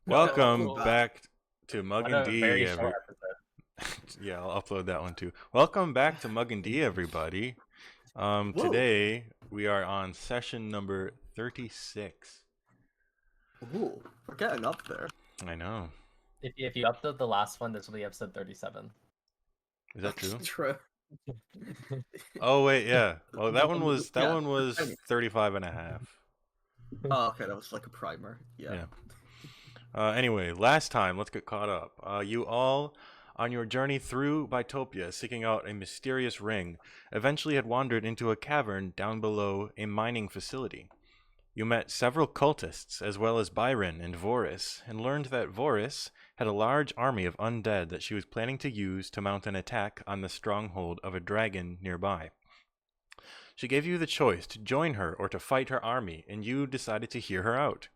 Welcome Oh, back to Mug what and a D. very short episode. Yeah, I'll upload that one too. Welcome back to Mug and D, everybody. Whoa. Today we are on session number 36. Ooh, we're getting up there. I know. If you upload the last one, this will be episode 37. Is that true? That's true. Oh wait, yeah. Well, that one was Yeah, 35 and a half. Oh, okay, that was like a primer. Yeah. Yeah. Anyway, last time, let's get caught up. You all, on your journey through Bytopia, seeking out a mysterious ring, eventually had wandered into a cavern down below a mining facility. You met several cultists, as well as Byron and Voris, and learned that Voris had a large army of undead that she was planning to use to mount an attack on the stronghold of a dragon nearby. She gave you the choice to join her or to fight her army, and you decided to hear her out.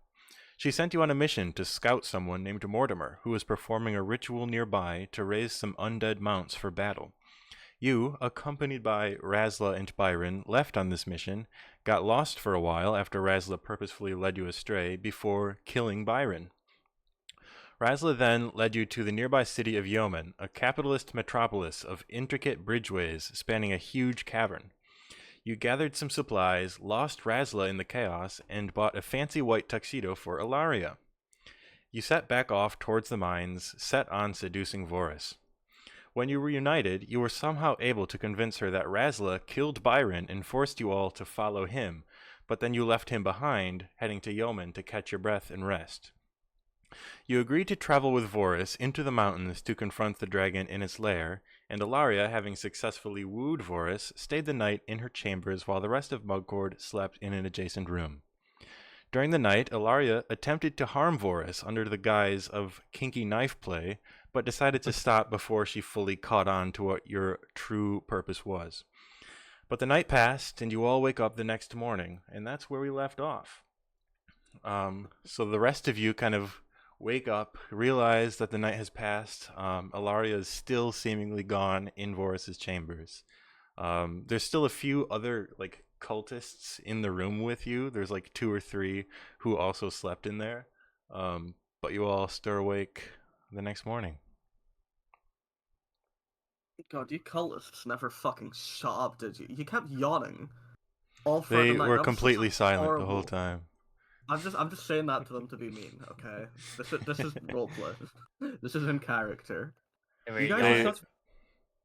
She sent you on a mission to scout someone named Mortimer, who was performing a ritual nearby to raise some undead mounts for battle. You, accompanied by Razla and Byron, left on this mission, got lost for a while after Razla purposefully led you astray before killing Byron. Razla then led you to the nearby city of Yeoman, a capitalist metropolis of intricate bridgeways spanning a huge cavern. You gathered some supplies, lost Razla in the chaos, and bought a fancy white tuxedo for Ilaria. You set back off towards the mines, set on seducing Voris. When you reunited, you were somehow able to convince her that Razla killed Byron and forced you all to follow him, but then you left him behind, heading to Yeoman to catch your breath and rest. You agreed to travel with Voris into the mountains to confront the dragon in its lair, and Ilaria, having successfully wooed Voris, stayed the night in her chambers while the rest of Mugcord slept in an adjacent room. During the night, Ilaria attempted to harm Voris under the guise of kinky knife play, but decided to stop before she fully caught on to what your true purpose was. But the night passed, and you all wake up the next morning, and that's where we left off. So the rest of you kind of wake up, realize that the night has passed. Ilaria is still seemingly gone in Voris's chambers. There's still a few other like cultists in the room with you. There's like 2 or 3 who also slept in there. But you all stir awake the next morning. God, you cultists never fucking shut up, did you? You kept yawning all throughout They the night. were That was completely silent the horrible. whole time. I'm just saying that to them to be mean, okay? This is roleplay. This is in character. Very You guys They- are such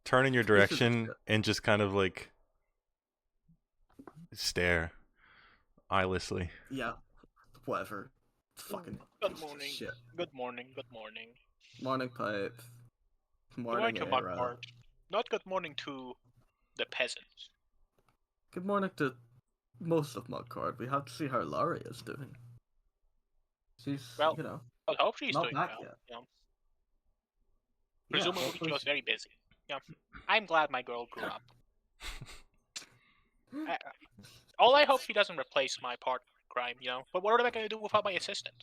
Turn in your pieces of direction shit. and just kind of like stare eyelessly. Yeah, whatever. Fucking Good pieces of morning. shit. Good morning. Good morning. Morning, Pipe. Good Morning, morning to Era. Mugcord. Not good morning to the peasants. Good morning to most of Mugcord. We have to see how Laurie is doing. She's, Well, you know, I hope she's not doing back well. yet. You know, Yeah, presumably hopefully she was very busy. Yeah, I'm glad my girl grew up. I, all I hope she doesn't replace my partner in crime. You know, but what am I going to do without my assistant?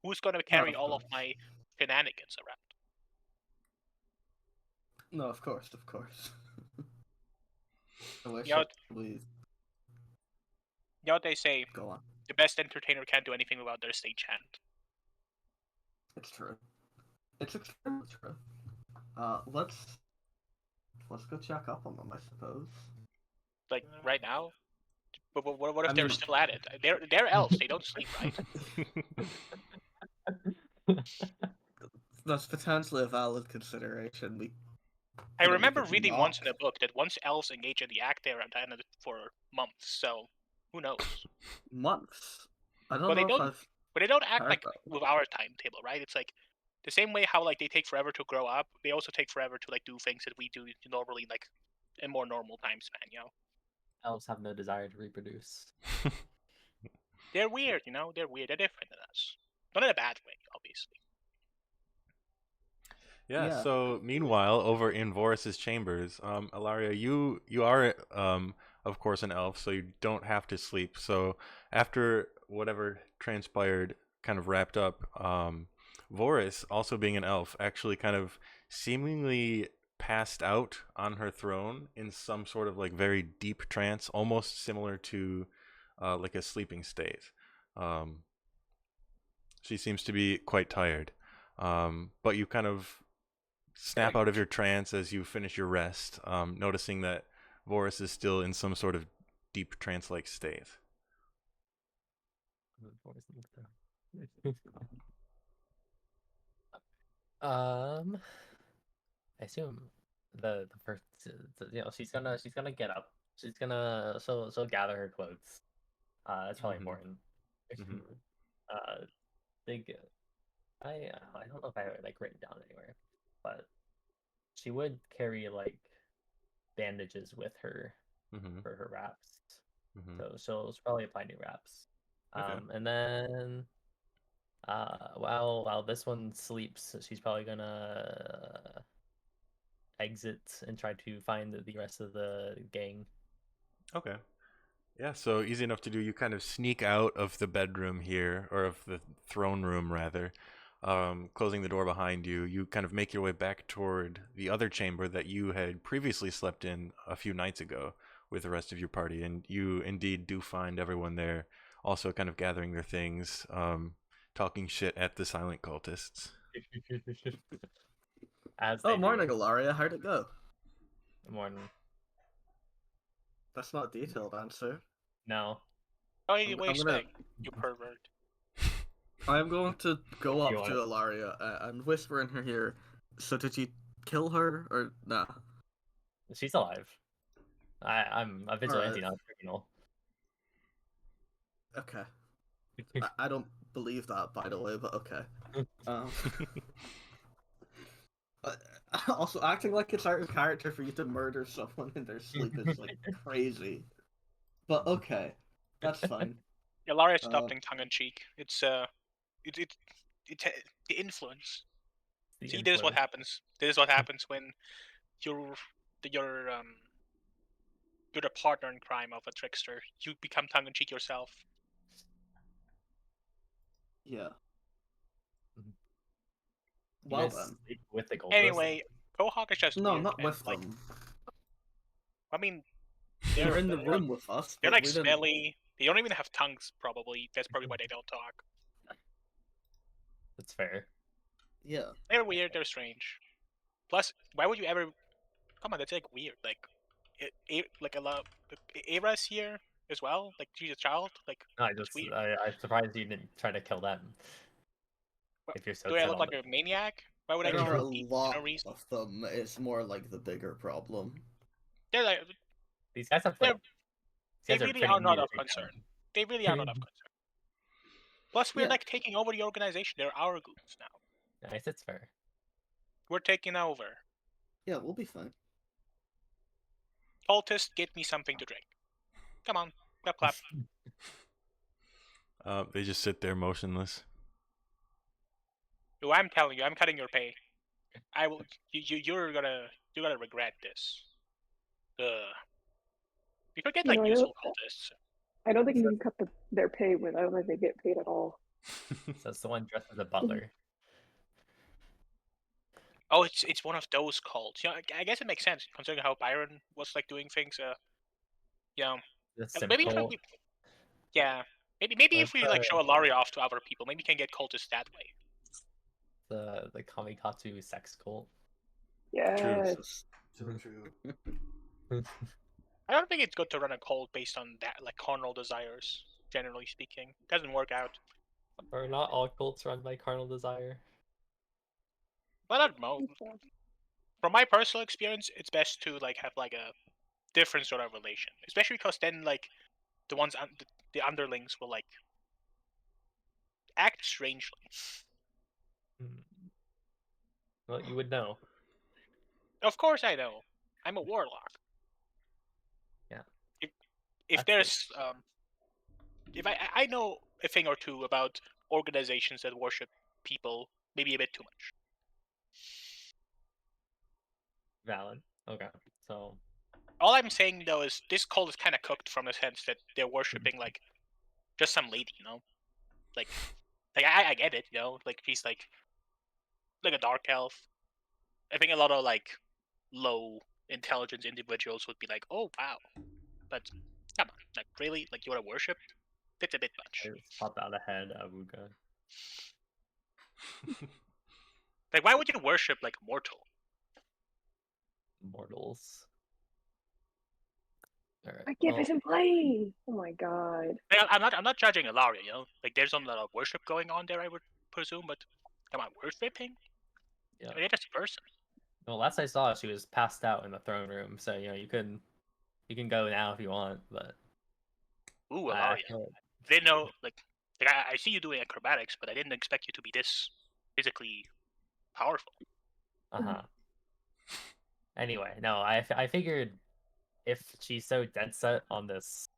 Who's going to carry of all of course. my shenanigans around? No, of course, of course. I wish Yeah. we You know what they say? go on. The best entertainer can't do anything without their stage hand. It's true. It's extremely true. Let's go check up on them, I suppose. Like right now. But what if I they're mean- still at it? They're elves. They don't sleep, right? That's potentially a valid consideration. I You know, we remember could reading not- once in a book that once elves engage in the act, they're abandoned for months. So who knows? months. I don't Well, they know don't- if I've But they don't act heard like that. with our timetable, right? It's like the same way how like they take forever to grow up. They also take forever to like do things that we do normally, like in more normal time span. You know, Elves have no desire to reproduce. they're weird. You know, they're weird. They're different than us, not in a bad way, obviously. Yeah. So meanwhile, over in Voris's chambers, Ilaria, you are of course an elf, so you don't have to sleep. So after whatever transpired kind of wrapped up, Voris, also being an elf, actually kind of seemingly passed out on her throne in some sort of like very deep trance, almost similar to like a sleeping state. She seems to be quite tired. But you kind of snap out of your trance as you finish your rest, noticing that Vorus is still in some sort of deep trance-like state. I assume the first, she's gonna get up. She's gonna she'll gather her clothes. That's probably Mhm. important. Mhm. Big. I don't know if I have it like written down anywhere, but she would carry like bandages with her Mm-hmm. for her wraps. Mm-hmm. So she'll probably apply new wraps. Okay. And then while this one sleeps, she's probably gonna exit and try to find the rest of the gang. Okay. Yeah, so easy enough to do. You kind of sneak out of the bedroom here, or of the throne room rather, closing the door behind you. You kind of make your way back toward the other chamber that you had previously slept in a few nights ago with the rest of your party, and you indeed do find everyone there, also kind of gathering their things, talking shit at the silent cultists. As Oh, they do. morning, Ilaria. How'd it go? Morning. That's not a detailed answer. No. Oh, I'm what do you gonna- expect, you pervert? I'm going to go You up want to it? Ilaria and whisper in her ear. So did you kill her or nah? She's alive. I'm a vigilante, not a criminal. Okay. I don't believe that, by the way, but okay. Um, also, acting like it's out of character for you to murder someone in their sleep is like crazy. But okay, that's fine. Yeah, Laria's adopting tongue in cheek. It's the influence. The See, this is what influence. happens. This is what happens when you're you're um you're the partner in crime of a trickster. You become tongue in cheek yourself. Yeah. Mhm. Well You guys then. sleep with the cultist. Anyway, Quahog is just No, weird, not and, with like, them. I mean, They're they're in the room with us. they're But like we didn't... smelly. They don't even have tongues. Probably that's probably why they don't talk. That's fair. Yeah. They're weird. They're strange. Plus, why would you ever? Come on, that's like weird. Like, like a lot. Era's here as well. Like she's a child. Like No, it's weird. I'm surprised you didn't try to kill them. What- If you're so Do I set look on like a maniac? Why would I There are a kill people for lot no reason? of them. It's more like the bigger problem. They're like, these guys have they're, like, they these guys are really pretty are easy not to of take concern. down. They really are not of concern. Plus, we're Yeah. like taking over the organization. They're our goons now. Nice, it's fair. We're taking over. Yeah, we'll be fine. Cultist, get me something to drink. Come on, clap, clap. They just sit there motionless. Oh, I'm telling you, I'm cutting your pay. I will. You're gonna regret this. Ugh. We could get You like know, useful cultists. I don't think you can cut their pay with. I don't think they get paid at all. So it's the one dressed as a butler. Oh, it's one of those cults. You know, I guess it makes sense considering how Byron was like doing things. You know, The maybe if simple. we, yeah, maybe if we like show Alaria off to other people, maybe we can get cultists that way. The kamikatsu sex cult. Yes. So true. I don't think it's good to run a cult based on that, like carnal desires. Generally speaking, doesn't work out. Are not all cults run by carnal desire? Well, not most. From my personal experience, it's best to like have like a different sort of relation, especially because then like the ones the underlings will like act strangely. Well, you would know. Of course, I know. I'm a warlock. Yeah. If there's if I know a thing or two about organizations that worship people, maybe a bit too much. Valid. Okay. So All I'm saying though is this cult is kind of cooked from the sense that they're worshiping like just some lady, you know, like I get it, you know, like she's like a dark elf. I think a lot of like low intelligence individuals would be like, oh wow, but come on, like really, like you want to worship? That's a bit much. I just popped out ahead, Avuga. Like, why would you worship like a mortal? Mortals. All right. I can't Well, fit plane. Oh my god. Like, I'm not judging Ilaria, you know. Like, there's some worship going on there, I would presume, but am I worshiping? yeah. I mean, they're just a person. Well, last I saw, she was passed out in the throne room. So you can go now if you want, but Ooh, I Ilaria. feel I didn't know, like I see you doing acrobatics, but I didn't expect you to be this physically powerful. uh-huh. Anyway, no, I figured if she's so dead set on this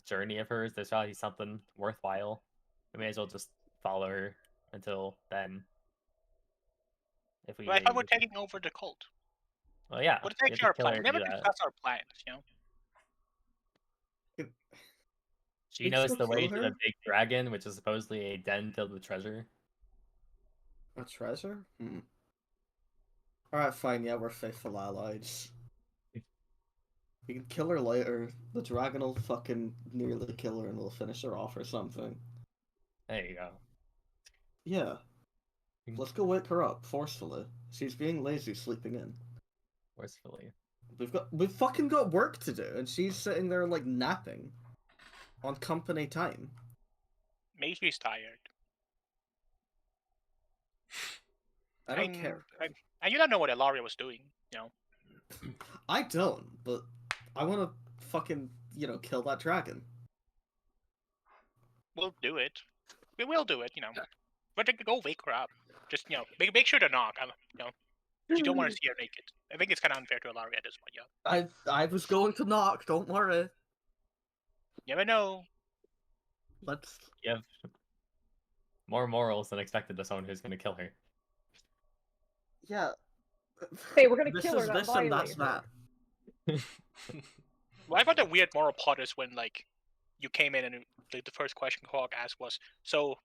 journey of hers, there's probably something worthwhile. We may as well just follow her until then. If we But I thought we're really, taking over the cult. well, yeah, What is we have actually to our kill her plan? We to never do that. discussed our plans, you know. She We'd knows still the way kill to the her? big dragon, which is supposedly a den filled with treasure. A treasure? Hmm. Alright, fine, yeah, we're faithful allies. We can kill her later. The dragon will fucking nearly kill her and we'll finish her off or something. There you go. Yeah. Let's go wake her up, forcefully. She's being lazy sleeping in. Forcefully. We've fucking got work to do, and she's sitting there like napping. On company time. Maybe she's tired. I don't care. And you don't know what Ilaria was doing, you know. I don't, but I wanna fucking, kill that dragon. We'll do it. We will do it, you know. But go wake her up. Just, you know, make sure to knock. You know, you don't want to see her naked. I think it's kind of unfair to Ilaria at this point, yeah. I was going to knock, don't worry. You never know. Let's... You have more morals than expected to someone who's going to kill her. Yeah. Hey, we're gonna This kill her, is not this and that's violate her. that. Well, I thought the weird moral part is when, like, you came in and the first question Hawk asked was, so,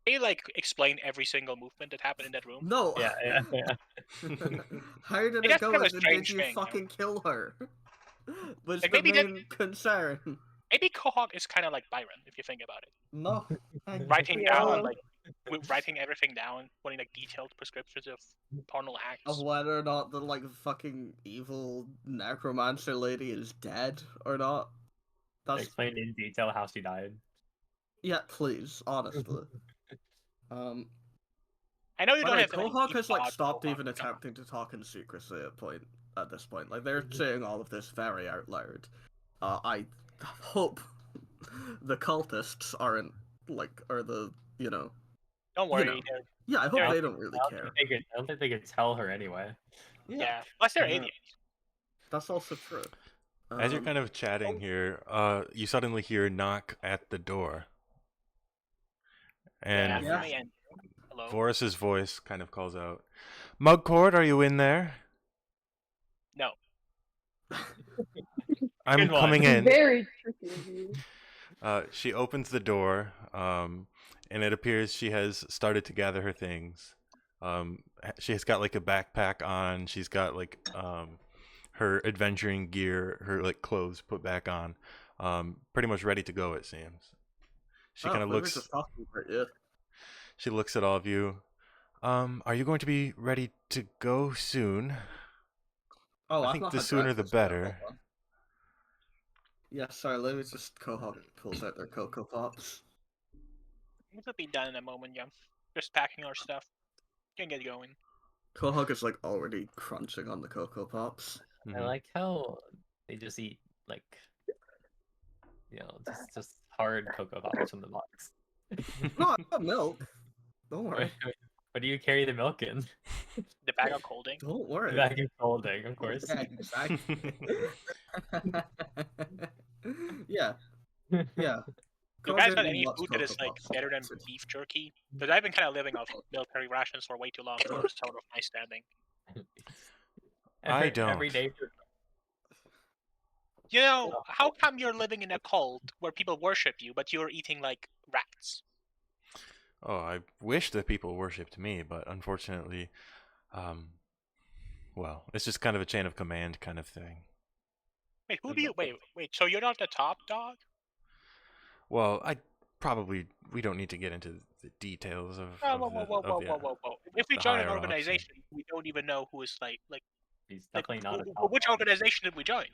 can you, like, explain every single movement that happened in that room? No. Yeah. How did it That's go? kind of a And did strange you thing, you know? fucking kill her? Was Like, the maybe that- main concern. Maybe Quahog is kind of like Byron, if you think about it. No. Writing Yeah. down, like, writing everything down, putting, like, detailed prescriptions of carnal acts. Of whether or not the fucking evil necromancer lady is dead or not. That's Explain in detail how she died. yeah, please, honestly. I know you By don't the way, have any Quahog deep has like thought, stopped Quahog, even come on. attempting to talk in secrecy at this point. Like they're saying all of this very out loud. I hope the cultists aren't or the Don't worry. know. they're- Yeah, I hope Yeah, they don't really care. I don't think they could tell her anyway. Yeah. Unless they're Yeah. aliens. That's also true. As you're kind of chatting here, you suddenly hear a knock at the door. And Yeah. And hello. Voris's voice kind of calls out, Mugcord, are you in there? No. I'm Good one. coming in. Very tricky of you. She opens the door, and it appears she has started to gather her things. She has got like a backpack on. She's got like her adventuring gear, her like clothes put back on, pretty much ready to go. It seems. She kind of we were looks. just talking about you. She looks at all of you. Are you going to be ready to go soon? Oh, I I've think not the had sooner the breakfast yet, better. hold on. Yeah, sorry, let me just Quahog pulls out their Cocoa Pops. It'll be done in a moment, yeah. Just packing our stuff. Can get going. Quahog is like already crunching on the Cocoa Pops. I Mhm. like how they just eat like just hard cocoa pops from the box. No, I've got milk. Don't worry. What do you carry the milk in? The bag of holding. Don't worry. Back in holding, of course. Yeah, exactly. yeah. Yeah. You guys Quahog got any loves food that is Cocoa like Pops. better than beef jerky? Because I've been kind of living off military rations for way too long. So it's sort of my standing. I Every don't. day. You know, how come you're living in a cult where people worship you, but you're eating like rats? Oh, I wish that people worshipped me, but unfortunately, well, it's just kind of a chain of command kind of thing. Wait, who do you wait? So you're not the top dog? Well, we don't need to get into the details of, Whoa, of whoa, the whoa, whoa, of whoa, the whoa, whoa, whoa! If we the join an higher ups and- organization, we don't even know who is He's like definitely not a top which dog. organization did we join?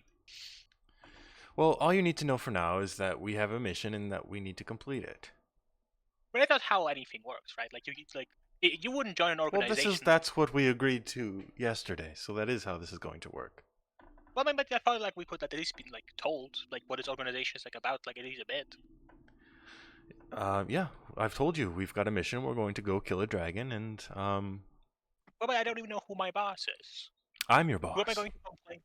Well, all you need to know for now is that we have a mission and that we need to complete it. But that's not how anything works, right? Like you wouldn't join an Well, organization. that's what we agreed to yesterday, so that is how this is going to work. Well, I mean, but I felt like we could at least been like told like what this organization is like about, like at least a bit. Yeah, I've told you we've got a mission. We're going to go kill a dragon, and Well, but I don't even know who my boss is. I'm your Who am I boss. going to complain?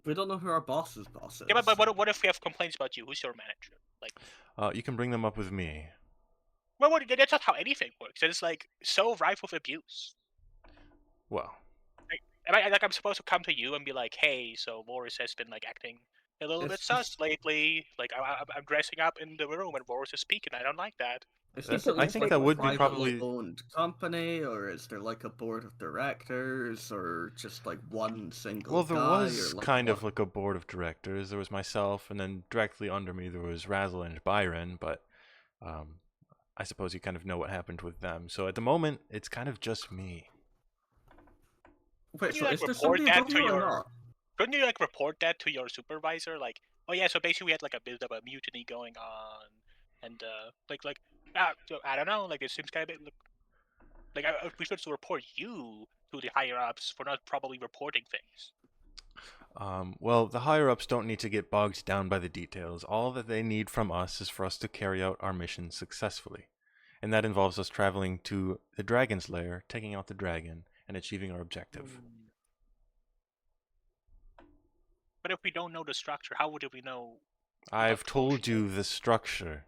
We don't know who our boss's boss is. Yeah, but what if we have complaints about you? Who's your manager? Like, You can bring them up with me. well, that's not how anything works. It's like so rife with abuse. Well, I'm supposed to come to you and be like, hey, so Boris has been like acting a little bit It's sus just- lately. Like I'm dressing up in the room and Boris is speaking. I don't like that. Is That- this at I least think like that a would be privately probably- owned company, or is there like a board of directors, or just like one single well, there guy, was or like kind of what? like a board of directors. There was myself, and then directly under me there was Razzle and Byron. But I suppose you kind of know what happened with them. So at the moment, it's kind of just me. Wait, you, so like, is there report somebody that above to you or your- not? Couldn't you like report that to your supervisor? Like, oh yeah, so basically we had like a bit of a mutiny going on, and I don't know. Like it seems kind of we should report you to the higher ups for not probably reporting things. Well, the higher ups don't need to get bogged down by the details. All that they need from us is for us to carry out our mission successfully. And that involves us traveling to the dragon's lair, taking out the dragon, and achieving our objective. But if we don't know the structure, how would we know? I've about told Torchlight? you the structure.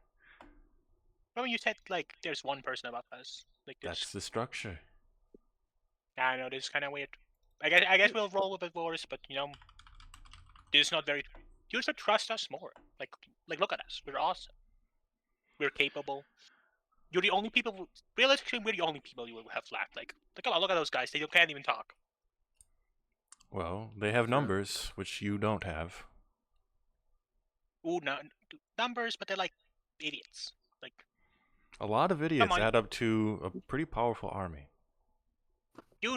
Well, you said like there's one person above us. Like That's this. the structure. I know this is kind of weird. I guess we'll roll with it, Boris. But this is not very. You should trust us more. Like look at us. We're awesome. We're capable. You're the only people. Realistically, we're the only people you will have left. Like come on, look at those guys. They can't even talk. Well, they have Sure. numbers, which you don't have. Ooh, no, numbers, but they're like idiots. Like A lot of idiots on. add up to a pretty powerful army. you're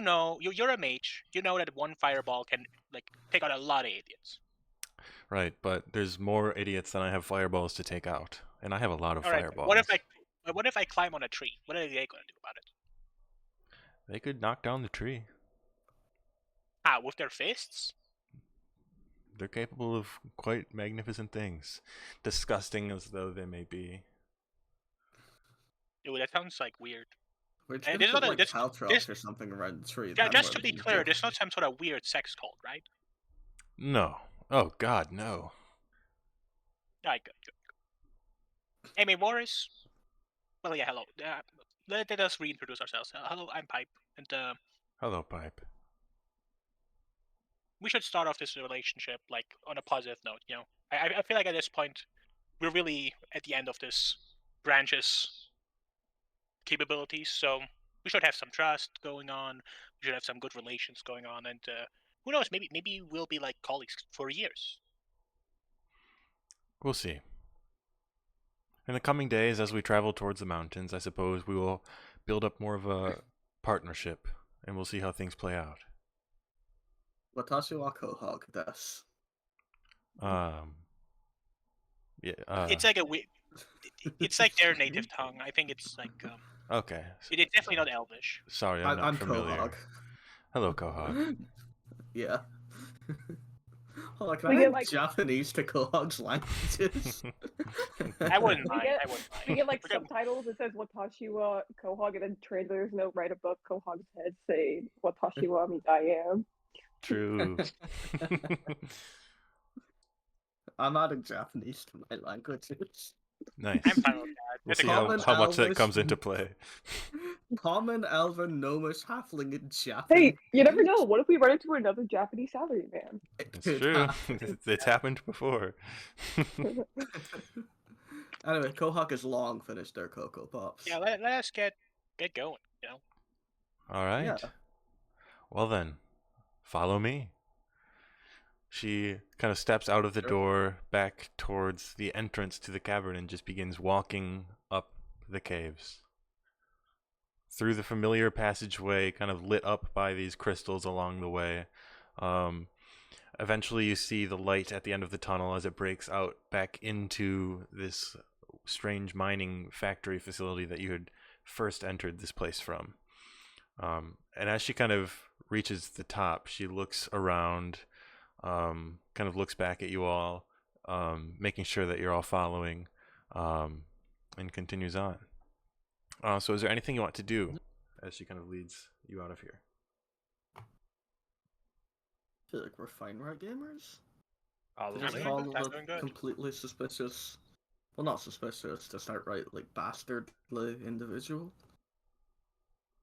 a mage. You know that one fireball can like take out a lot of idiots. Right, but there's more idiots than I have fireballs to take out. And I have a lot of All right. fireballs. What if I climb on a tree? What are they gonna do about it? They could knock down the tree. Ah, with their fists? They're capable of quite magnificent things. Disgusting as though they may be. Dude, that sounds like weird. We're just Hey, gonna there's put not a- like this- caltrops this- or something around the tree. Yeah, then just we're to be looking clear, good. there's not some sort of weird sex cult, right? No. Oh, God, no. Yeah, good. Anyway, Boris. Well, yeah, hello. Let us reintroduce ourselves. Hello, I'm Pipe, and Hello, Pipe. we should start off this relationship like on a positive note. I feel like at this point we're really at the end of this branch's capabilities, so we should have some trust going on. We should have some good relations going on, and who knows? Maybe we'll be like colleagues for years. We'll see. In the coming days, as we travel towards the mountains, I suppose we will build up more of a partnership, and we'll see how things play out. Watashi wa kohog desu. Yeah. It's like it's like their native tongue. I think it's like Okay. it's definitely not Elvish. Sorry, I'm not I'm familiar. Kohog. Hello, Kohog. Yeah. Hold on, can We I get, add like- Japanese to Kohog's languages? I wouldn't We mind. get- I wouldn't mind. We get like We're gonna- subtitles that says Watashi wa Kohog, and then translators know right above Kohog's head say Watashi wa Midayam. True. I'm adding Japanese to my languages. Nice. I'm fine with that. We'll It's a see Common how much that Elvish. comes into play. Common, Elven, Gnomish, Halfling, and Japanese. Hey, you never know. What if we run into another Japanese salary man? It's true. It's happened before. Anyway, Kohog has long finished their Cocoa Pops. Yeah, let us get going. All right. Yeah. Well then, follow me. She kind of steps out of the Sure. door back towards the entrance to the cavern and just begins walking up the caves. through the familiar passageway, kind of lit up by these crystals along the way. Um, Eventually, you see the light at the end of the tunnel as it breaks out back into this strange mining factory facility that you had first entered this place from. And as she kind of reaches the top, she looks around, kind of looks back at you all, making sure that you're all following, and continues on. So is there anything you want to do as she kind of leads you out of here? I feel like we're fine, right, gamers? Probably. Just doing call good, I'm a doing good. completely suspicious, well, not suspicious, just outright like bastardly individual.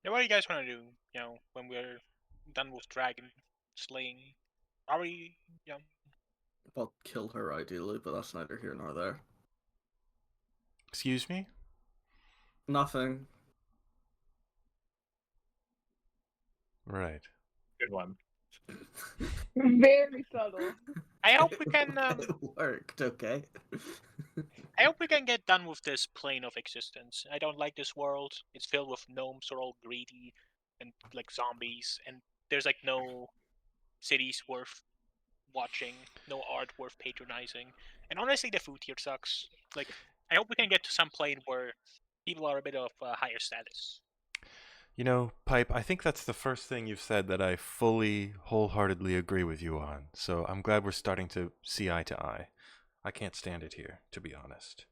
Yeah, what do you guys want to do? You know, when we're done with dragon slaying, are we? You know, Well, kill her ideally, but that's neither here nor there. Excuse me? Nothing. Right. Good one. Very subtle. I hope we can. It worked, okay? I hope we can get done with this plane of existence. I don't like this world. It's filled with gnomes who are all greedy and like zombies, and there's like no cities worth watching, no art worth patronizing, and honestly, the food here sucks. Like, I hope we can get to some plane where people are a bit of higher status. You know, Pipe, I think that's the first thing you've said that I fully, wholeheartedly agree with you on. So I'm glad we're starting to see eye to eye. I can't stand it here, to be honest.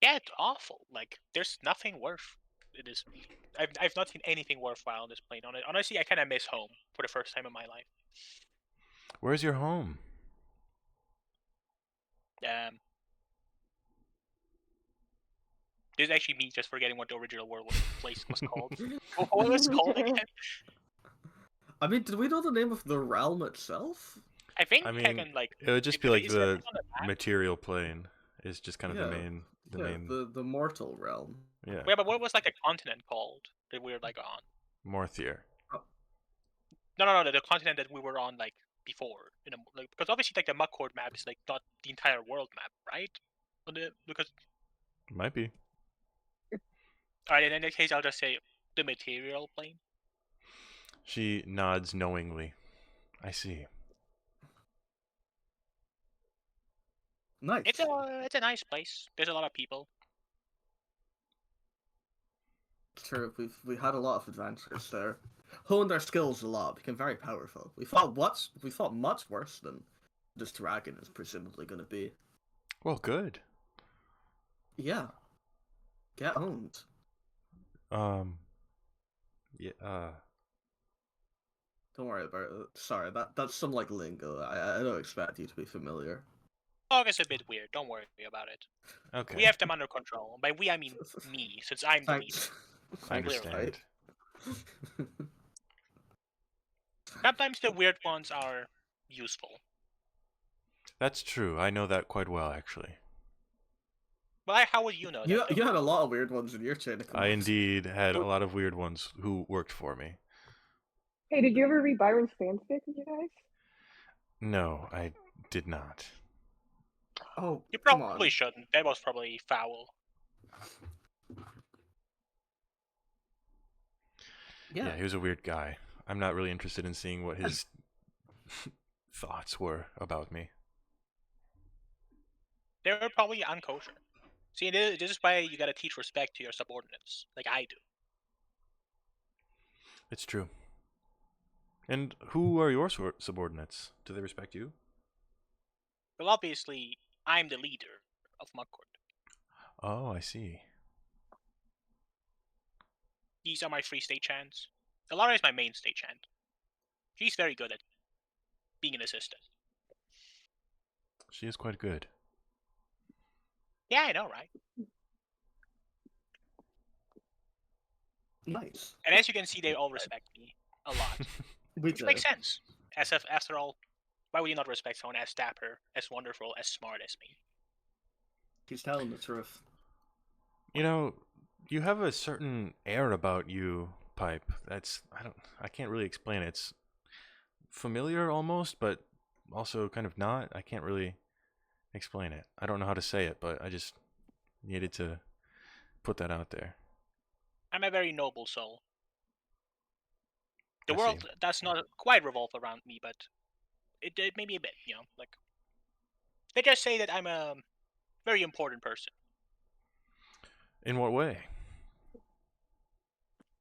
Yeah, it's awful. Like, there's nothing worth it is. I've not seen anything worthwhile on this plane. Honestly, I kind of miss home for the first time in my life. Where's your home? This is actually me just forgetting what the original place was called. What was it called again? I mean, did we know the name of the realm itself? I think I mean, Hagen, like, it would just if be it like is the on the map. material plane is just kind of the main, the mortal realm. yeah, Yeah, but what was like the continent called that we were like on? Morthier. No, the continent that we were on like before. You know, like, because obviously like the Mugcord map is like not the entire world map, right? Because Might be. alright, in that case, I'll just say the material plane. She nods knowingly. I see. Nice. It's a nice place. There's a lot of people. True, we had a lot of adventures there. Honed our skills a lot, became very powerful. We fought much worse than this dragon is presumably gonna be. Well, good. Yeah. Get honed. Yeah. Don't worry about it. Sorry, that's some like lingo. I don't expect you to be familiar. August is a bit weird. Don't worry about it. Okay. We have them under control. By we, I mean me, since I'm the leader. Thanks. I Thanks, understand. Pipe. Sometimes the weird ones are useful. That's true. I know that quite well, actually. Well, how would you know You that? you had a lot of weird ones in your chain of I command. indeed had a lot of weird ones who worked for me. Hey, did you ever read Byron's fanfic, you guys? No, I did not. Oh, You come probably on. shouldn't. That was probably foul. Yeah, he was a weird guy. I'm not really interested in seeing what his thoughts were about me. They were probably unkosher. See, this is why you gotta teach respect to your subordinates, like I do. It's true. And who are your subordinates? Do they respect you? Well, obviously, I'm the leader of Mugcord. Oh, I see. These are my free stage hands. Alara is my main stage hand. She's very good at being an assistant. She is quite good. Yeah, I know, right? Nice. And as you can see, they all respect me a lot. We Which makes sense. As if, after all, why would you not respect someone as dapper, as wonderful, as smart as me? He's telling the truth. You know, you have a certain air about you, Pipe. I can't really explain it. It's familiar almost, but also kind of not. I can't really explain it. I don't know how to say it, but I just needed to put that out there. I'm a very noble soul. The I world see. does not quite revolve around me, but it maybe a bit, like they just say that I'm a very important person. In what way?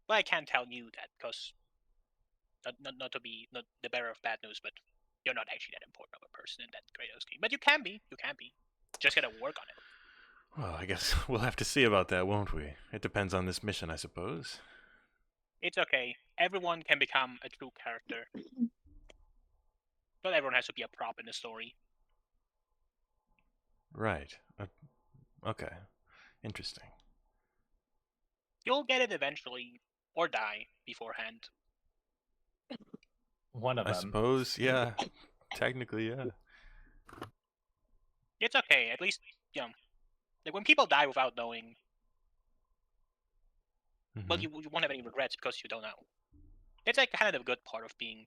But I can't tell you that because not to be not the bearer of bad news, but you're not actually that important of a person in that Kratos game. But you can be. You can be. Just gotta work on it. Well, I guess we'll have to see about that, won't we? It depends on this mission, I suppose. It's okay. Everyone can become a true character. Not everyone has to be a prop in the story. Right. Okay. Interesting. You'll get it eventually, or die beforehand. One of I them. suppose, yeah. Technically, yeah. It's okay. At least, like when people die without knowing, well, Mhm. you won't have any regrets because you don't know. It's like kind of the good part of being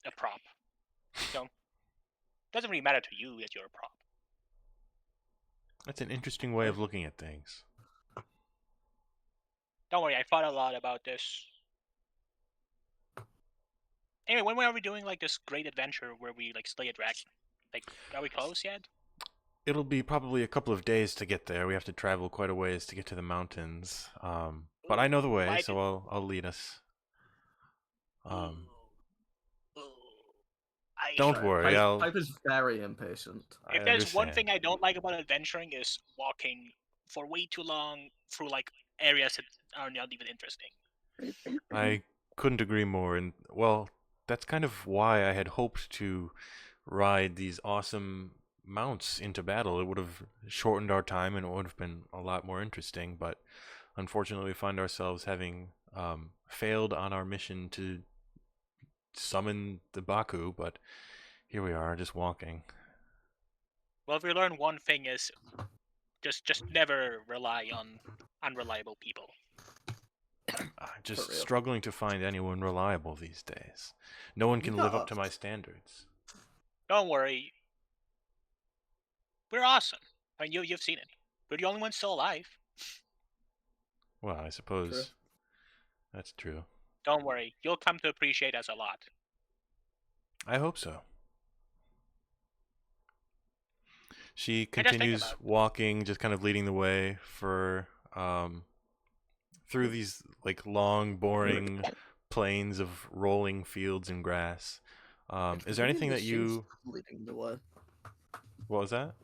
a prop. Doesn't really matter to you that you're a prop. That's an interesting way of looking at things. Don't worry, I thought a lot about this. Anyway, when are we doing like this great adventure where we like slay a dragon? Like, are we close yet? It'll be probably a couple of days to get there. We have to travel quite a ways to get to the mountains. But I know the way, Why so I'll lead us. Don't worry, Pipe is very impatient. I If there's one understand. thing I don't like about adventuring is walking for way too long through like areas that are not even interesting. I couldn't agree more, and well, that's kind of why I had hoped to ride these awesome mounts into battle. It would have shortened our time and it would have been a lot more interesting, but unfortunately we find ourselves having failed on our mission to summon the Baku, but here we are, just walking. Well, if we learn one thing is just never rely on unreliable people. I'm just For real. struggling to find anyone reliable these days. No one can live up to my standards. Don't worry. We're awesome. I mean, you've seen it. We're the only ones still alive. Well, I suppose that's true. Don't worry. You'll come to appreciate us a lot. I hope so. She And just think continues about it. walking, just kind of leading the way for through these like long, boring plains of rolling fields and grass. Is there anything that you? Leading the way? What was that?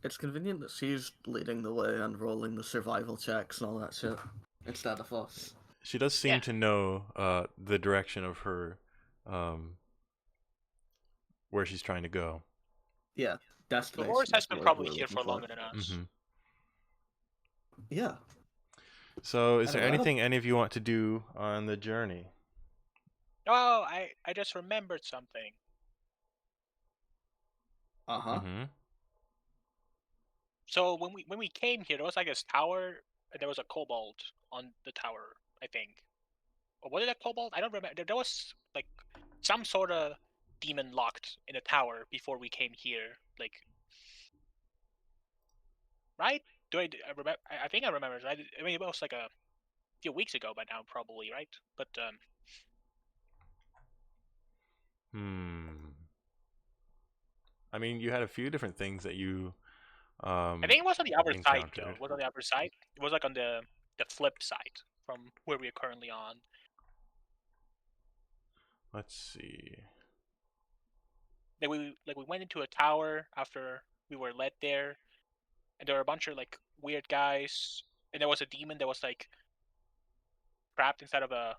It's convenient that she's leading the way and rolling the survival checks and all that shit instead of us. She does seem Yeah. to know the direction of her where she's trying to go. Yeah, The destination. horse has is been what probably we're here looking for longer than us. Mm-hmm. Yeah. So, is I there don't know. anything any of you want to do on the journey? Oh, I just remembered something. Uh-huh. Mm-hmm. So when we came here, there was like this tower, and there was a kobold on the tower, I think. Or was it a kobold? I don't remember. There was like some sort of demon locked in a tower before we came here. Like, right? I remember? I think I remember. Right? I mean, it was like a few weeks ago by now, probably, right? But I mean, you had a few different things that you I think it was on the other side, though. encountered. It was on the other side. It was like on the flip side from where we are currently on. Let's see. We went into a tower after we were led there, and there were a bunch of like weird guys, and there was a demon that was like trapped inside of a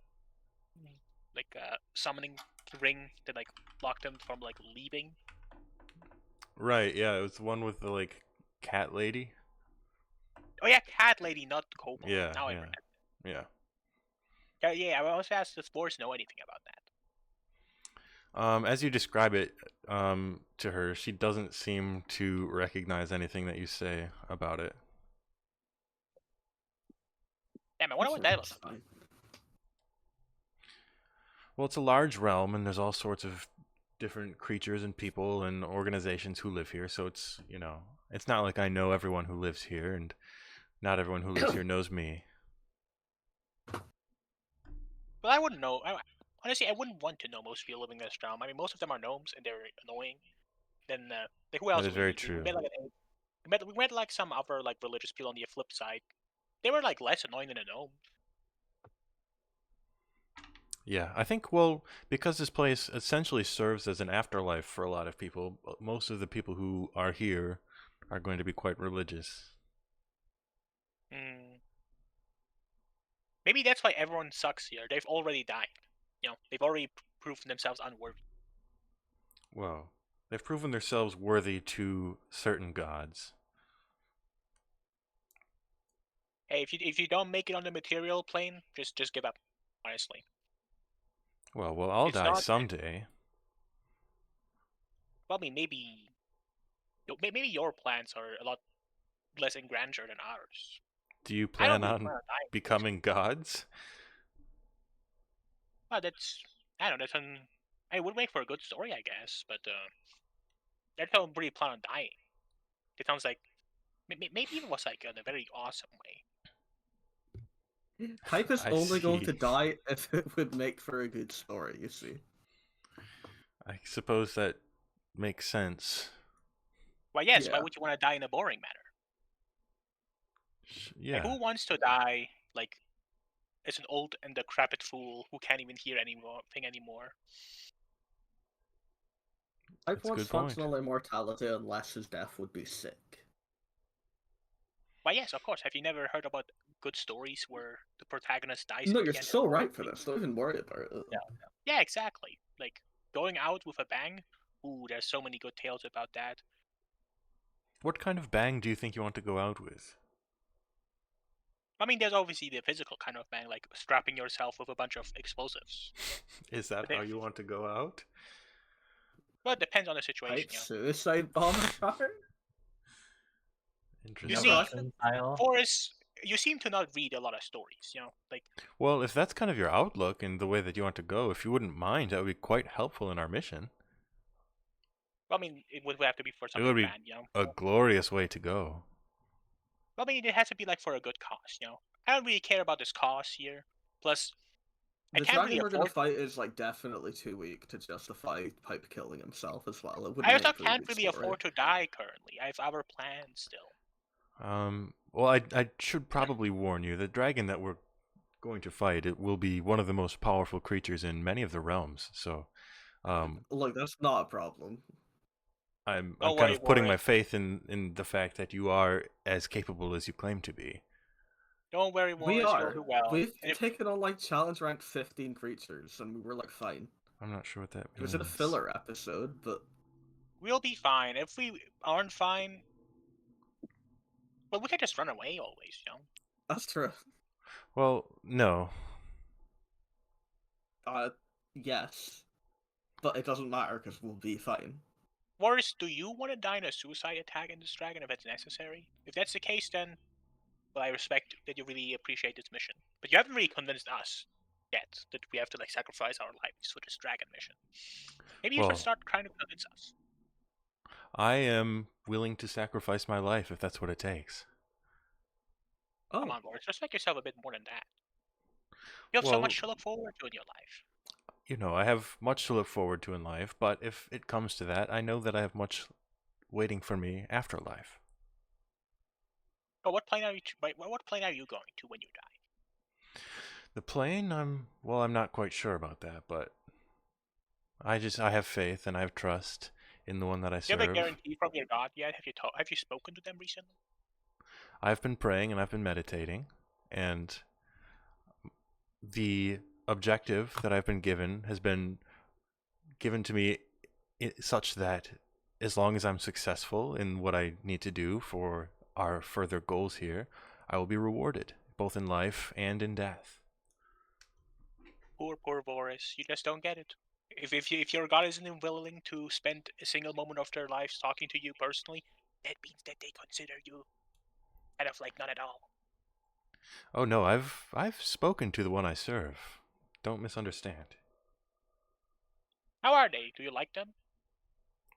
summoning ring that like blocked him from like leaving. Right, yeah, it was the one with the like cat lady. Oh yeah, cat lady, not kobold. Yeah, Now I yeah, remember. yeah. Yeah, I was asked if Boris know anything about that. As you describe it to her, she doesn't seem to recognize anything that you say about it. Damn, I wonder what that was. That's fine. Well, it's a large realm, and there's all sorts of different creatures and people and organizations who live here. So it's it's not like I know everyone who lives here, and not everyone who lives here knows me. But I wouldn't know. Honestly, I wouldn't want to know most people living in this realm. I mean, most of them are gnomes and they're annoying. Then, like, who else That is would we very meet? We true. met like we met like some other like religious people on the flip side. They were like less annoying than a gnome. Yeah, I think, well, because this place essentially serves as an afterlife for a lot of people, most of the people who are here are going to be quite religious. Hmm. Maybe that's why everyone sucks here. They've already died. You know, they've already proven themselves unworthy. Well, they've proven themselves worthy to certain gods. Hey, if you don't make it on the material plane, just give up. Honestly, Well, I'll it's die not. someday. Well, I mean, maybe your plans are a lot less in grandeur than ours. Do you I don't plan really on plan on dying. becoming gods? Well, that's I don't know. That's I would make for a good story, I guess, but I don't really plan on dying. It sounds like maybe it was like in a very awesome way. Hype is I only going see. to die if it would make for a good story, you see. I suppose that makes sense. Why, yes. Why Yeah. would you want to die in a boring manner? Like, Yeah, who wants to die like as an old and decrepit fool who can't even hear anything anymore? Hype that's a wants good point. functional immortality unless his death would be sick. Why, yes, of course. Have you never heard about good stories where the protagonist dies No, at you're the end? so right for this. Don't even worry about it. Yeah. Yeah, exactly. Like going out with a bang. Ooh, there's so many good tales about that. What kind of bang do you think you want to go out with? I mean, there's obviously the physical kind of bang, like strapping yourself with a bunch of explosives. Is that But how if, you want to go out? well, it depends on the situation. Hype You know, suicide bomber car? you Interesting. see, Russian style. Forrest, you seem to not read a lot of stories. You know, like Well, if that's kind of your outlook and the way that you want to go, if you wouldn't mind, that would be quite helpful in our mission. I mean, it would have to be for It something would be grand. You know, a glorious way to go. I mean, it has to be like for a good cause. You know, I don't really care about this cause here. Plus, I The can't really dragon we're gonna afford. fight is like definitely too weak to justify Pipe killing himself as well. It I wouldn't also make for a can't good really story. afford to die currently. I have other plans still. Well, I should probably warn you, the dragon that we're going to fight, it will be one of the most powerful creatures in many of the realms. So, Look, that's not a problem. I'm Don't kind worry, of putting Boris. my faith in the fact that you are as capable as you claim to be. Don't worry, We Boris. You'll are. do well. We've And if taken on like challenge rank 15 creatures, and we were like fine. I'm not sure what that It was in a means. filler episode, but we'll be fine. If we aren't fine, well, we can just run away always. You know. that's true. Well, no. Yes. But it doesn't matter because we'll be fine. Boris, do you want to die in a suicide attack in this dragon if it's necessary? If that's the case, then well, I respect that you really appreciate this mission. But you haven't really convinced us yet that we have to like sacrifice our lives for this dragon mission. Maybe you should Well, start trying to convince us. I am willing to sacrifice my life if that's what it takes. Come Oh, on, Boris, respect yourself a bit more than that. You have so Well, much to look forward to in your life. you know, I have much to look forward to in life, but if it comes to that, I know that I have much waiting for me after life. But what plane are you? What plane are you going to when you die? The plane, I'm not quite sure about that, but I have faith and I have trust in the one that I Do you have a serve. guarantee from your god yet? Have you spoken to them recently? I've been praying and I've been meditating, and the objective that I've been given has been given to me such that as long as I'm successful in what I need to do for our further goals here, I will be rewarded, both in life and in death. Poor Boris, you just don't get it. If your god isn't willing to spend a single moment of their lives talking to you personally, that means that they consider you kind of like none at all. Oh no, I've spoken to the one I serve. Don't misunderstand. How are they? Do you like them?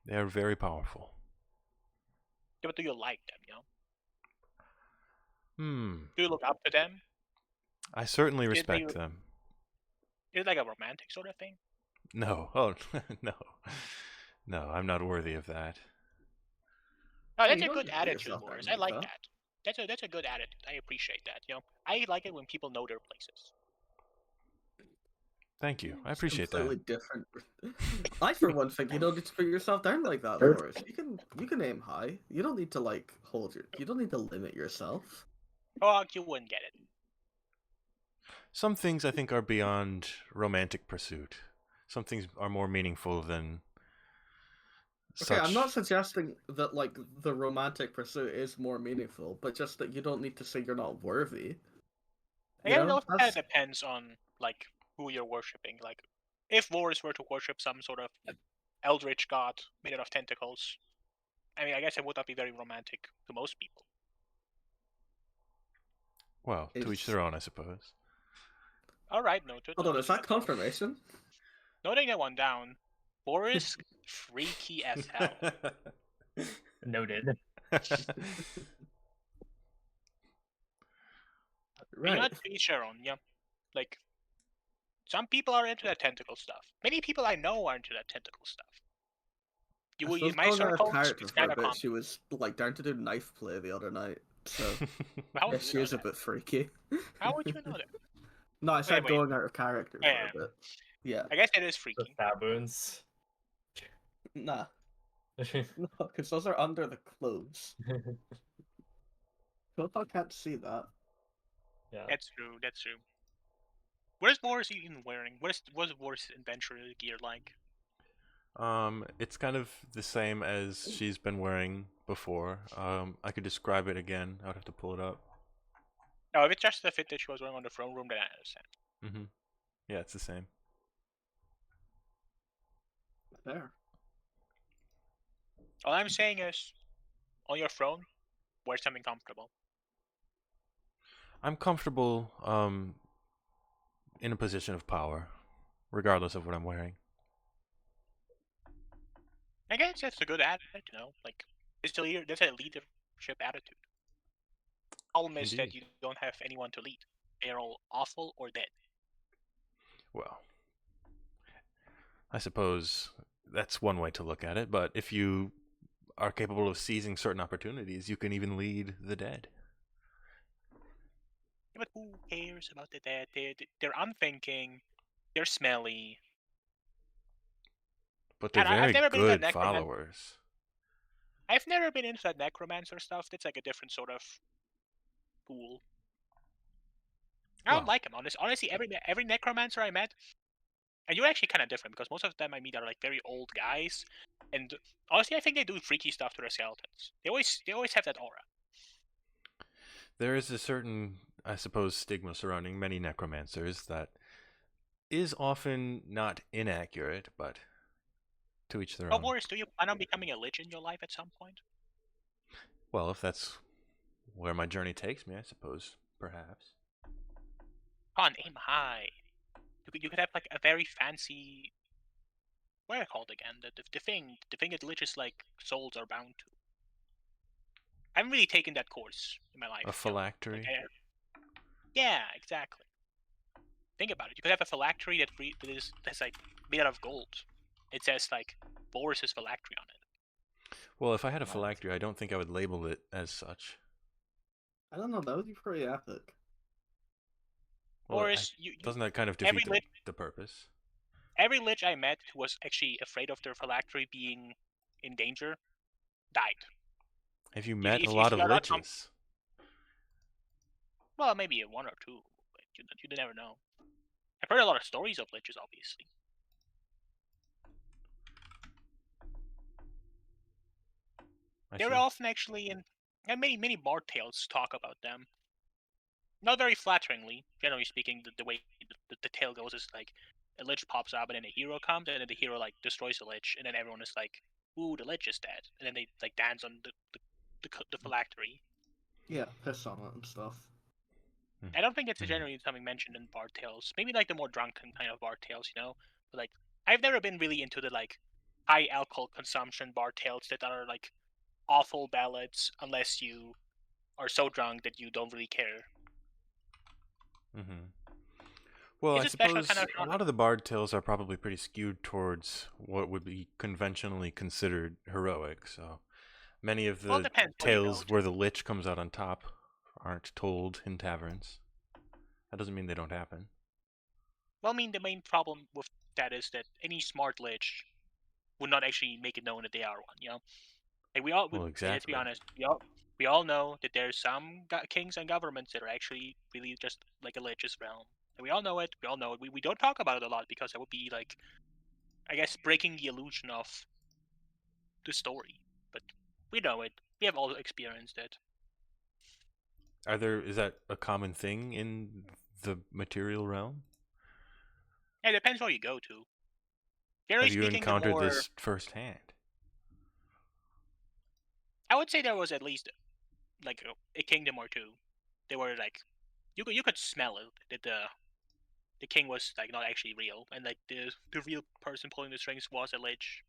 They are very powerful. Yeah, but do you like them? You know? Hmm. Do you look up to them? I certainly Did they? respect them. Is it like a romantic sort of thing? No. Oh, no. No, I'm not worthy of that. Oh, Hey, that's you a don't good need to put attitude, yourself down Boris. I like like that. that. That's a good attitude. I appreciate that. I like it when people know their places. Thank you. I It's appreciate completely that. different. I, for one, think you don't need to put yourself down like that, Boris. You can aim high. You don't need to like hold your. You don't need to limit yourself. Oh, you wouldn't get it. Some things I think are beyond romantic pursuit. Some things are more meaningful than Okay, I'm not such. suggesting that like the romantic pursuit is more meaningful, but just that you don't need to say you're not worthy. I You guess it know, also kind of that's depends on like who you're worshiping. Like, if Boris were to worship some sort of eldritch god made out of tentacles, I mean, I guess it would not be very romantic to most people. Well, to each is. their own, I suppose. All right, noted. Hold on, is that Noting that down. confirmation? Noting that one down. Boris, freaky as hell. Noted. You know, Right. to each their own. Yeah, like some people are into that tentacle stuff. Many people I know are into that tentacle stuff. I In suppose my going out of circles, character it's for kind a of bit, common. she was like down to do knife play the other night, so How yeah, would you she know is a that? bit freaky. How would you know that? No, I said Wait. going out of character Oh, for yeah. a bit. Yeah, I guess it is The freaky. baboons. nah, no, because those are under the clothes. People can't see that. Yeah. That's true. That's true. What is Boris even wearing? What's Boris' adventure gear like? It's kind of the same as she's been wearing before. I could describe it again. I would have to pull it up. No, if it's just the fit that she was wearing on the throne room, then I understand. Mm-hmm. Yeah, it's the same. There. All I'm saying is, on your throne, wear something comfortable. I'm comfortable in a position of power, regardless of what I'm wearing. I guess that's a good attitude, Like, it's the leader. That's a leadership attitude. Problem is that Indeed. you don't have anyone to lead. They're all awful or dead. Well, I suppose that's one way to look at it, but if you are capable of seizing certain opportunities, you can even lead the dead. Yeah, but who cares about the dead? They're unthinking. They're smelly. But they're And I've very never been into that good necromancer. followers. I've never been into that necromancer stuff. That's like a different sort of pool. I don't Well, like him. Honestly, every necromancer I met, and you're actually kind of different because most of them I meet are like very old guys, and honestly, I think they do freaky stuff to their skeletons. They always have that aura. there is a certain, I suppose, stigma surrounding many necromancers that is often not inaccurate, but to each their Oh, own. Boris, do you plan on becoming a lich in your life at some point? Well, if that's where my journey takes me, I suppose, perhaps. Come on, aim high. You could have like a very fancy. What are they called again? The thing that liches like souls are bound to. I haven't really taken that course in my life. A phylactery? Yeah, exactly. Think about it. You could have a phylactery that's like made out of gold. It says like Boris's phylactery on it. Well, if I had a What? phylactery, I don't think I would label it as such. I don't know. That would be pretty epic. Well, Boris, doesn't that kind of every defeat lich the purpose? every lich I met who was actually afraid of their phylactery being in danger died. Have you met a If lot you of are not liches? well, maybe one or two, but you never know. I've heard a lot of stories of liches, obviously. I They're see. often actually in, and many bard tales talk about them. Not very flatteringly, generally speaking. The way the tale goes is like a lich pops up and then a hero comes and then the hero like destroys the lich and then everyone is like, "Ooh, the lich is dead," and then they like dance on the phylactery. Yeah, piss on it and stuff. I don't think it's Mhm. generally something mentioned in bard tales. Maybe like the more drunken kind of bard tales, But like I've never been really into the like high alcohol consumption bard tales that are like awful ballads unless you are so drunk that you don't really care. Mm-hmm. Well, It's I a special kind suppose of a genre. lot of the bard tales are probably pretty skewed towards what would be conventionally considered heroic. So many of Well, it the depends where you go tales to. where the lich comes out on top aren't told in taverns. That doesn't mean they don't happen. Well, I mean, the main problem with that is that any smart lich would not actually make it known that they are one. You know, like Well, like, let's be exactly. honest, we all know that there's some kings and governments that are actually really just like a lich's realm. And we all know it. We all know it. We don't talk about it a lot because it would be like, I guess, breaking the illusion of the story. But we know it. We have all experienced it. Is that a common thing in the material realm? And it depends where you go to. Have Generally you speaking, the encountered more this firsthand? I would say there was at least like a kingdom or two. They were like you could smell it that the king was like not actually real, and like the real person pulling the strings was a lich.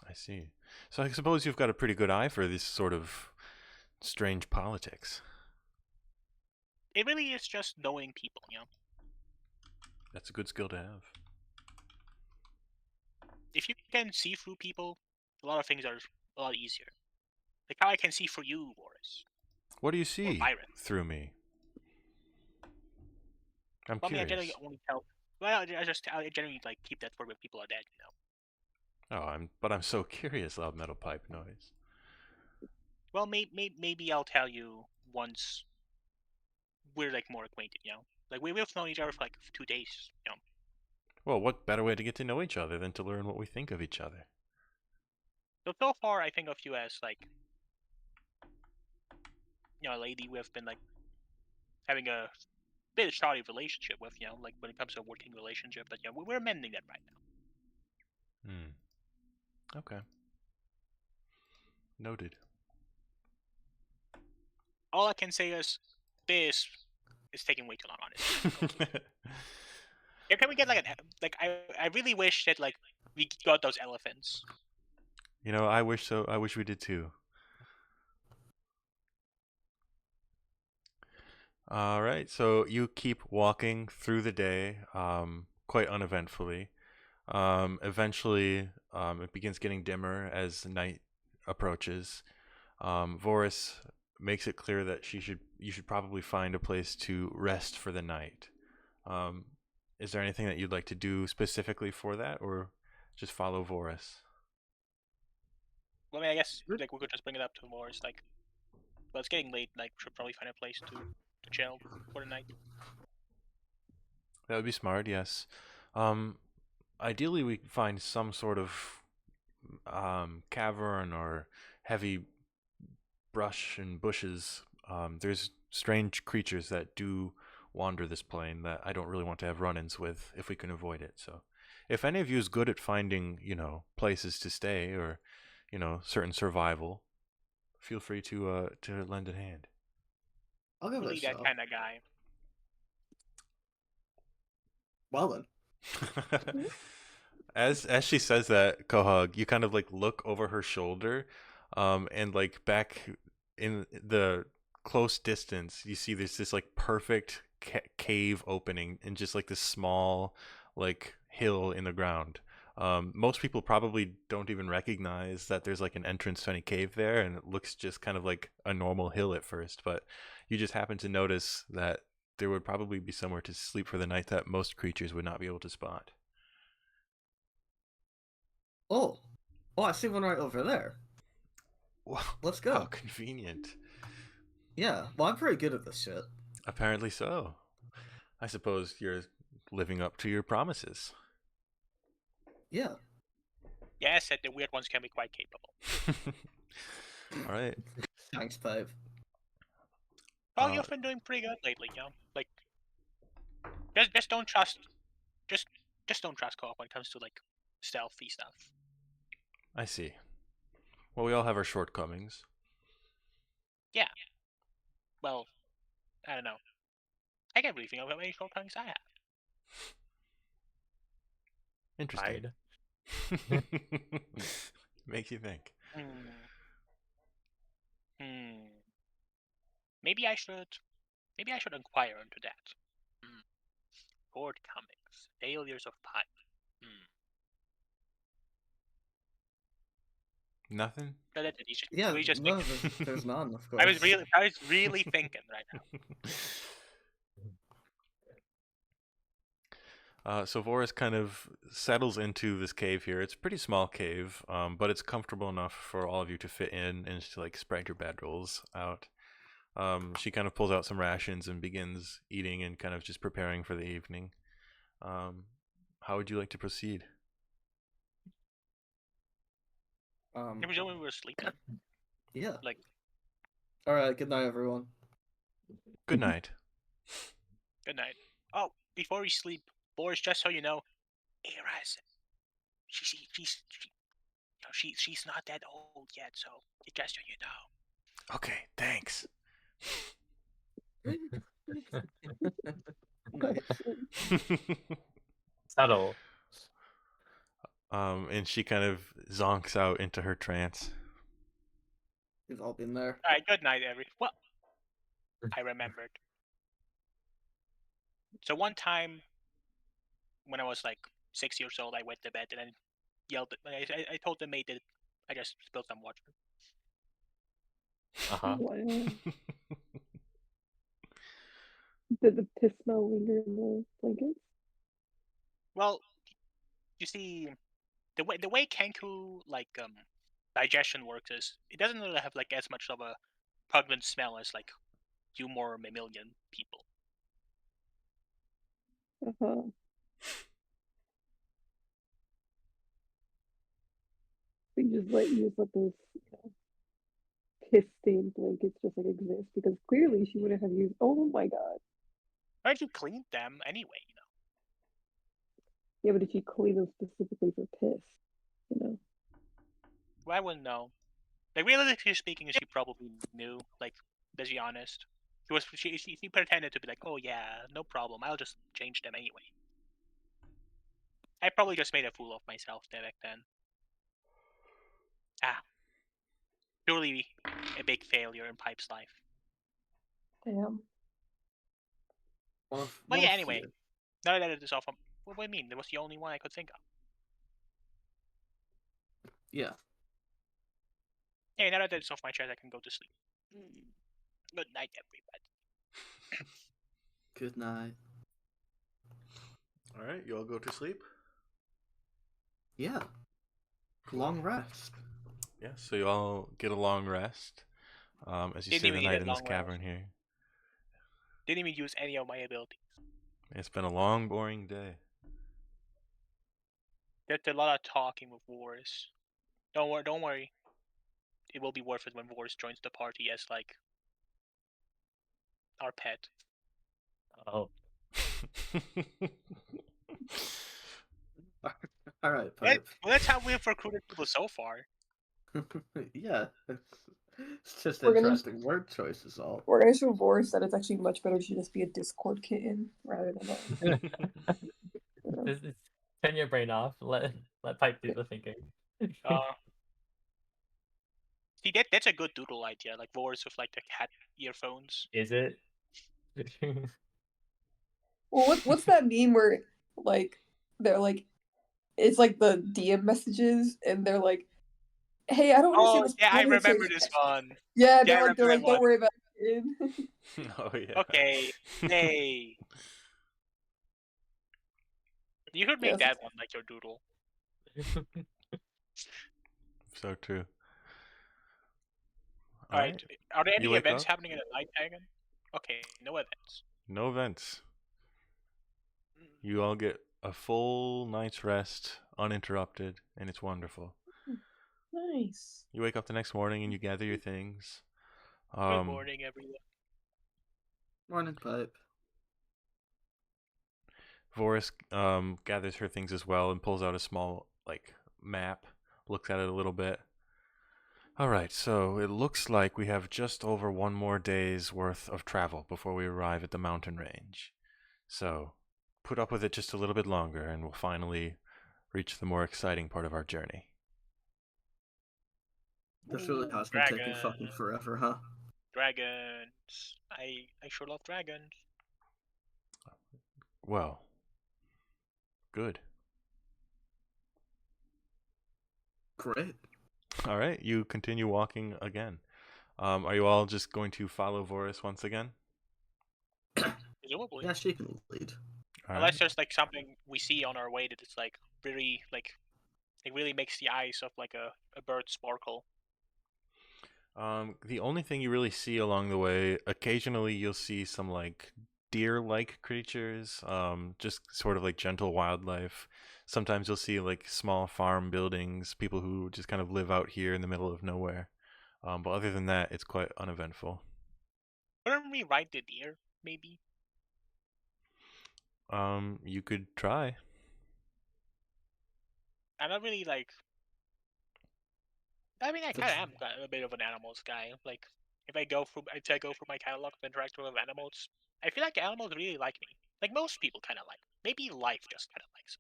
I see. So I suppose you've got a pretty good eye for this sort of strange politics. It really is just knowing people, you know. That's a good skill to have. If you can see through people, a lot of things are a lot easier. Like how I can see through you, Boris, What do you or see Byron. through me? I'm Well, I mean, I generally curious. only tell. Well, I generally like keep that for when people are dead, you know. But I'm so curious, loud metal pipe noise. Well, maybe I'll tell you once we're like more acquainted, you know. Like we've known each other for like 2 days, you know. Well, what better way to get to know each other than to learn what we think of each other? So far, I think of you as like, a lady we've been like having a bit of shoddy relationship with, you know, like when it comes to a working relationship. But yeah, we're mending that right now. Okay. Noted. All I can say is this is taking way too long, honestly. Yeah, can we get like I really wish that like we got those elephants. I wish so. I wish we did too. All right. So you keep walking through the day, quite uneventfully. Eventually, it begins getting dimmer as night approaches. Voris makes it clear that you should probably find a place to rest for the night. Um, is there anything that you'd like to do specifically for that, or just follow Voris? Well, I mean, I guess like we could just bring it up to more. It's like, well, it's getting late. Like, should probably find a place to chill for the night. That would be smart. Yes. Um, Ideally, we find some sort of cavern or heavy brush and bushes. There's strange creatures that do wander this plane that I don't really want to have run-ins with if we can avoid it. So, if any of you is good at finding, places to stay or, certain survival, feel free to lend a hand. I'll give it a Really, that shot. kind of guy. Well then. As she says that, Kohog, you kind of like look over her shoulder, and like back in the close distance, you see there's this like perfect cave opening and just like this small like hill in the ground. Most people probably don't even recognize that there's like an entrance to any cave there, and it looks just kind of like a normal hill at first. But you just happen to notice that there would probably be somewhere to sleep for the night that most creatures would not be able to spot. Oh. Oh, I see one right over there. Wow, Let's how go. convenient. Yeah, well, I'm pretty good at this shit. Apparently so. I suppose you're living up to your promises. Yeah. Yeah, I said the weird ones can be quite capable. All right. Thanks, babe. Oh, Uh, you've been doing pretty good lately, you know. Like, just don't trust, just just don't trust co-op when it comes to like stealthy stuff. I see. Well, we all have our shortcomings. Yeah. Well, I don't know. I can't really think of how many shortcomings I have. Interesting. Hide. Makes you think. Hmm. Maybe I should. Maybe I should inquire into that. Hmm. shortcomings, failures of Pipe. Nothing. Yeah, We just no, thinking. there's none, of I course. was really thinking right now. So Voris kind of settles into this cave here. It's a pretty small cave, but it's comfortable enough for all of you to fit in and to like spread your bedrolls out. She kind of pulls out some rations and begins eating and kind of just preparing for the evening. How would you like to proceed? It was when we were sleeping. Yeah. Like, All right. Good night, everyone. Good night. good night. Oh, before we sleep, Boris, just so you know, Eras, she's not that old yet, so just so you know. Okay, thanks. Nice. Subtle. And she kind of zonks out into her trance. We've all been there. All right, good night, Well, I remembered. So one time, when I was like 6 years old, I went to bed and then yelled. I told the maid that I just spilled some water. Uh-huh. Wow. Did the piss smell linger in the blankets? Well, you see, the way Kenku digestion works is it doesn't really have like as much of a pungent smell as like you more mammalian people. Uh-huh. You just let those piss stained blankets just like exist because clearly she wouldn't have used. Oh my god. Why don't you clean them anyway? Yeah, but did she clean them specifically for piss? You know. Well, I wouldn't know. Like realistically speaking, she probably knew. Like, let's be honest. She pretended to be like, oh yeah, no problem. I'll just change them anyway. I probably just made a fool of myself there back then. Surely a big failure in Pipe's life. Damn. One But yeah, of anyway. few. Now that it is off, what do you mean? That was the only one I could think of. Yeah. Hey, now that it's off my chest, I can go to sleep. Good night, everybody. Good night. All right, you all go to sleep. Yeah. Long rest. Yeah, so you all get a long rest as you Didn't stay even the need night a in this long cavern rest. here. Didn't even use any of my abilities. It's been a long, boring day. There's a lot of talking with Wars. Don't worry. It will be worth it when Wars joins the party as like our pet. Oh. All right, Well, Pipe. that's how we've recruited people so far. Yeah. It's just We're gonna- interesting word choice is all. We're gonna show Boris that it's actually much better to just be a Discord kitten rather than a. Just turn your brain off. Let Pipe do the thinking. See, that's a good doodle idea, like Wars with like the cat earphones. Is it? Well, what's that meme where like they're like it's like the DM messages and they're like, "Hey, I don't understand Oh this." yeah, I politics remember here." this one. Yeah, Yeah, I they're remember like, that "Don't one. worry about it." Oh yeah. Okay, hey. You could make Yes. that one like your doodle. So true. Alright. Are there You any wake events up? happening in the night, Dragon? Okay, no events. No events. You all get a full night's rest, uninterrupted, and it's wonderful. Nice. You wake up the next morning and you gather your things. Good morning, everyone. Morning, Pipe. Voris gathers her things as well and pulls out a small like map, looks at it a little bit. All right, so it looks like we have just over one more day's worth of travel before we arrive at the mountain range. So put up with it just a little bit longer and we'll finally reach the more exciting part of our journey. This really Ooh, has been taking dragon. fucking forever, huh? Dragons. I sure love dragons. Well, Good. Great. All right, you continue walking again. Are you all just going to follow Vorus once again? Presumably. Yeah, she can lead. All Unless right. there's like something we see on our way that is like very like it really makes the eyes of like a bird sparkle. The only thing you really see along the way, occasionally you'll see some like deer-like creatures, just sort of like gentle wildlife. Sometimes you'll see like small farm buildings, people who just kind of live out here in the middle of nowhere. But other than that, it's quite uneventful. Wouldn't we ride the deer, maybe? You could try. I'm not really like. I mean, I kind of am a bit of an animals guy. Like, if I go through my catalog of interacting with animals, I feel like animals really like me. Like most people kind of like. Maybe life just kind of likes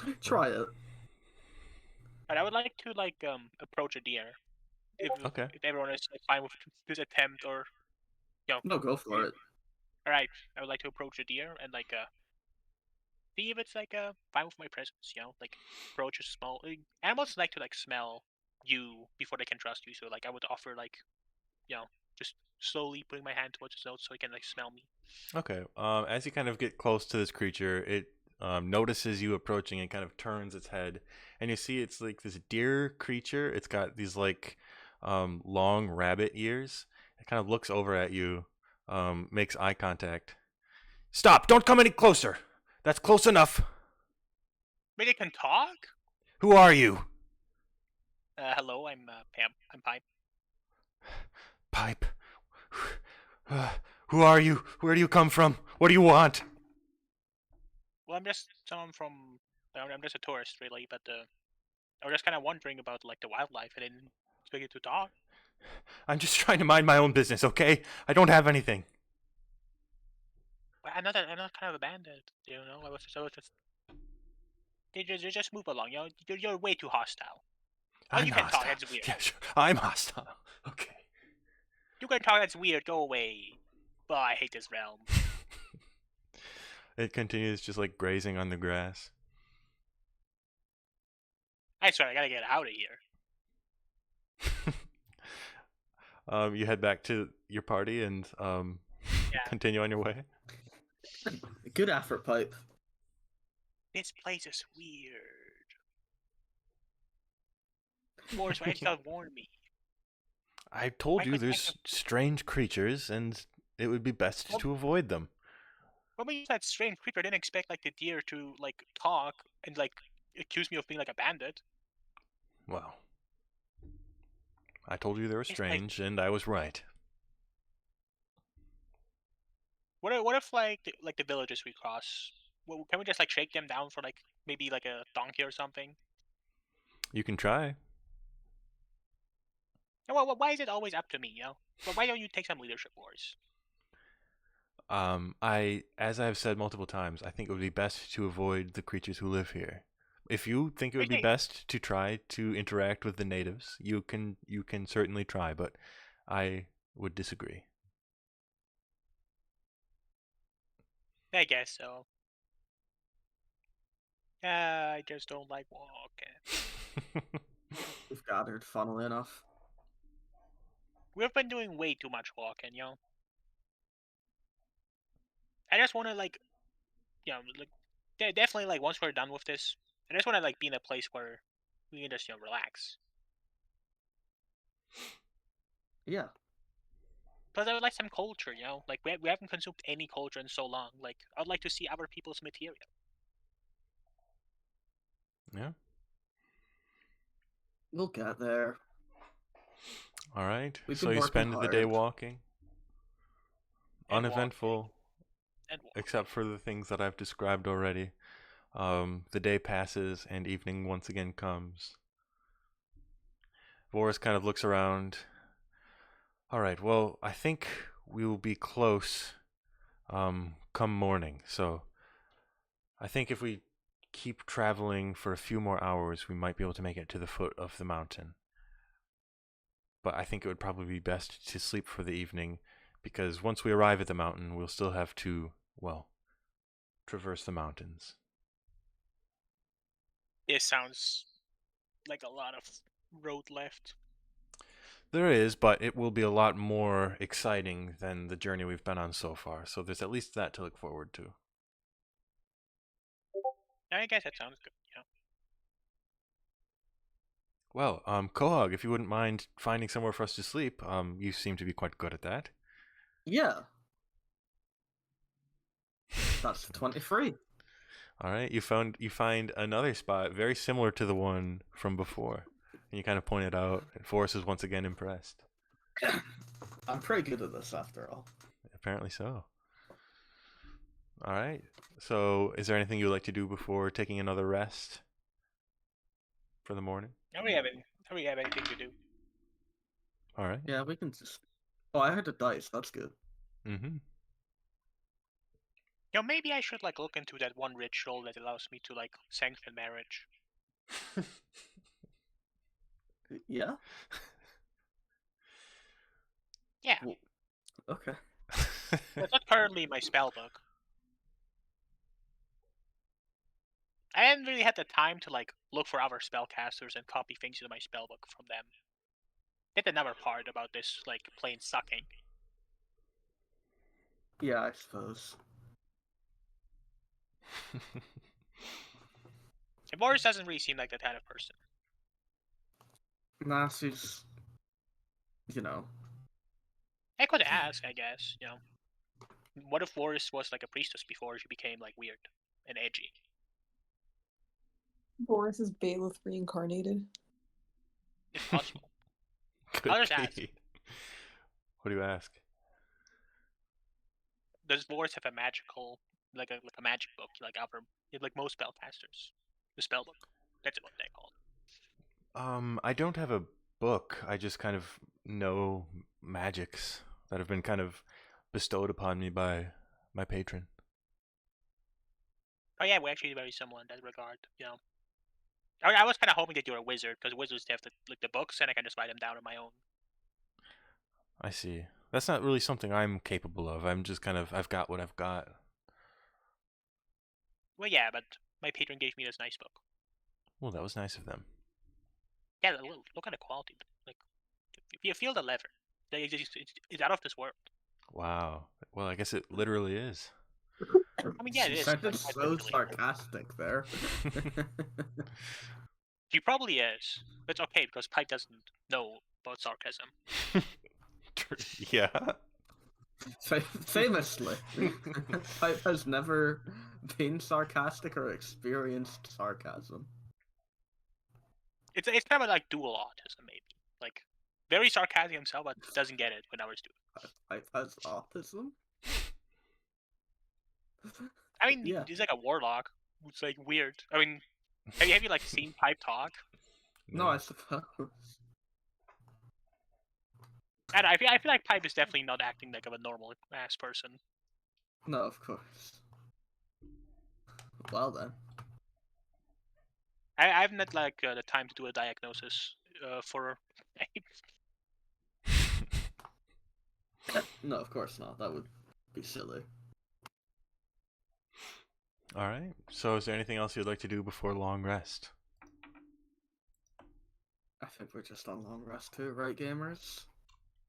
me. Try it. But I would like to like approach a deer. Okay. If everyone is like, fine with this attempt, or No, go for it. all right, I would like to approach a deer and like see if it's like fine with my presence. Like approach a small. Animals like to like smell you before they can trust you. So like I would offer like just slowly putting my hand towards its nose so it can like smell me. Okay. As you kind of get close to this creature, it notices you approaching and kind of turns its head, and you see it's like this deer creature. It's got these like long rabbit ears. It kind of looks over at you, makes eye contact. Stop! Don't come any closer. That's close enough. Maybe they can talk. Who are you? Hello, I'm Pam. I'm Pipe. Pipe. Who are you? Where do you come from? What do you want? Well, I'm just someone from. I'm just a tourist, really, but I was just kind of wondering about like the wildlife. I didn't expect you to talk. I'm just trying to mind my own business, okay? I don't have anything. Well, I'm not kind of a bandit, I was just. You just move along. You're way too hostile. Oh, I'm you can talk. hostile. That's weird. Yeah, sure. I'm hostile. Okay. You can talk. That's weird. Go away. Oh, I hate this realm. It continues just like grazing on the grass. I swear, I gotta get out of here. You head back to your party and Yeah. continue on your way. Good effort, Pipe. This place is weird. Morris, why did you warn me? I told Why you was I there's strange creatures and it would be best Well- to avoid them. When we that strange creature, I didn't expect like the deer to like talk and like accuse me of being like a bandit. Well, I told you they were It's like- strange and I was right. What if like the villages we cross? Well, can we just like shake them down for like maybe like a donkey or something? You can try. And why is it always up to me? Well, why don't you take some leadership wars? As I've said multiple times, I think it would be best to avoid the creatures who live here. If you think it would be Okay. best to try to interact with the natives, you can certainly try, but I would disagree. I guess so. I just don't like walking. We've gathered, funnily enough. We've been doing way too much walking. I just want to like, definitely like once we're done with this, I just want to like be in a place where we can just relax. Yeah. Plus, I would like some culture. Like we haven't consumed any culture in so long. Like I'd like to see other people's material. Yeah. We'll get there. All right. We've So been you working spend the day hard. walking. And Uneventful, And walking. except for the things that I've described already. The day passes and evening once again comes. Boris kind of looks around. All right, well, I think we will be close come morning. So I think if we keep traveling for a few more hours, we might be able to make it to the foot of the mountain. But I think it would probably be best to sleep for the evening because once we arrive at the mountain, we'll still have to, well, traverse the mountains. This sounds like a lot of road left. There is, but it will be a lot more exciting than the journey we've been on so far. So there's at least that to look forward to. I guess that sounds good. Yeah. Well, Quahog, if you wouldn't mind finding somewhere for us to sleep, you seem to be quite good at that. Yeah. That's 23. All right, you find another spot very similar to the one from before, and you kind of point it out. And Forrest is once again impressed. I'm pretty good at this after all. Apparently so. All right. So, is there anything you would like to do before taking another rest for the morning? Now we have anything to do. All right. Yeah, we can just. Oh, I heard the dice. That's good. Mm-hmm. Maybe I should like look into that one ritual that allows me to like sanction marriage. Yeah. Yeah, Well, okay. it's not currently in my spell book. I hadn't really had the time to like look for other spellcasters and copy things into my spellbook from them. That's another part about this like plain sucking. Yeah, I suppose. And Boris doesn't really seem like that kind of person. Nah, she's. You know. I could ask, I guess. What if Boris was like a priestess before she became like weird and edgy? Boris is Bailiff reincarnated. It's possible. Could I'll just ask. be. What do you ask? Does Boris have a magical, like a magic book, like most spellcasters? The spell book. That's what they call it. I don't have a book. I just kind of know magics that have been kind of bestowed upon me by my patron. Oh yeah, we're actually very similar in that regard. I was kind of hoping that you're a wizard because wizards have the books and I can just write them down on my own. I see. That's not really something I'm capable of. I'm just kind of, I've got what I've got. Well, yeah, but my patron gave me this nice book. Well, that was nice of them. Yeah, look at the quality. Like, you feel the leather. It's out of this world. Wow. Well, I guess it literally is. I mean, yeah, it She is. sounded Like, so literally. sarcastic there. She probably is. But it's okay because Pike doesn't know about sarcasm. Yeah. Famously, Pipe has never been sarcastic or experienced sarcasm. It's kind of like dual autism, maybe. Like, very sarcastic himself, but doesn't get it when others do. Pipe has autism? I mean, Yeah. he's like a warlock. It's like weird. I mean, have you like seen Pipe talk? No, I suppose. I feel like Pipe is definitely not acting like a normal ass person. No, of course. Well then. I haven't had like the time to do a diagnosis for Pipe. No, of course not. That would be silly. All right. So, is there anything else you'd like to do before long rest? I think we're just on long rest too, right, gamers?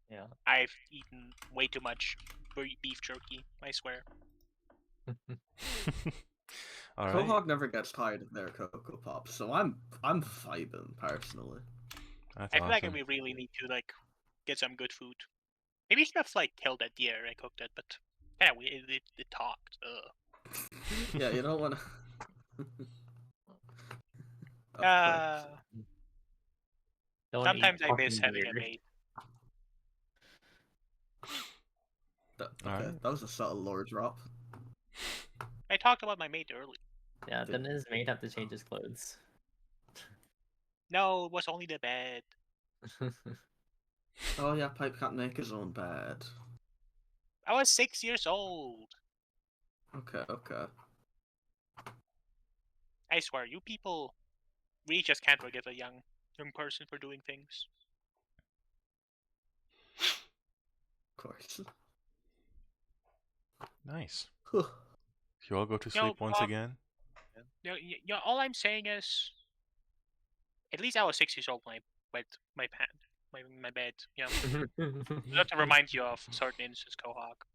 Yeah. I've eaten way too much beef jerky. I swear. All right. Quahog never gets tired of their Cocoa Pops, so I'm vibing personally. That's I feel like awesome. we really need to like get some good food. Maybe we should have like killed that deer and cooked it, but yeah, it talked. Yeah, you don't want to. Don't Sometimes eat I miss fucking having a deer. mate. Okay, Alright. that was a subtle lore drop. I talked about my mate earlier. Yeah, then his mate have to change his clothes. No, it was only the bed. Oh yeah, Pipe can't make his own bed. I was 6 years old. Okay. I swear, you people really just can't forgive a young person for doing things. Of course. Nice. You all go to You know, sleep once again? all I'm saying is, at least I was 6 years old when I wet my bed. Not to remind you of certain instances, Kohawk.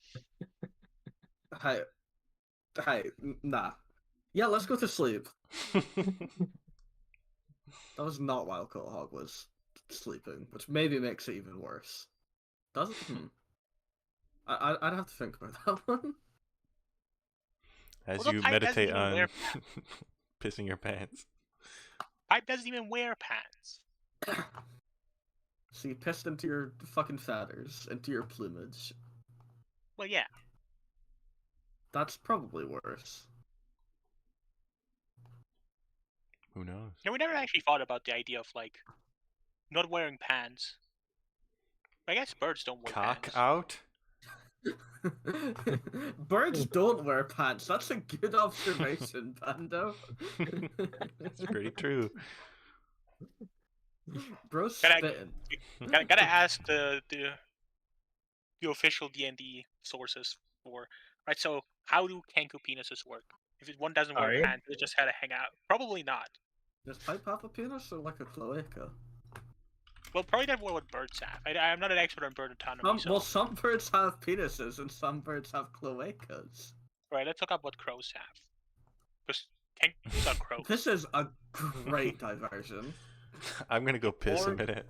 Hey, nah. Yeah, let's go to sleep. That was not while Hog was sleeping, which maybe makes it even worse. Does it? I'd have to think about that one. As Well, the you pipe doesn't meditate even on wear pants. pissing your pants. Pipe doesn't even wear pants. So you pissed into your fucking feathers, into your plumage. Well, yeah. That's probably worse. Who knows? Yeah, we never actually thought about the idea of like not wearing pants. I guess birds don't wear Cock pants. out? Birds don't wear pants. That's a good observation, Pando. It's pretty true. Bro's Gotta, spitting. gotta ask the official D&D sources for right. So how do Kenku penises work? If one doesn't wear Sorry? pants, they just had to hang out. Probably not. Does pipe have a penis or like a cloaca? Well, probably not what birds have. I'm not an expert on bird autonomy. So Well, some birds have penises and some birds have cloacas. right, let's look up what crows have. Because Kenkus are crows. This is a great diversion. I'm gonna go piss a Or- minute.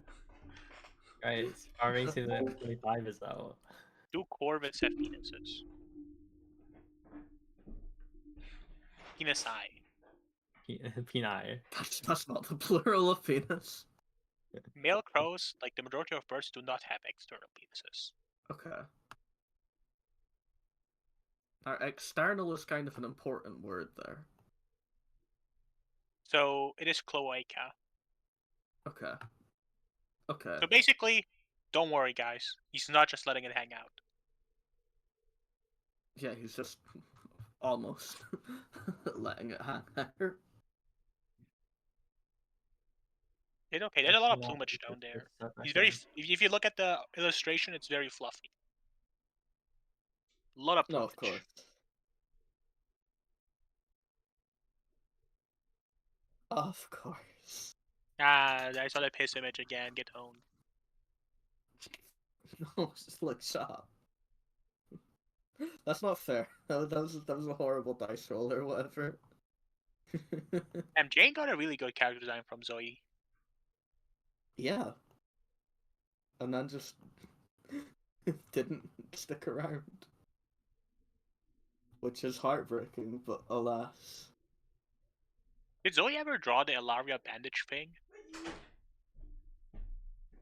Guys, Farming Season 25 is out. Do corvids have penises? Penisi. Peni. That's not the plural of penis. Male crows, like the majority of birds, do not have external penises. Okay. Now, external is kind of an important word there. So it is cloaca. Okay. Okay. So basically, don't worry, guys. He's not just letting it hang out. Yeah, he's just almost letting it hang there. Okay, there's a lot of plumage down there. He's very. If you look at the illustration, it's very fluffy. A lot of No, plumage. of course. Of course. Ah, I saw that piss image again. Get owned. No, just look, shut up. That's not fair. That was a horrible dice roll or whatever. Jane got a really good character design from Zoe. Yeah. And then just didn't stick around. Which is heartbreaking, but alas. Did Zoe ever draw the Ilaria bandage thing?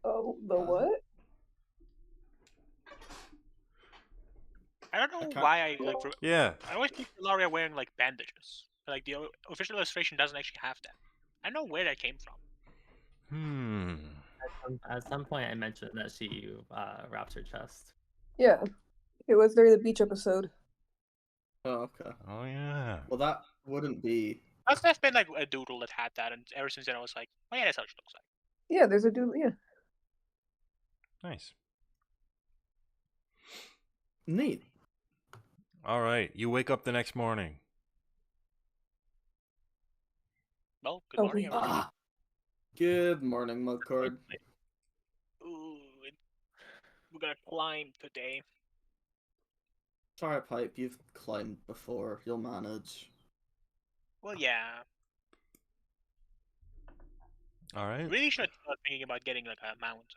Oh, the what? I don't know can't- why I like. Yeah. I always think Ilaria wearing like bandages. Like the official illustration doesn't actually have that. I don't know where that came from. At some point, I mentioned that she wraps her chest. Yeah. It was during the beach episode. Oh, okay. Oh yeah. Well, that wouldn't be. That's been like a doodle that had that, and ever since then I was like, oh yeah, that's how it looks like. Yeah, there's a dude. Yeah. Nice. Neat. All right. You wake up the next morning. Well, good Oh, morning, wait. everyone. Ah. Good morning, Mugcord. Ooh, we're gonna climb today. Sorry, Pipe, you've climbed before. You'll manage. Well, yeah. All right. Really should start thinking about getting like a mount.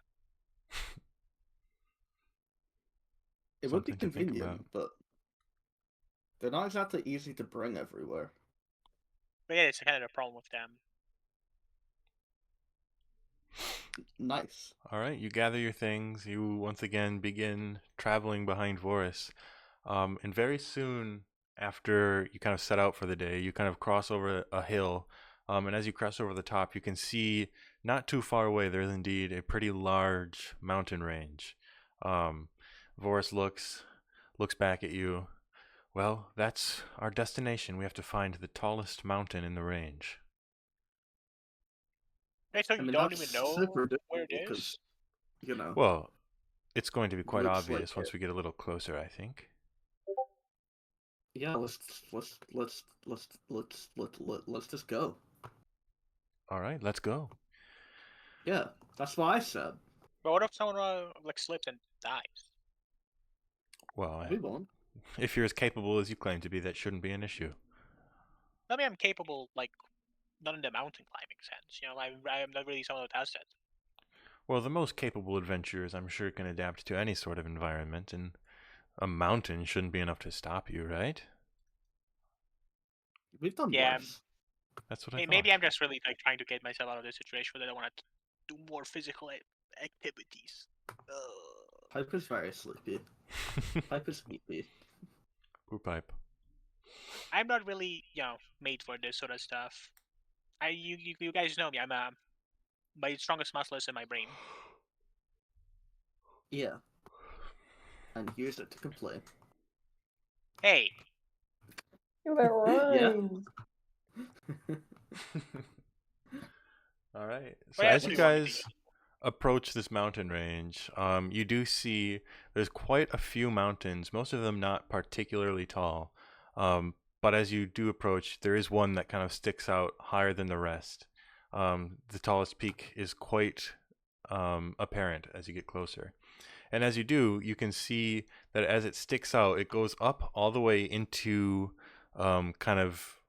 It would be Something to think convenient, about. but they're not exactly easy to bring everywhere. But yeah, it's kind of a problem with them. Nice. All right. You gather your things. You once again begin traveling behind Voris. And very soon after you kind of set out for the day, you kind of cross over a hill. And as you cross over the top, you can see not too far away, there's indeed a pretty large mountain range. Voris looks back at you. Well, that's our destination. We have to find the tallest mountain in the range. Okay, so I you mean, don't that's even know super where it difficult is? 'cause, you know. Well, it's going to be quite Looks obvious like once it. we get a little closer, I think. Yeah, let's just go. All right, let's go. Yeah, that's what I said. But what if someone like slips and dies? Well, We won't. if you're as capable as you claim to be, that shouldn't be an issue. I mean, I'm capable, like, not in the mountain climbing sense. You know, I'm not really someone who does that. Well, the most capable adventurers, I'm sure, can adapt to any sort of environment, and a mountain shouldn't be enough to stop you, right? We've done Yeah, worse. That's what I Hey, thought. maybe I'm just really like trying to get myself out of this situation, but I don't want to do more physical activities. Piper's very sleepy. Piper's sleepy. Poor pipe. I'm not really, made for this sort of stuff. You guys know me. I'm my strongest muscle is in my brain. Yeah. And use it to complain. Hey, That Yeah. rhymes. All right. So what as else you do you want me to guys approach this mountain range, you do see there's quite a few mountains, most of them not particularly tall. But as you do approach, there is one that kind of sticks out higher than the rest. The tallest peak is quite apparent as you get closer. And as you do, you can see that as it sticks out, it goes up all the way into kind of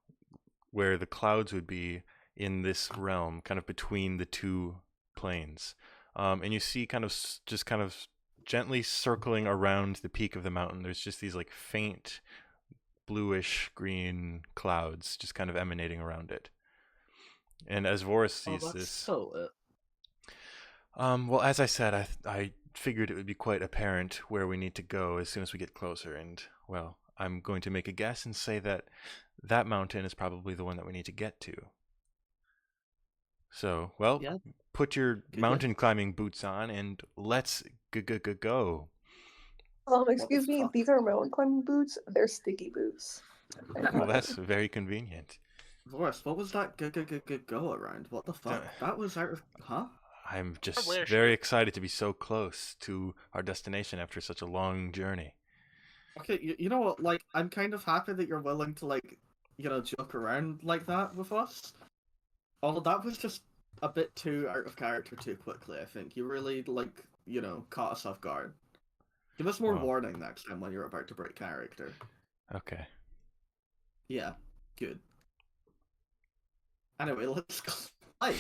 where the clouds would be in this realm, kind of between the two planes. And you see kind of just kind of gently circling around the peak of the mountain. There's just these like faint bluish green clouds just kind of emanating around it. And as Vorus Oh, sees that's this, so it. well, as I said, I figured it would be quite apparent where we need to go as soon as we get closer. And, well, I'm going to make a guess and say that that mountain is probably the one that we need to get to. So, well, Yeah. put your Good mountain climbing boots on and let's go. Excuse me, fuck? these are mountain climbing boots. They're sticky boots. Well, that's very convenient. Boris, what was that go around? What the fuck? That was out of... Huh? I'm just Where very should- excited to be so close to our destination after such a long journey. Okay, you know what? Like, I'm kind of happy that you're willing to, like, joke around like that with us. Although that was just a bit too out of character too quickly, I think. You really, like, caught us off guard. Give us more Well. warning next time when you're about to break character. Okay. Yeah, good. Anyway, let's climb.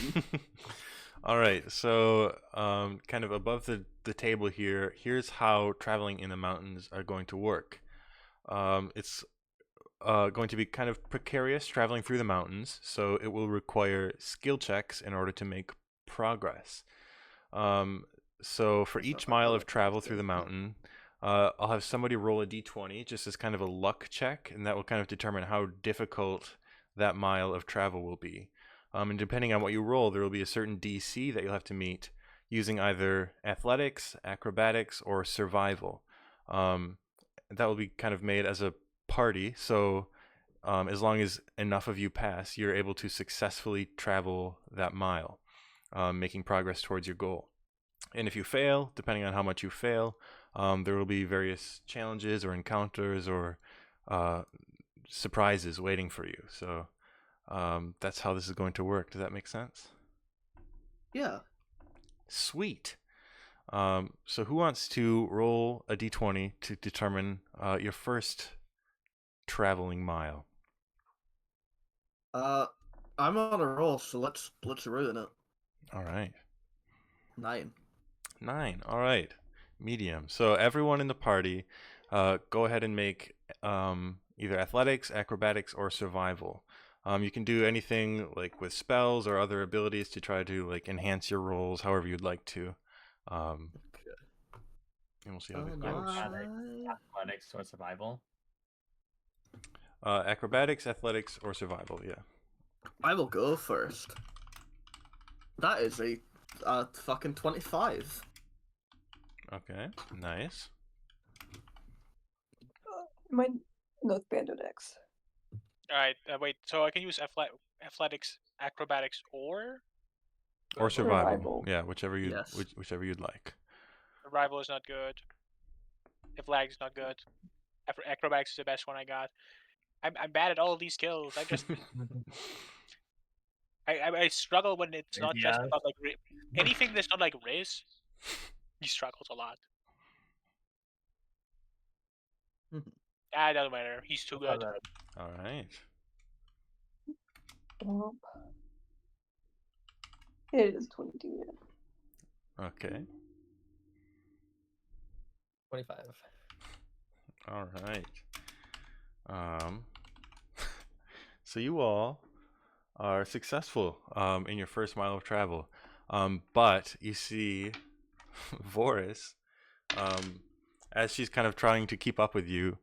All right, so kind of above the table here, here's how traveling in the mountains are going to work. It's going to be kind of precarious traveling through the mountains, so it will require skill checks in order to make progress. So for That's each not mile really of travel good. through the mountain, I'll have somebody roll a d20 just as kind of a luck check, and that will kind of determine how difficult that mile of travel will be. And depending on what you roll, there will be a certain DC that you'll have to meet using either athletics, acrobatics, or survival. That will be kind of made as a party, so as long as enough of you pass, you're able to successfully travel that mile, making progress towards your goal. And if you fail, depending on how much you fail, there will be various challenges or encounters or surprises waiting for you. So that's how this is going to work. Does that make sense? Yeah. Sweet. So who wants to roll a d20 to determine your first traveling mile? I'm on a roll, so let's ruin it. All right. 9. 9. All right. Medium. So everyone in the party, go ahead and make either athletics, acrobatics, or survival. You can do anything like with spells or other abilities to try to like enhance your rolls however you'd like to. And we'll see how Oh, it no. goes. Athletics or survival. Acrobatics, athletics, or survival. Yeah. I will go first. That is a fucking 25. Okay. Nice. Mine, no, it's Bandodex. All right, wait. So I can use athletics, acrobatics, or Or survival. Survival. Yeah, whichever you Yes. whichever you'd like. survival is not good. Athletics is not good. Acrobatics is the best one I got. I'm bad at all of these skills. I struggle when it's not just Yeah. about like anything that's not like Riz. He struggles a lot. It doesn't matter. He's too good. All right. Well, it is 22. Okay. 25. All right. So you all are successful in your first mile of travel, but you see Voris, as she's kind of trying to keep up with you,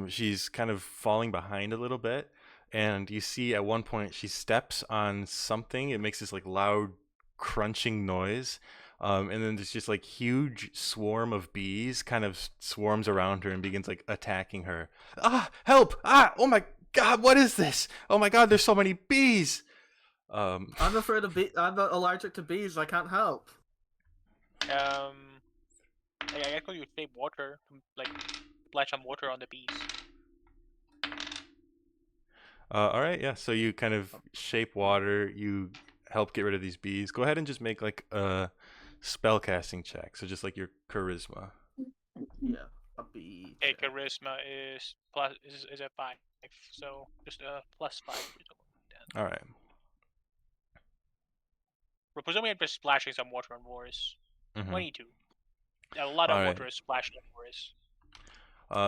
she's kind of falling behind a little bit, and you see at one point she steps on something. It makes this like loud crunching noise. And then there's just like huge swarm of bees kind of swarms around her and begins like attacking her. Ah, help! Ah, oh my God, what is this? Oh my God, there's so many bees. I'm afraid of bees. I'm not allergic to bees. I can't help. I guess you save water, like splash some water on the bees. All right, yeah. So you kind of shape water. You help get rid of these bees. Go ahead and just make like a spell casting check. So just like your charisma. Yeah, a bee. Okay, check. charisma is a 5, so just a +5. All right. We're presuming I'm just splashing some water on Boris. Mhm. 22. A lot of All right. water is splashed on Boris.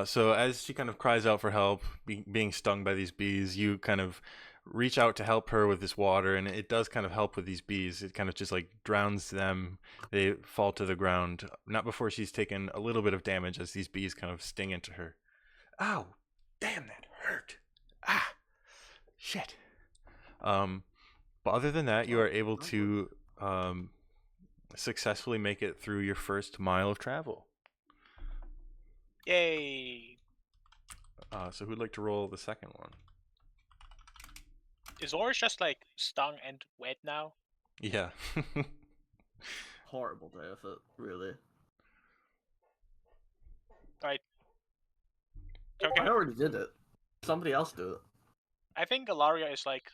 So as she kind of cries out for help, being stung by these bees, you kind of reach out to help her with this water, and it does kind of help with these bees. It kind of just like drowns them. They fall to the ground, not before she's taken a little bit of damage as these bees kind of sting into her. Ow! Damn, that hurt. Ah! Shit. But other than that, you are able to successfully make it through your first mile of travel. Yay! So who'd like to roll the second one? Is Boris just like stung and wet now? Yeah. Horrible day of it, really. Right. I already did it. Somebody else do it. I think Ilaria is like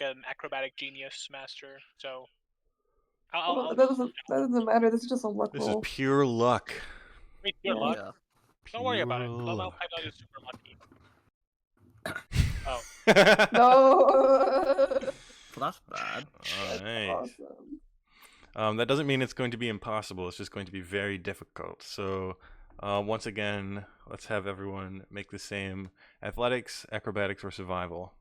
an acrobatic genius master. So I'll That doesn't matter. This is just a luck This is roll. pure luck. wait, your Yeah. luck. Yeah. Don't worry about it. Pure Global luck. Pipeline is super lucky. Oh. No. So that's bad. All right. Awesome. That doesn't mean it's going to be impossible. It's just going to be very difficult. So, once again, let's have everyone make the same athletics, acrobatics, or survival.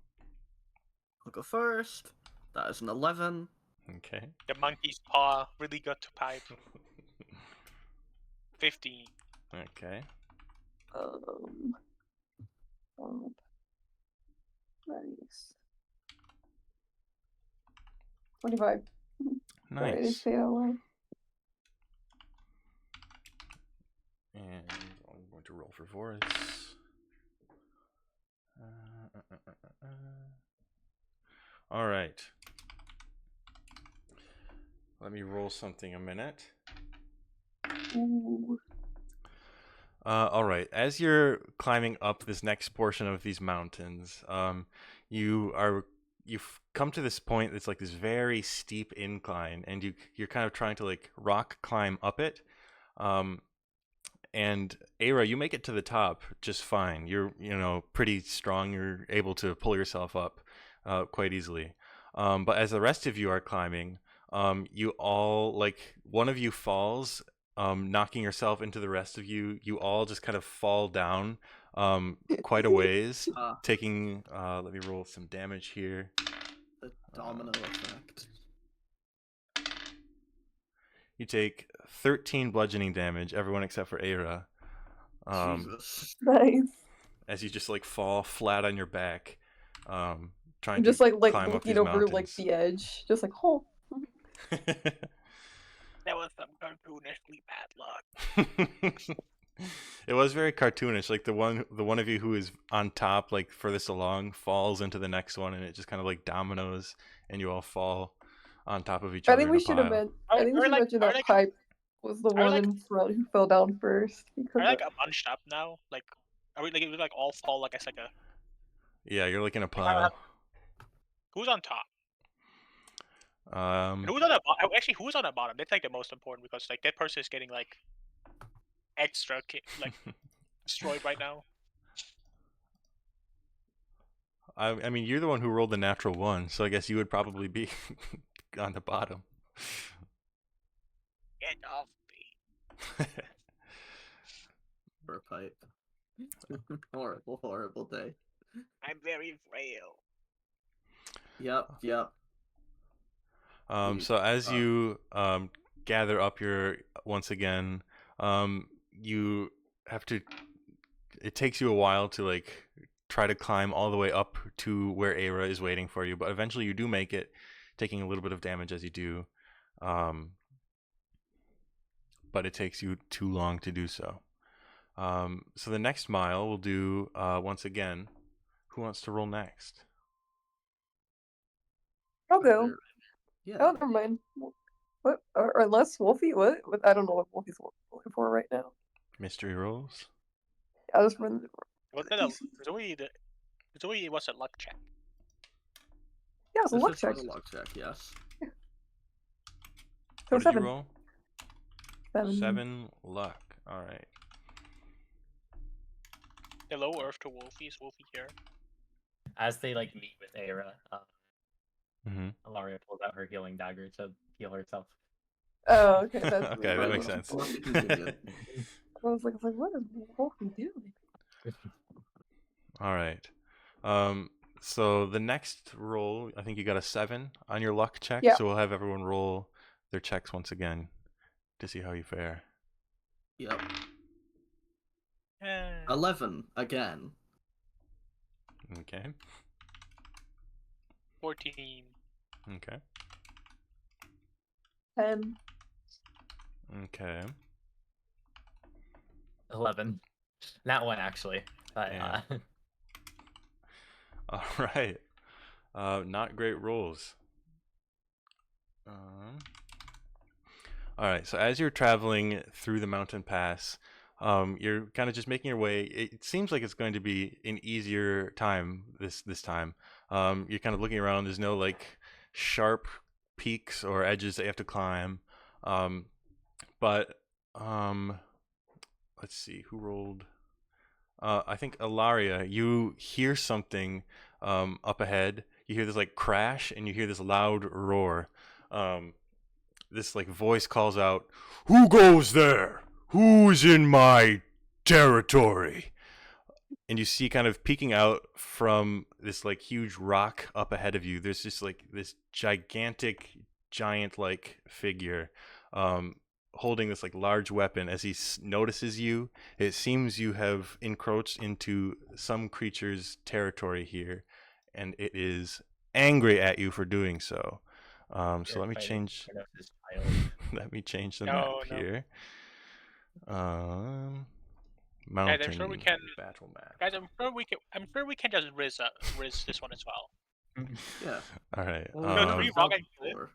I'll go first. That is an 11. Okay. The monkey's paw really got to pipe. 15. Okay. Nice. 25. Sorry, I didn't Nice. say that one. And I'm going to roll for Voris. All right. Let me roll something a minute. Ooh. All right. As you're climbing up this next portion of these mountains, you've come to this point that's like this very steep incline, and you're kind of trying to like rock climb up it. And Aira, you make it to the top just fine. You're pretty strong. You're able to pull yourself up quite easily. But as the rest of you are climbing, you all like one of you falls. Knocking yourself into the rest of you, you all just kind of fall down quite a ways, taking, let me roll some damage here. The domino effect. You take 13 bludgeoning damage, everyone except for Aira, Jesus. Nice. as you just like fall flat on your back, trying I'm just to like climb up looking these over mountains. like the edge, just like, oh. That was some cartoonishly bad luck. It was very cartoonish. Like the one of you who is on top, like furthest along, falls into the next one, and it just kind of like dominoes, and you all fall on top of each I other. think we in a should have pile. been. I think we should mention that Pipe was the one in front who fell down first Are because like bunched up now? Like Are we like, it would like all fall like it's like a Yeah, you're like in a Like, how- pile. who's on top? Um, And who's on the bottom? Actually, who's on the bottom? That's like the most important because like that person is getting like extra like destroyed right now. I mean, you're the one who rolled the natural one, so I guess you would probably be on the bottom. Get off me. For a pipe. Horrible, horrible day. I'm very frail. Yep. So as Uh, you gather up your once again, you have to. It takes you a while to like try to climb all the way up to where Aira is waiting for you, but eventually you do make it, taking a little bit of damage as you do. But it takes you too long to do so. So the next mile we'll do once again. Who wants to roll next? I'll go. Yeah. Oh, never mind. What? Or unless Wolfie? What? I don't know what Wolfie's looking for right now. Mystery rolls. I'll just run. What's that? Zoe, what's a luck check? Yeah, it's a This luck is for check. the luck check, yes. So What did 7. you roll? 7. 7 luck. All right. Hello, Earth to Wolfie. Is Wolfie here? As they like meet with Aira, Mm-hmm. Alaria pulls out her healing dagger to heal herself. Oh, okay. That's Okay, that makes sense. Convenient. I was like, what is Wolfie doing? All right. So the next roll, I think you got a 7 on your luck check. Yeah. So we'll have everyone roll their checks once again to see how you fare. Yep. Eh. 11 again. Okay. 14. Okay. 10. Okay. 11. Not one actually, but Yeah. All right. Not great rolls. All right. So as you're traveling through the mountain pass, you're kind of just making your way. It seems like it's going to be an easier time this time. You're kind of looking around. There's no like sharp peaks or edges that you have to climb. But let's see who rolled. I think Ilaria, you hear something up ahead. You hear this like crash, and you hear this loud roar. This like voice calls out, "Who goes there? Who's in my territory?" And you see kind of peeking out from this like huge rock up ahead of you. There's just like this gigantic, giant like figure, holding this like large weapon. As he notices you, it seems you have encroached into some creature's territory here, and it is angry at you for doing so. So You're let me fighting change. part of this child. Let me change the No, map no. here. Guys, Mountain I'm sure we can. battle map. Guys, I'm sure we can just riz this one as well. Yeah. All right. Well, No, Um, three We've done rock before.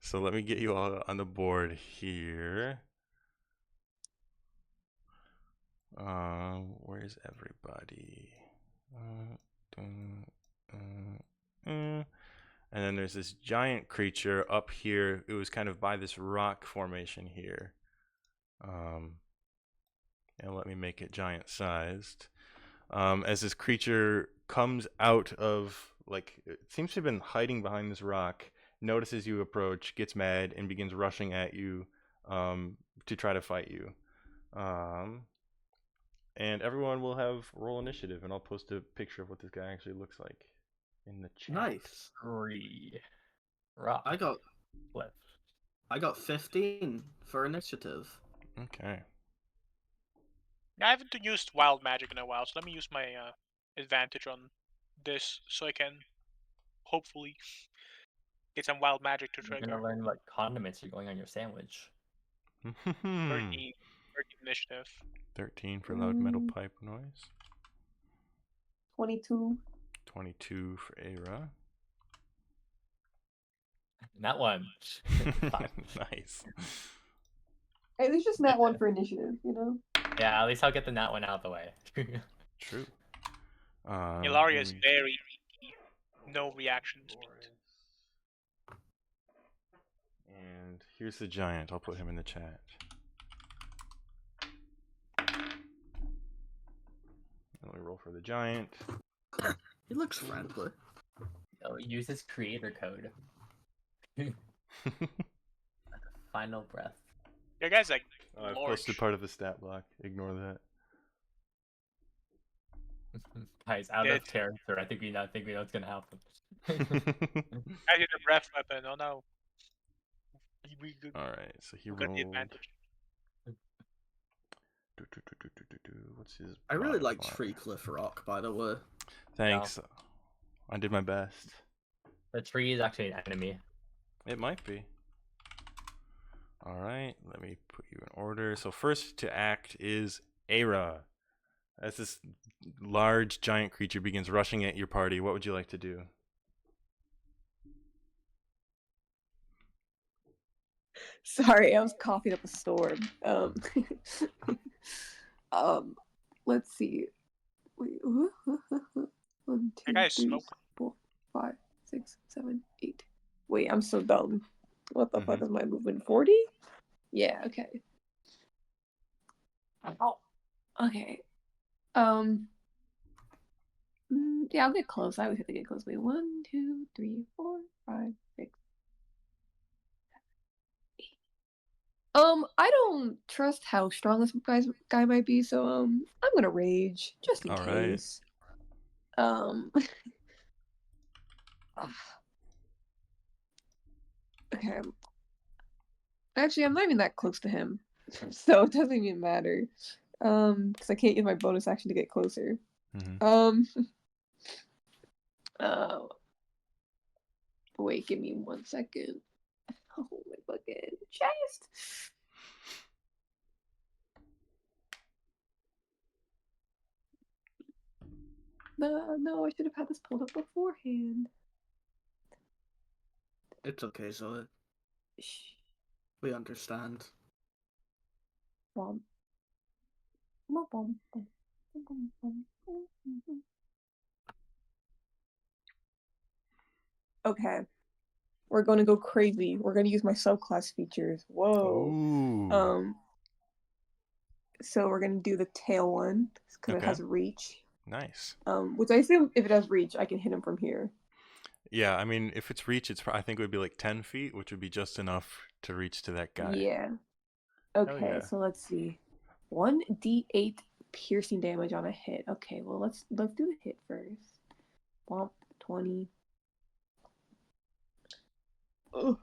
So let me get you all on the board here. Where's everybody? And then there's this giant creature up here. It was kind of by this rock formation here. And let me make it giant sized. As this creature comes out of, like, it seems to have been hiding behind this rock, notices you approach, gets mad, and begins rushing at you to try to fight you. And everyone will have roll initiative, and I'll post a picture of what this guy actually looks like in the chat. Nice. 3. Rock. I Flip. 15 for initiative. Okay. I haven't used wild magic in a while, so let me use my advantage on this so I can hopefully get some wild magic to You're trigger. gonna learn what condiments are going on your sandwich. 13 initiative. 13 for loud metal pipe noise. 22. 22 for Aira. Not one. 5. Nice. Hey, there's just not one for initiative, you know? Yeah, at least I'll get the nat one out of the way. True. Ilaria let is me- very no reaction speed. And here's the giant. I'll put him in the chat. Let me roll for the giant. He looks friendly. Oh, use his creator code. Final breath. Your guy's like Oh, I've large. posted part of the stat block. Ignore that. Guys, out Dead. of character. I think we know what's gonna happen. I did a breath weapon. Oh no. We All right, so he got the rolled. advantage. What's his? I really like modifier? Tree Cliff Rock, by the way. Thanks. I did my best. The tree is actually an enemy. It might be. All right, let me put you in order. So first to act is Aira. As this large giant creature begins rushing at your party, what would you like to do? Sorry, I was coughing up a storm. Let's see. Wait, 1, 2, guy's 3, smoking. 4, 5, 6, 7, 8. Wait, I'm so dumb. What the fuck is my movement? 40? Yeah, okay. Oh, okay. Yeah, I'll get close. I always have to get close. Wait, 1, 2, 3, 4, 5, 6. I don't trust how strong this guy might be, so I'm gonna rage just in All right. case. Okay. Actually, I'm not even that close to him, so it doesn't even matter. Because I can't use my bonus action to get closer. Oh, wait, give me 1 second. Oh my fucking chest. No, I should have had this pulled up beforehand. It's okay, Zoe. Shh. We understand. Bum. Bum, bum, bum, bum, bum, bum. Okay. We're going to go crazy. We're going to use my subclass features. Whoa. Ooh. So we're going to do the tail one because it has reach. Nice. Which I assume if it has reach, I can hit him from here. Yeah, I mean, if it's reach, I think it would be like 10 feet, which would be just enough to reach to that guy. Yeah. Okay, yeah. so let's see. 1d8 piercing damage on a hit. Okay, well let's do the hit first. Bump 20. Ugh.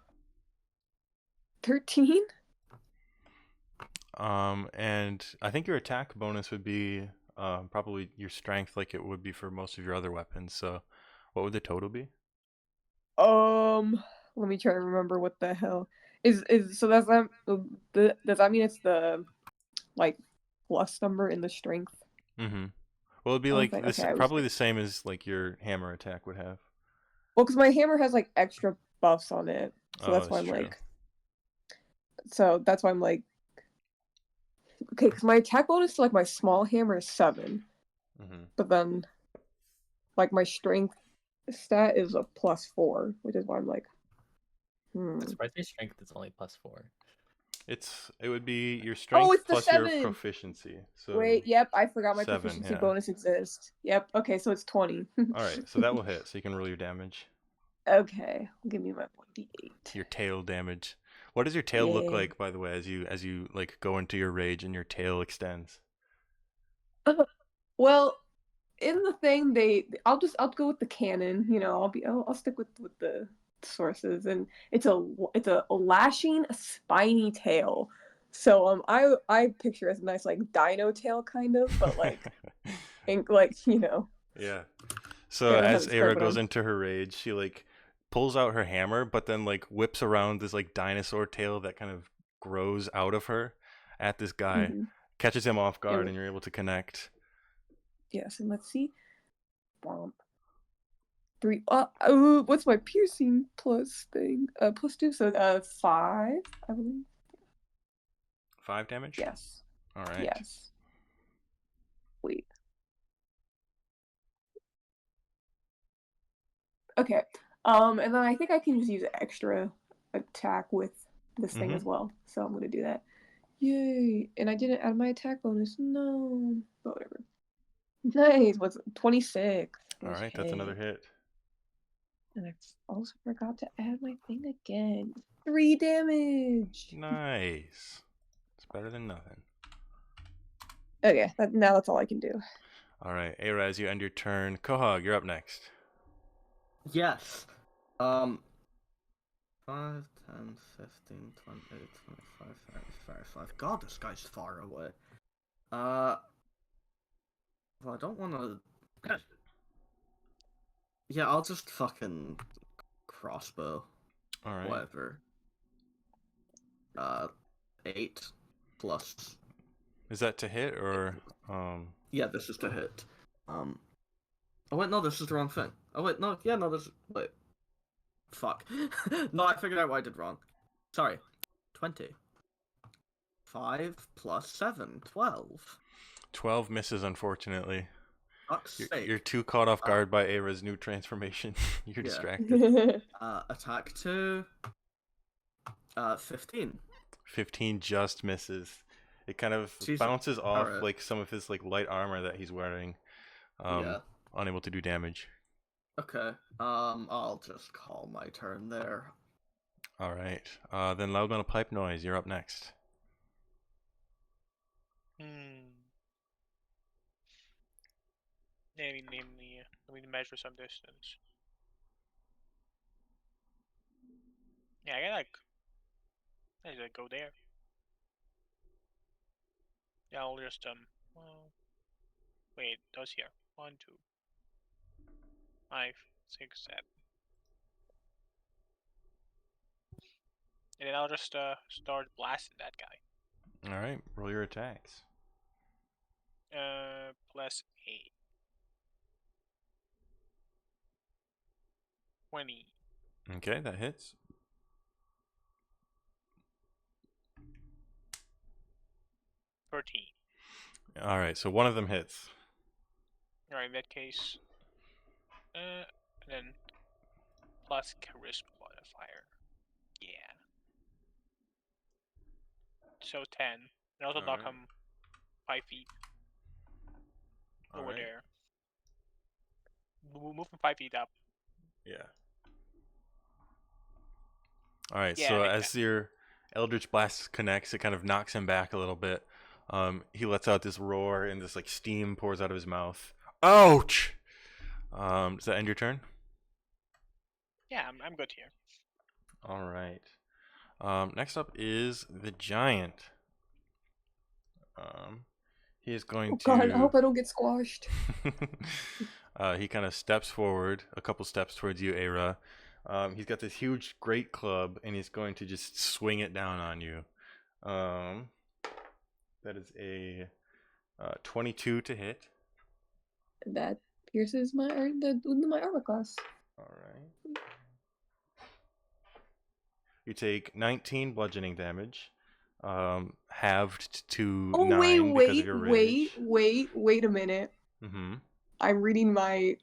13? And I think your attack bonus would be probably your strength, like it would be for most of your other weapons. So, what would the total be? Let me try to remember what the hell is so does that mean it's the like plus number in the strength? Mm-hmm. Well, it'd be like this, Okay, probably the same as like your hammer attack would have. Well, because my hammer has like extra buffs on it, so that's why I'm true. like. So that's why I'm like. Okay, because my attack bonus to like my small hammer is 7, but then, like my strength stat is a +4, which is why I'm like. That's why my strength is only +4. It would be your strength it's the plus your 7! proficiency. So Wait, yep, I forgot my 7, proficiency yeah. bonus exists. Yep, okay, so it's 20. All right, so that will hit. So you can roll your damage. Okay, give me my 1d8. Your tail damage. What does your tail look like, by the way, as you like go into your rage and your tail extends? Well, in the thing, I'll go with the canon. You know, I'll stick with the sources, and it's a lashing, spiny tail. So I picture it as a nice like dino tail kind of, but like, you know. Yeah. So I don't know how as to describe Aira what goes I'm- into her rage, she like pulls out her hammer, but then like whips around this like dinosaur tail that kind of grows out of her at this guy, catches him off guard, and you're able to connect. Yes, and let's see. Bump. 3. What's my piercing plus thing? +2, so 5, I believe. 5 damage? Yes. All right. Yes. Wait. Okay. And then I think I can just use extra attack with this thing as well. So I'm gonna do that. Yay! And I didn't add my attack bonus. No. But whatever. Nice. What's 26? All right, that's another hit. And I also forgot to add my thing again. 3 damage. Nice. It's better than nothing. Okay, now that's all I can do. All right, Araz, you end your turn. Quahog, you're up next. Yes. 5, 10, 15, 20, 25, 30, 35. God, this guy's far away. Well, I don't want to. Yeah, I'll just fucking crossbow. All right. Whatever. 8 plus. Is that to hit or Yeah, this is to hit. Oh wait, no, this is the wrong thing. Oh wait, no, yeah, no, this. Wait. Fuck. No, I figured out what I did wrong. Sorry. 20. 5 plus 7, 12. 12 misses, unfortunately. Fuck's sake. You're too caught off guard by Aira's new transformation. You're Yeah. distracted. Attack 2. 15. 15 just misses. It kind of Jesus. bounces off Alright. like some of his like light armor that he's wearing. Yeah. Unable to do damage. Okay. I'll just call my turn there. All right. Then Loudmouth Pipe Noise, you're up next. Let me measure some distance. Yeah, I just go there. Yeah, I'll just well, wait, those here. 1, 2, 5, 6, 7. And then I'll just start blasting that guy. All right. Roll your attacks. Plus 8. 20. Okay, that hits. All right, so one of them hits. All right, in that case, and then plus charisma modifier. Yeah. So 10. And also knock Alright. him 5 feet over Alright. there. Move him 5 feet up. Yeah. All right, Yeah, so like as your Eldritch Blast connects, it kind of knocks him back a little bit. He lets out this roar, and this like steam pours out of his mouth. Ouch! Does that end your turn? Yeah, I'm good here. All right. Next up is the giant. He is going Oh to. god, I hope I don't get squashed. He kind of steps forward, a couple steps towards you, Aira. He's got this huge, great club, and he's going to just swing it down on you. That is a 22 to hit. That pierces my armor class. All right. You take 19 bludgeoning damage, halved to Oh 9 because of your rage. wait a minute. Mm-hmm. I'm reading my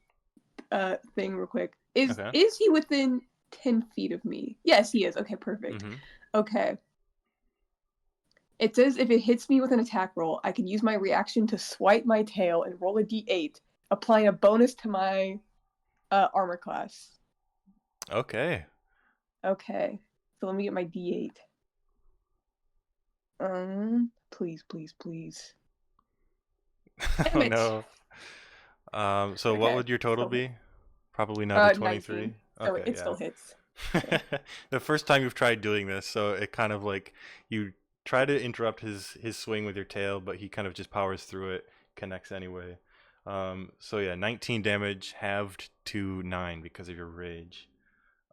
thing real quick. Is Okay. is he within 10 feet of me? Yes, he is. Okay, perfect. Mm-hmm. Okay. It says if it hits me with an attack roll, I can use my reaction to swipe my tail and roll a d8, applying a bonus to my armor class. Okay. Okay. So let me get my d8. Please. Oh Damn it. no. So what Okay, would your total still be? Probably not a 23. 19. So Okay, it still hits. The first time you've tried doing this, so it kind of like you try to interrupt his swing with your tail, but he kind of just powers through it, connects anyway. So yeah, 19 damage halved to 9 because of your rage.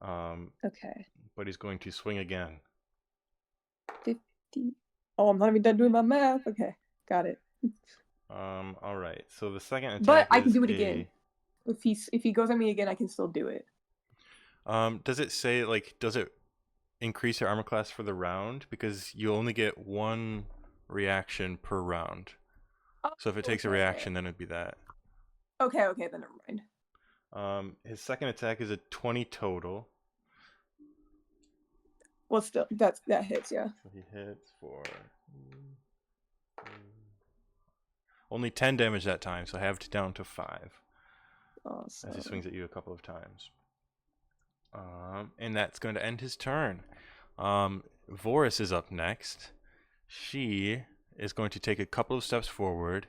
Okay. But he's going to swing again. 50. Oh, I'm not even done doing my math. Okay, got it. All right. So the second attack But I can is do it again. If he goes at me again, I can still do it. Does it say like does it increase your armor class for the round? Because you only get one reaction per round. So if it takes a Okay. reaction, then it'd be that. Okay, then never mind. His second attack is a 20 total. Well, still, that hits, yeah. So he hits for only 10 damage that time, so halved down to 5 Awesome. as he swings at you a couple of times. And that's going to end his turn. Voris is up next. She is going to take a couple of steps forward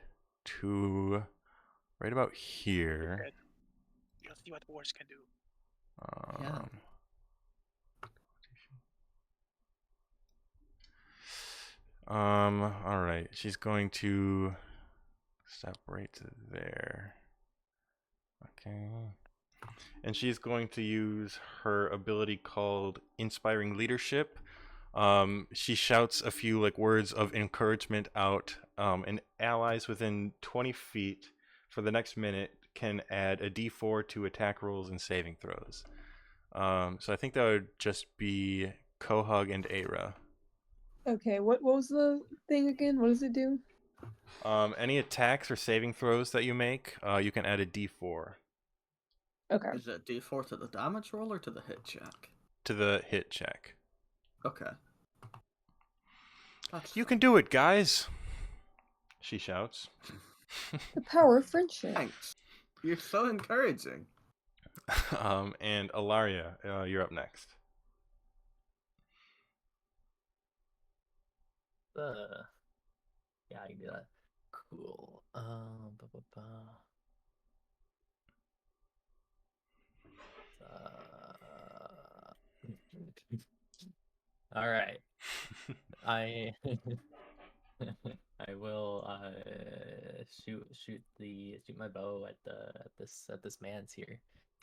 to right about here. Good. You'll see what wars can do. Yeah. All right. She's going to step right to there. Okay. And she's going to use her ability called Inspiring Leadership. She shouts a few like words of encouragement out, and allies within 20 feet for the next minute can add a d4 to attack rolls and saving throws. So I think that would just be Kohug and Aira. Okay, what was the thing again? What does it do? Any attacks or saving throws that you make, you can add a d4 Okay. Is it D4 to the damage roll or to the hit check? to the hit check. Okay. That's You can do it, guys! She shouts. The power of friendship. Thanks. You're so encouraging. And Alaria, you're up next. Yeah, I can do that. Cool. All right. I I will shoot my bow at this man's here.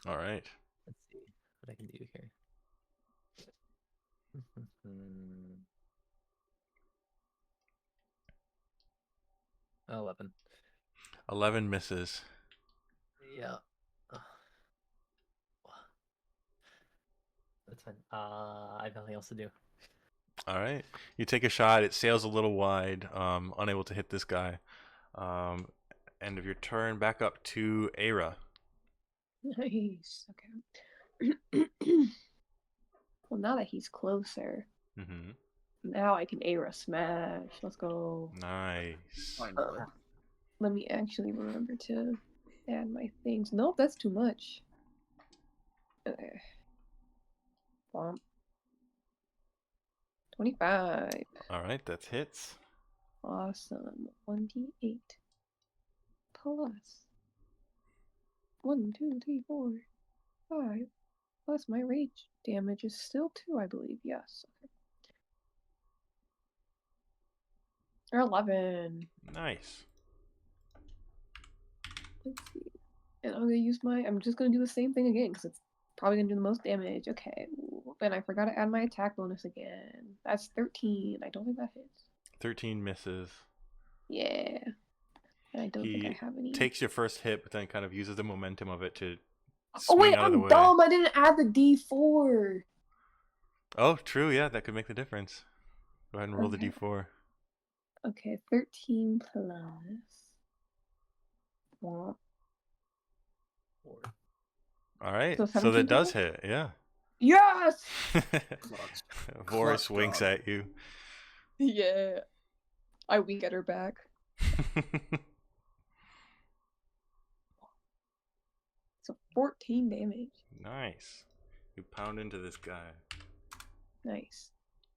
All right. Let's see what I can do here. 11. 11 misses. Yeah. That's fine. I have nothing else to do. All right. You take a shot. It sails a little wide, unable to hit this guy. End of your turn. Back up to Aira. Nice. Okay. Well, now that he's closer, Mm-hmm. now I can Aira smash. Let's go. Nice. Finally. Let me actually remember to add my things. Nope, that's too much. Okay. Bomb. 25. All right. That's hits. Awesome. 1d8 plus 1, 2, 3, 4, 5 plus my rage damage is still 2, I believe. Yes. Okay. Or 11. Nice. Let's see. And I'm gonna use my. I'm just gonna do the same thing again because it's probably gonna do the most damage. Okay. Ooh, and I forgot to add my attack bonus again. That's 13. I don't think that hits. 13 misses. Yeah. And I don't think I He have any. takes your first hit, but then kind of uses the momentum of it to Oh swing wait, out of the I'm way. dumb. I didn't add the D4. Oh, true. Yeah, that could make the difference. Go ahead and roll Okay. the d4. Okay, 13 plus. Womp. 4. All right. So So that 17 does total? hit. Yeah. Yes. Clutch. Voris Clutch winks job. at you. Yeah. I wink at her back. So 14 damage. Nice. You pound into this guy. Nice.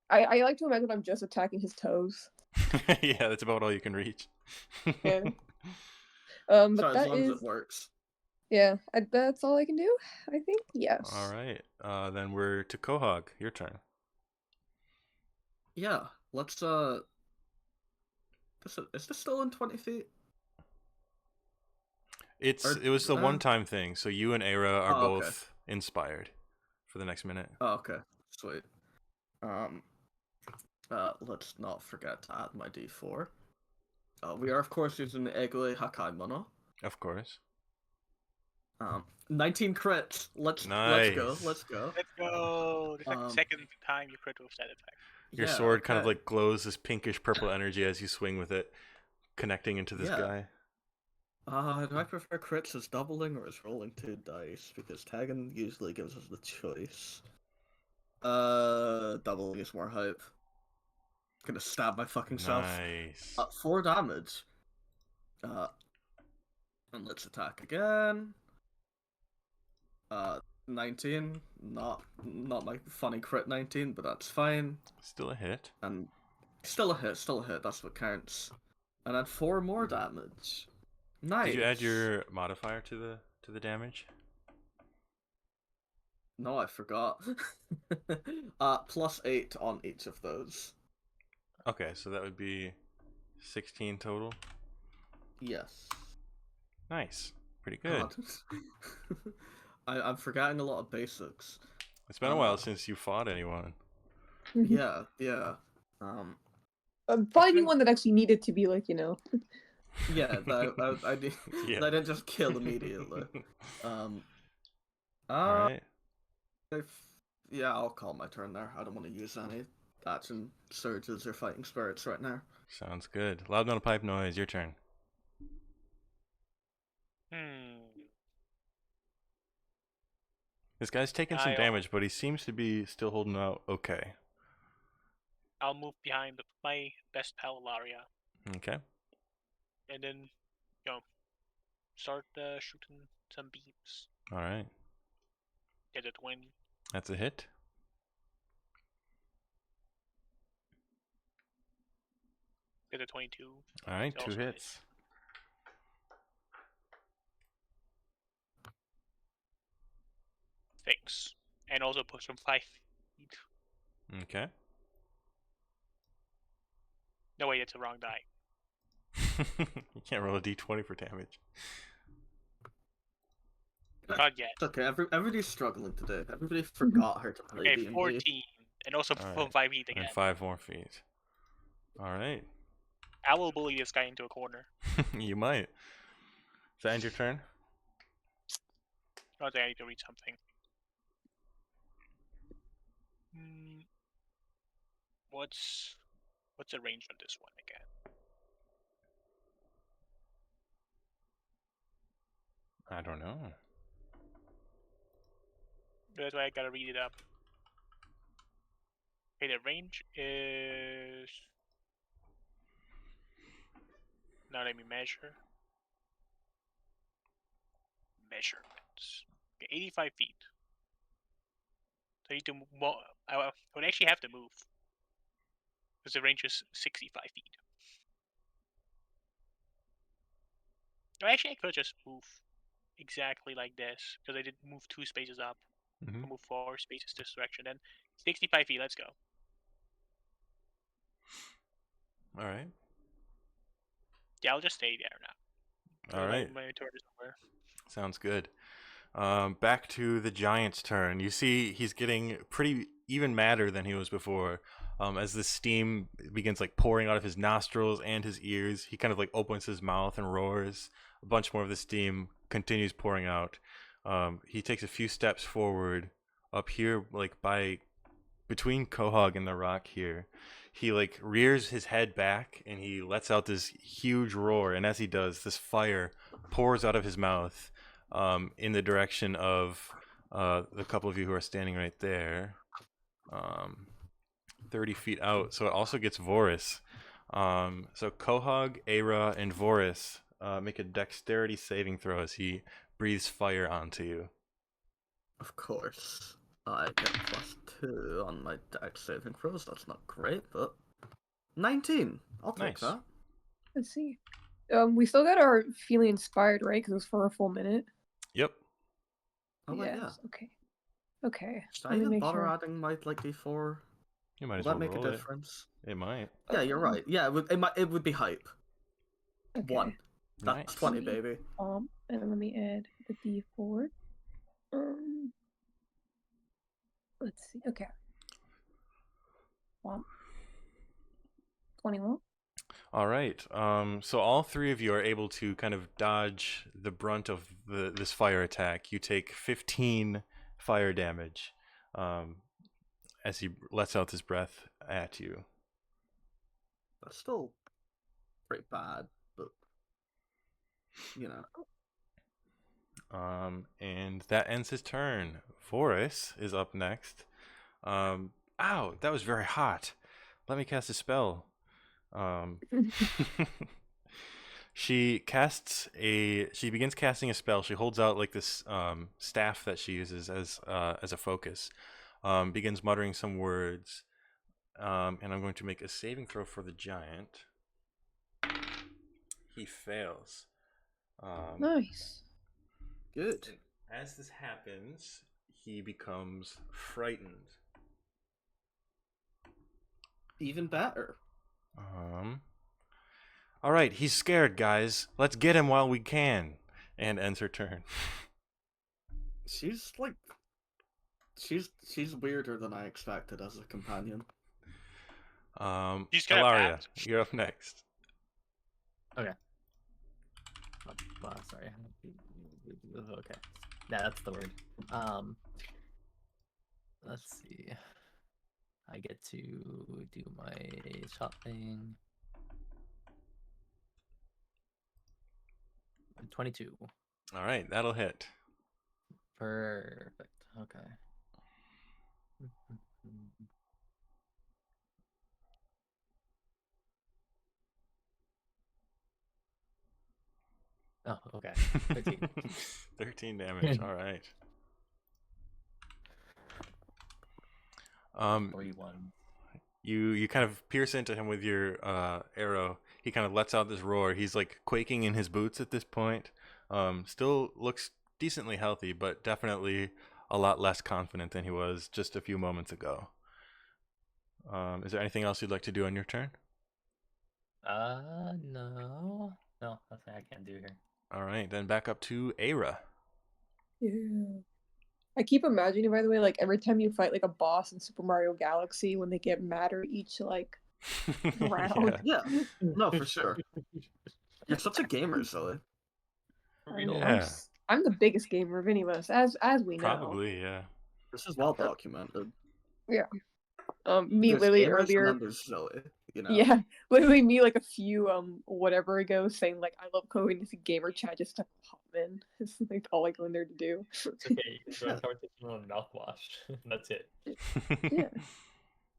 I like to imagine I'm just attacking his toes. Yeah, that's about all you can reach. Yeah. So But as that long as is, it works. yeah, that's all I can do, I think. Yes. All right. Then we're to Quahog. Your turn. Yeah. Let's is this still in 20 feet? It Or- was the one-time thing, so you and Aira are Oh, okay. both inspired for the next minute. Oh, okay. Sweet. Let's not forget to add my D4. We are of course using the Egule Hakai Mono. Of course. 19 crits. Let's go. Nice. Let's go. Let's go. The Um, second time you crit with that attack. Your Yeah, sword kind of okay. like glows this pinkish purple energy as you swing with it. connecting into this Yeah. guy. Do I prefer crits as doubling or as rolling 2 dice? Because Tegan usually gives us the choice. Doubling is more hype. Gonna stab my fucking self. Nice. 4 damage. And let's attack again. 19. Not my funny crit 19, but that's fine. Still a hit. And still a hit, that's what counts. And then 4 more damage. Nice. Did you add your modifier to the damage? No, I forgot. +8 on each of those. Okay, so that would be 16 total. Yes. Nice. Pretty good. God. I'm forgetting a lot of basics. It's been a while since you fought anyone. Yeah. Finding one that actually needed to be like, Yeah, I did. Yeah. I didn't just kill immediately. Alright. Yeah, I'll call my turn there. I don't want to use any action surges or fighting spirits right now. Sounds good. Loud metal pipe noise, your turn. This guy's taking some damage, but he seems to be still holding out okay. I'll move behind my best pal Laria, Okay. and then, start shooting some beams. Alright. Get a 20. That's a hit. Get a 22. Alright, Also 2 hit. hits. Thanks. And also push from 5 feet. Okay. No, wait, it's a wrong die. You can't roll a d20 for damage. Not yet. It's okay. Everybody's struggling today. Everybody forgot how to play Okay, D&D. 14. And also from Alright. 5 feet again. And 5 more feet. Alright. I will bully this guy into a corner. You might. Does that end your turn? I think I need to read something. What's the range on this one again? I don't know. That's why I gotta read it up. Okay, the range is. Now let me measure. Measurements. Okay, 85 feet. So I need to move. I would actually have to move. Because the range is 65 feet. No, actually, I could just move exactly like this. Because I did move 2 spaces up. Mm-hmm. I'll move 4 spaces this direction. Then 65 feet, let's go. Alright. Yeah, I'll just stay there now. Alright. My turn is over. Sounds good. Back to the giant's turn. You see he's getting pretty even madder than he was before. As the steam begins like pouring out of his nostrils and his ears, he kind of like opens his mouth and roars. A bunch more of the steam continues pouring out. He takes a few steps forward up here, like between Quahog and the rock here. He like rears his head back and he lets out this huge roar. And as he does, this fire pours out of his mouth in the direction of the couple of you who are standing right there. 30 feet out. So it also gets Voris. So Quahog, Aira, and Voris make a dexterity saving throw as he breathes fire onto you. Of course. I get +2 on my dex saving throws. That's not great, but 19. I'll take Nice. that. Let's see. We still got our feeling inspired, right? Because it was for a full minute. Yep. Oh, wait, yeah. Okay. Okay. Should I Let me even make bother sure. adding my D4? You might Will as that well make a roll it. difference? It might. Yeah, you're right. Yeah, it would be hype. Okay. 1. That's Nice. 20, baby. And then let me add the D4. Let's see. Okay. 21. All right. So all 3 of you are able to kind of dodge the brunt of this fire attack. You take 15 fire damage as he lets out his breath at you. That's still pretty bad. you know. And that ends his turn. Voris is up next. Ow, that was very hot. Let me cast a spell. She begins casting a spell. She holds out like this staff that she uses as a focus. Begins muttering some words. And I'm going to make a saving throw for the giant. He fails. Nice. Good. As this happens, he becomes frightened. Even better. All right, he's scared, guys. Let's get him while we can. And ends her turn. She's like, she's weirder than I expected as a companion. She's gonna Ilaria, adapt. you're up next. Okay. Sorry. Okay. Yeah, that's the word. Let's see. I get to do my shot thing. 22. All right, that'll hit. Perfect. Okay. Oh, okay. 13. 13 damage. All right. 41. You kind of pierce into him with your arrow. He kind of lets out this roar. He's like quaking in his boots at this point. Still looks decently healthy, but definitely a lot less confident than he was just a few moments ago. Is there anything else you'd like to do on your turn? No. No, nothing I can do here. All right, then back up to Aira. Yeah. I keep imagining, by the way, like every time you fight like a boss in Super Mario Galaxy, when they get madder each like round. Yeah. Yeah, no, for sure. You're such a gamer, Zoe. I know, Yeah. I'm the biggest gamer of any of us, as we know. Probably, yeah. This is well documented. Me There's literally gamers and earlier. then there's Zoe. You know. Yeah, literally me like a few whatever ago saying like I love going into gamer chat just to pop in. It's like all I go in there to do. It's okay. You can join conversation on mouthwash. That's it. Yeah.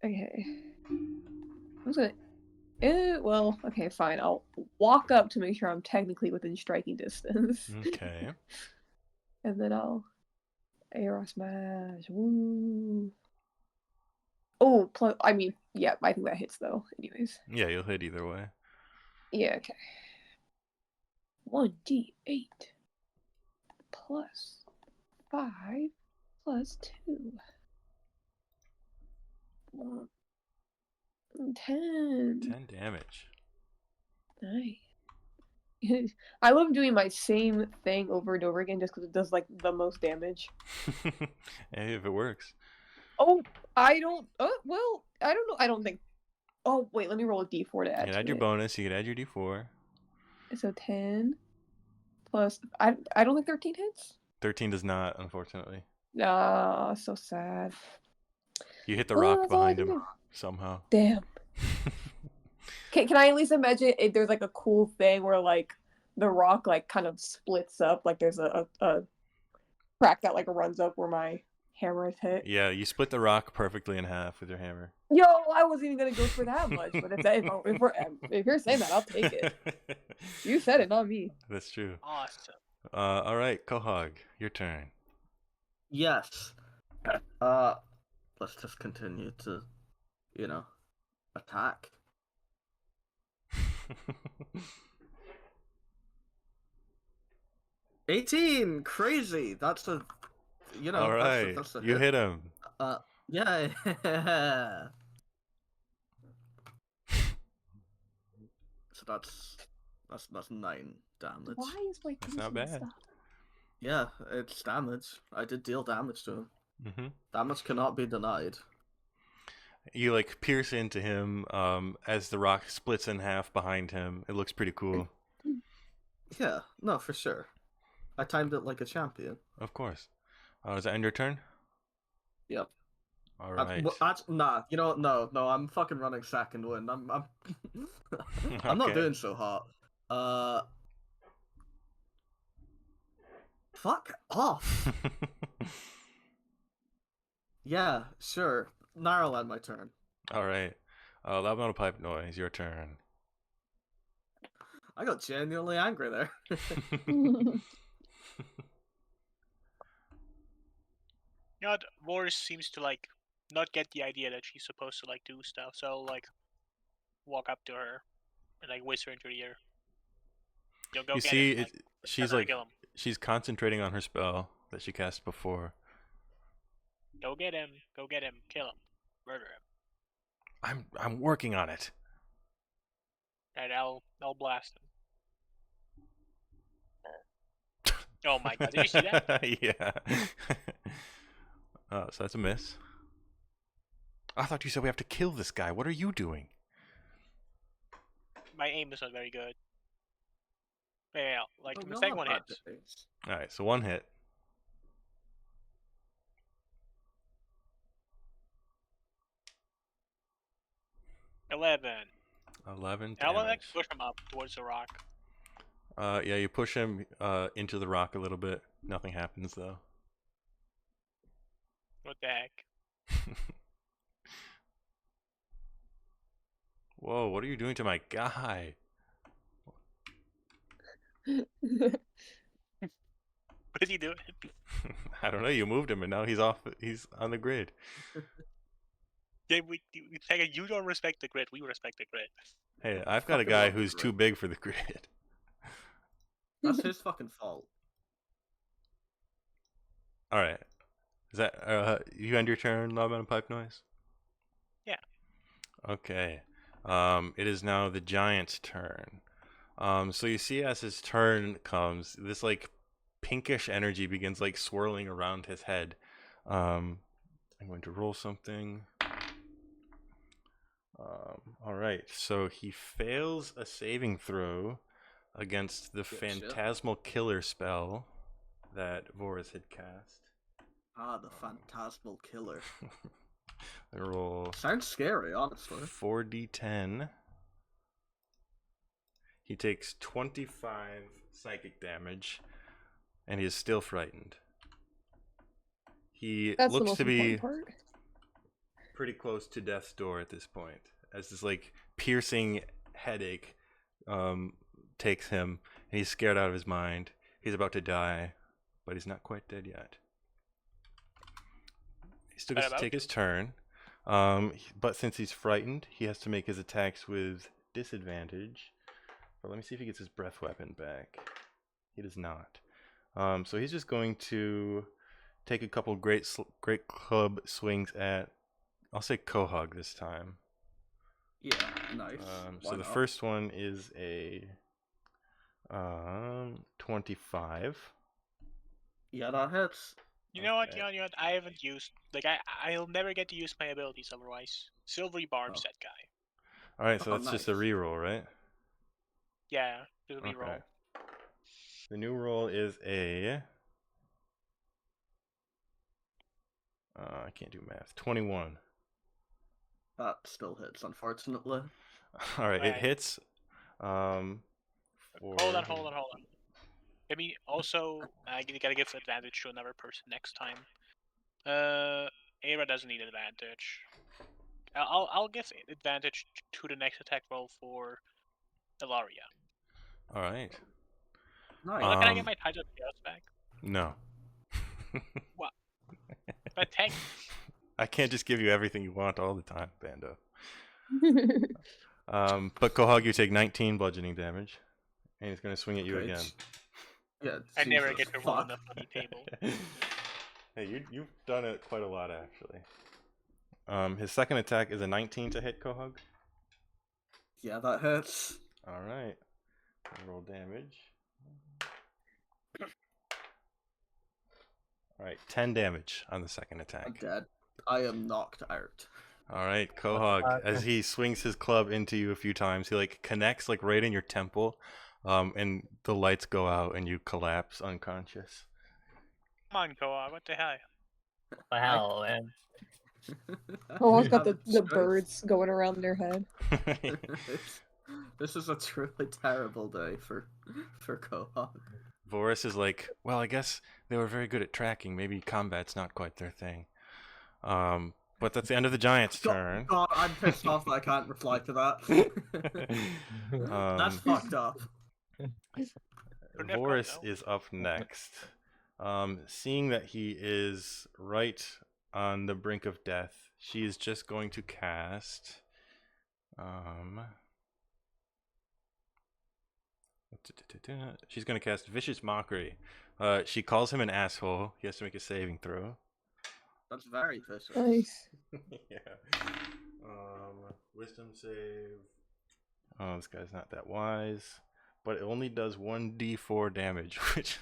Okay. I was gonna. Well, okay, fine. I'll walk up to make sure I'm technically within striking distance. Okay. And then I'll AR smash. Woo. Oh, I mean, yeah, I think that hits though. Anyways. Yeah, you'll hit either way. Yeah, okay. 1d8 plus 5 plus 2. 10. 10 damage. Nice. I love doing my same thing over and over again just because it does like the most damage. Hey, if it works. Oh, I don't. Well, I don't know. I don't think. Oh, wait. Let me roll a d4 to add. You can add to your it. bonus. You can add your d4. So 10 plus. I don't think 13 hits. 13 does not, unfortunately. Ah, so sad. You hit the Well, rock that's all I behind can him do. somehow. Damn. Can I at least imagine if there's like a cool thing where like the rock like kind of splits up, like there's a crack that like runs up where my hammer is hit. Yeah, you split the rock perfectly in half with your hammer. Yo, I wasn't even gonna go for that much, but if you're saying that, I'll take it. You said it, not me. That's true. Awesome. All right, Quahog, your turn. Yes. Let's just continue to, you know, attack. 18, crazy. That's a, you know. All right, that's a you hit him. Yeah. So that's 9 damage. Why is my That's not vision bad. stuff? Yeah, it's damage. I did deal damage to him. Mm-hmm. Damage cannot be denied. You like pierce into him as the rock splits in half behind him. It looks pretty cool. Yeah, no, for sure. I timed it like a champion. Of course. Does that end your turn? Yep. All right. Nah, you know what? No, I'm fucking running second win. I'm not Okay. doing so hot. Fuck off. Yeah, sure. Now I'll end my turn. All right. Loud metal pipe noise. Your turn. I got genuinely angry there. You know what? Boris seems to like not get the idea that she's supposed to like do stuff. So I'll, like walk up to her and like whisper into her ear. Go You get see, him. Like, she's tell her like to kill him. she's concentrating on her spell that she cast before. Go get him. Go get him. Kill him. Murder him. I'm working on it. And I'll blast him. Oh my god! Did you see that? Yeah. So that's a miss. I thought you said we have to kill this guy. What are you doing? My aim is not very good. Yeah, like Oh, the we all second have one bad hits. days. All right, so one hit. $11. 11 I want to like damage. push him up towards the rock. Yeah, you push him into the rock a little bit. Nothing happens though. What the heck? Whoa, what are you doing to my guy? What is he doing? I don't know. You moved him, and now he's off. He's on the grid. Yeah, you don't respect the grid. We respect the grid. Hey, I've got a Fucking guy love the who's too grid. big for the grid. That's his fucking fault. All right. Is that you end your turn, Loud Metal Pipe Noise? Yeah. Okay. It is now the giant's turn. So you see as his turn comes, this like pinkish energy begins like swirling around his head. I'm going to roll something. All right. So he fails a saving throw against the Good shit. phantasmal killer spell that Voris had cast. Ah, the phantasmal killer. I roll Sounds scary, honestly. 4d10. He takes 25 psychic damage, and he is still frightened. He That's the looks most to be important part. pretty close to death's door at this point, as this like piercing headache takes him, and he's scared out of his mind. He's about to die, but he's not quite dead yet. He still gets to take his turn, but since he's frightened, he has to make his attacks with disadvantage. But let me see if he gets his breath weapon back. He does not. So he's just going to take a couple great club swings at, I'll say Quahog this time. Yeah, nice. So Why the not? first one is a 25. Yeah, that hits. You know what? Okay. You know what? I haven't used like I'll never get to use my abilities otherwise. Silvery Barb's Oh. that guy. All right, so Oh, that's just a nice. reroll, right? Yeah, just reroll. Okay. The new roll is a I can't do math. 21. That still hits, unfortunately. All right, it Alright. hits. For... Hold on. I mean, also I gotta give advantage to another person next time. Era doesn't need advantage. I'll give advantage to the next attack roll for Ilaria. All right. Nice. Can I get my Tides of Chaos back? No. But tank. I can't just give you everything you want all the time, Bando. But Quahog, you take 19 bludgeoning damage, and he's going to swing at you Okay, again. Yeah, I never Jesus, get to roll on fuck. the funny table. Hey, you've done it quite a lot, actually. His second attack is a 19 to hit Quahog. Yeah, that hits. All right. Roll damage. All right, 10 damage on the second I'm attack. dead. I am knocked out. All right, Quahog, as he swings his club into you a few times, he like connects like right in your temple, and the lights go out and you collapse unconscious. Come on, Koa, what the hell? Wow, man. Almost got Have the strength. birds going around their head. This is a truly terrible day for Quahog. Voris is like, well, I guess they were very good at tracking. Maybe combat's not quite their thing. But that's the end of the giant's turn. God, I'm pissed off that I can't reply to that. That's fucked up. Voris is up next. Seeing that he is right on the brink of death, she is just going to cast. She's going to cast Vicious Mockery. She calls him an asshole. He has to make a saving throw. That's very vicious. Nice. Yeah. Wisdom save. Oh, this guy's not that wise. But it only does 1d4 damage, which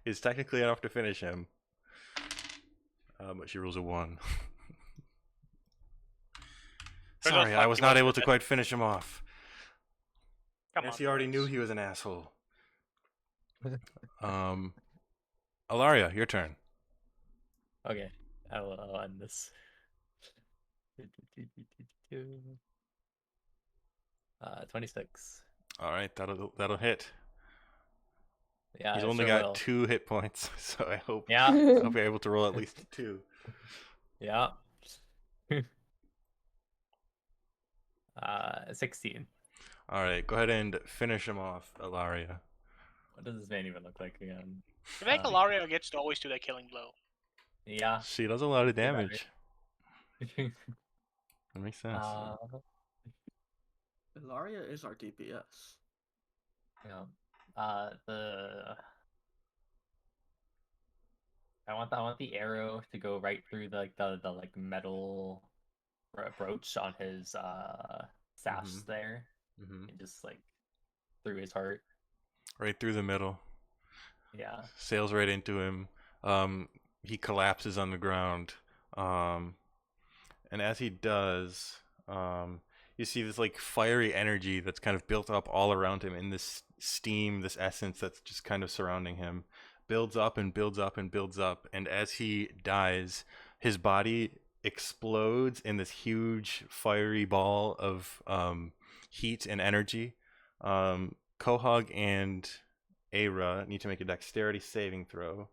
is technically enough to finish him. But she rolls a 1. Sorry, I was not able to quite finish him off. Come Yes, on, he already Voris. knew he was an asshole. Alaria, your turn. Okay, I'll end this. 26. All right, that'll hit. Yeah, He's it only sure got will. 2 hit points, so I hope Yeah, you're able to roll at least 2. yeah. 16. All right, go ahead and finish him off, Alaria. What does this man even look like again? I think Alaria gets to always do that killing blow. Yeah. She does a lot of Get better. damage. That makes sense. Ilaria is our DPS. Yeah. I want the arrow to go right through the like metal brooch on his sash Mhm. there, Mm-hmm. and just like through his heart. Right through the middle. Yeah. Sails right into him. He collapses on the ground. And as he does, you see this like fiery energy that's kind of built up all around him in this steam, this essence that's just kind of surrounding him. Builds up and builds up and builds up. And as he dies, his body explodes in this huge fiery ball of heat and energy. Quahog and Aira need to make a dexterity saving throw.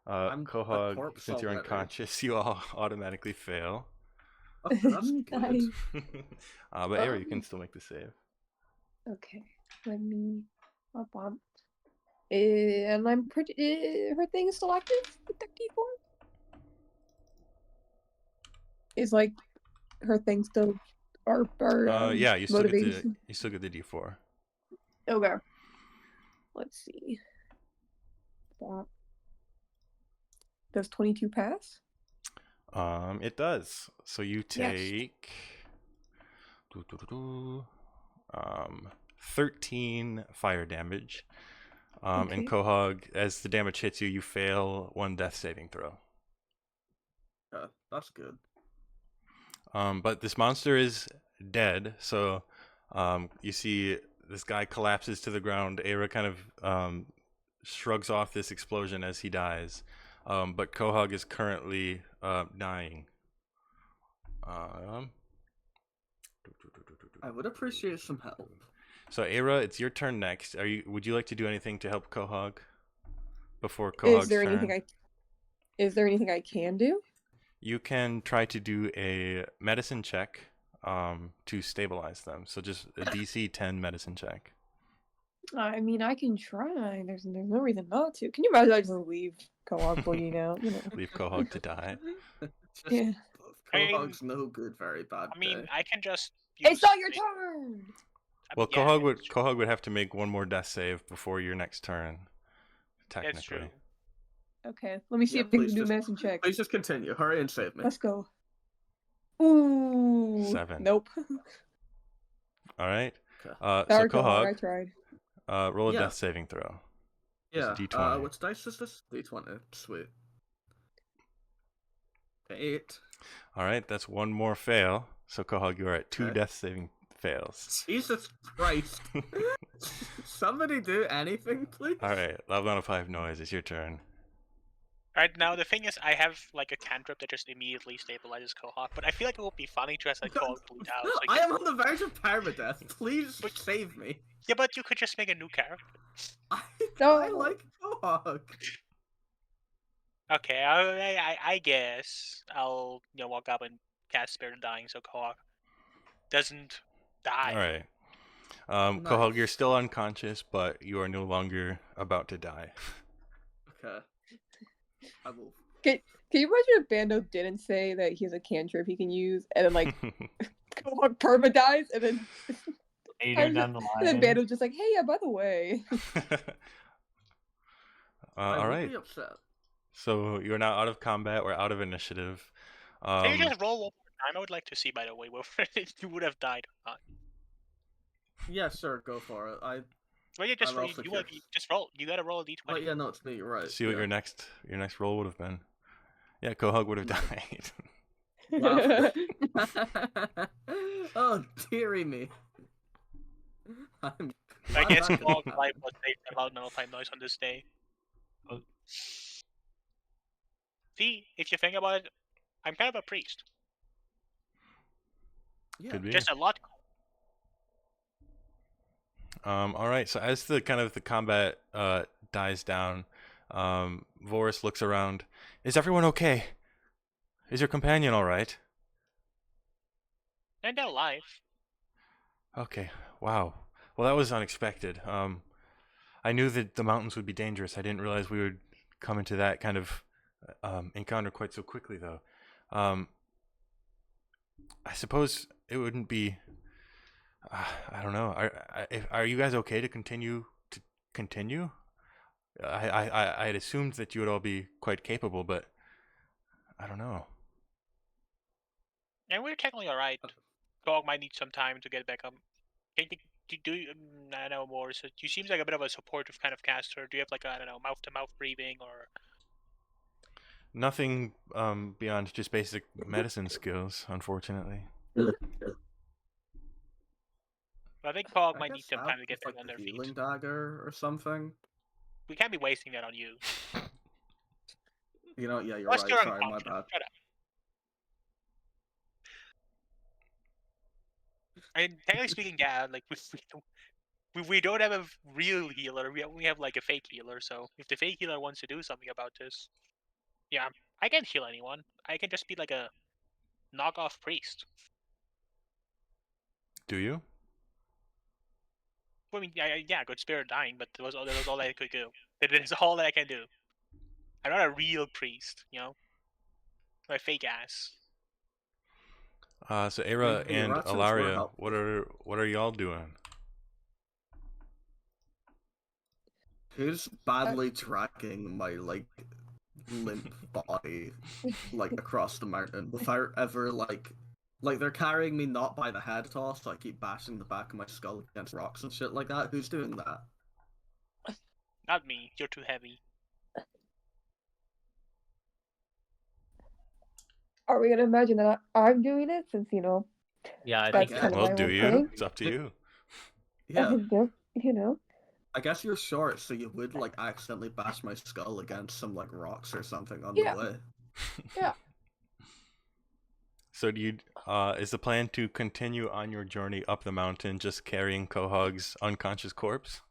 I'm a Quahog, corpse since you're already. unconscious, you all automatically fail. Okay, that's good. Nice. But Aira, you can still make the save. Okay, let me up on. And I'm pretty. Her thing is still active with the D4. Is like her thing still, or Yeah, you still get motivation. the D4. Okay. Let's see. Does 22 pass? It does. So you Yes. take 13 fire damage. And Okay. Quahog, as the damage hits you, you fail 1 death saving throw. Yeah, that's good. But this monster is dead, so you see this guy collapses to the ground. Aira kind of shrugs off this explosion as he dies. But Quahog is currently dying. I would appreciate some help. So Aira, it's your turn next. Would you like to do anything to help Quahog before Quahog's Is there turn? anything I can do? You can try to do a medicine check to stabilize them. So just a DC 10 medicine check. I mean, I can try. There's no reason not to. Can you imagine I just leave Co-op bleeding out? You know. Leave Quahog to die. Just, Yeah. Quahog's no good, very bad. I mean, day. I can just. It's not your the- turn. I Well, mean, yeah, Quahog would have to make 1 more death save before your next turn. That's Technically. true. Okay, let me see Yeah, if I please can do a just- medicine check. Please just continue. Hurry and save me. Let's go. Ooh. 7. Nope. All right. Okay. So Sorry, Co-op, I Quahog, tried. roll a Yeah. death saving throw. It's a Yeah. D20. Which dice is this? D20. Sweet. 8. All right, that's 1 more fail. So Quahog, you are at 2 Okay. death saving fails. Jesus Christ. Somebody do anything, please. All right, level on a 5 noise. It's your turn. Right now, the thing is, I have like a cantrip that just immediately stabilizes Quahog, but I feel like it would be funny to just like Quahog bleed out. So I am on the verge of permadeath. Please But- save me. Yeah, but you could just make a new character. I No. I like Quahog. Okay, I guess I'll walk up and cast Spirit of Dying so Kohak doesn't die. All right. Nice. Quahog, you're still unconscious, but you are no longer about to die. Okay. I will. Can you imagine if Bando didn't say that he has a cantrip he can use, and then like perma dies, and then Later down the and then line. Bando's just like, hey, yeah, by the way. I All will right. be upset. So you're now out of combat. We're out of initiative. Can you just roll one more time? I would like to see, by the way, whether you would have died or not. Yeah, sure, go for it. Well, yeah, just I'm also curious. just roll. You gotta roll a d20. But yeah, no, it's me. You're right. See what yeah. your next roll would have been. Yeah, Quahog would have died. Wow. Oh, dearie me. I'm I glad guess that Kohak's didn't life was saved by loud metal-type noise on this day. Oh. See, if you think about it, I'm kind of a priest. Yeah. Could be. Just a lot. All right. So as the combat dies down, Vorus looks around. Is everyone okay? Is your companion all right? And they're alive. Okay. Wow. Well, that was unexpected. I knew that the mountains would be dangerous. I didn't realize we would come into that kind of encounter quite so quickly, though. I suppose it wouldn't be. I don't know. Are you guys okay to continue? I had assumed that you would all be quite capable, but I don't know. And we're technically alright. Kohak might need some time to get back up. Can you do? I know more. So you seems like a bit of a supportive kind of caster. Do you have like I don't know, mouth-to-mouth breathing or? Nothing beyond just basic medicine skills, unfortunately. I think Kohak I might guess need some that time to get was back on like their the feet. healing dagger or something. We can't be wasting that on you. You know, yeah, you're Plus, right. you're Sorry, my unconscious. bad. Shut up. And technically speaking, yeah, like we don't have a real healer. We only have like a fake healer. So if the fake healer wants to do something about this, yeah, I can't heal anyone. I can just be like a knockoff priest. Do you? I mean, yeah, good spirit dying, but that was all I could do. That is all that I can do. I'm not a real priest, you know. I'm a fake ass. So Era The and Ratchets were Alaria, helpful. what are y'all doing? Who's badly dragging my like limp body like across the mountain without ever like they're carrying me not by the head at all, so I keep bashing the back of my skull against rocks and shit like that. Who's doing that? Not me. You're too heavy. Are we gonna imagine that I'm doing it since Yeah, I that's think kind of Well, my do whole you? thing? It's up to you. Yeah, I I guess you're short, so you would like accidentally bash my skull against some like rocks or something on Yeah. the way. Yeah. So do you? Is the plan to continue on your journey up the mountain, just carrying Quahog's unconscious corpse?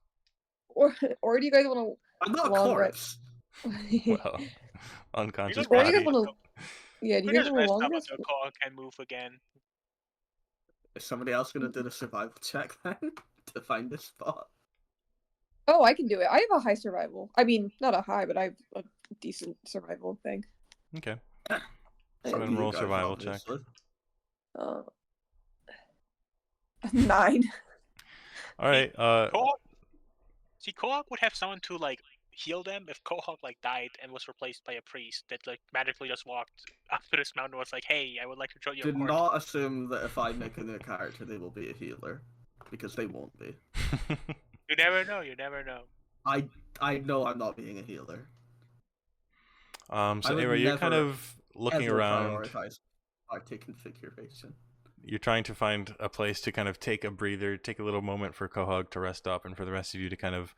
Or do you guys want I'm not a Long corpse. to? Well, unconscious Or Or do you guys body. want to? Yeah, do We you guys just want to rest long up rest? until Kohak can move again. Is somebody else gonna do the survival check then to find this spot? Oh, I can do it. I have a high survival. I mean, not a high, but I have a decent survival thing. Okay. So Go ahead and you roll a guys, survival check. obviously. 9. All right. Kohak, Kohak would have someone to like heal them if Kohak like died and was replaced by a priest that like magically just walked up to this mountain and was like, "Hey, I would like to show you a Do court." not assume that if I make a new character, they will be a healer, because they won't be. You never know. You never know. I know I'm not being a healer. So I would Era, you're kind never, of looking Ever around. prioritize party configuration. You're trying to find a place to kind of take a breather, take a little moment for Quahog to rest up, and for the rest of you to kind of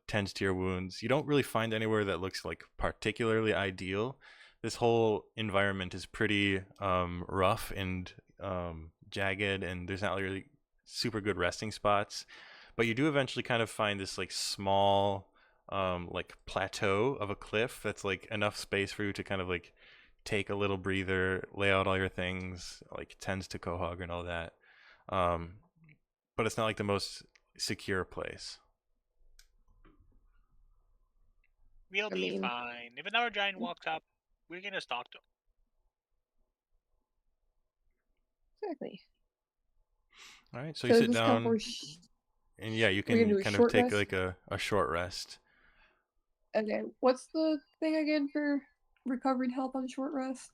tend to your wounds. You don't really find anywhere that looks like particularly ideal. This whole environment is pretty rough and jagged, and there's not really super good resting spots. But you do eventually kind of find this like small like plateau of a cliff that's like enough space for you to kind of like take a little breather, lay out all your things, like tends to Quahog and all that. Um, but it's not like the most secure place. We'll I be mean- fine. If another giant walks up, we're gonna stalk them. Exactly. All right, so So you is sit this count down, for and yeah, you we're gonna can do a kind of short take rest? like a short rest. Okay, what's the thing again for recovering health on short rest?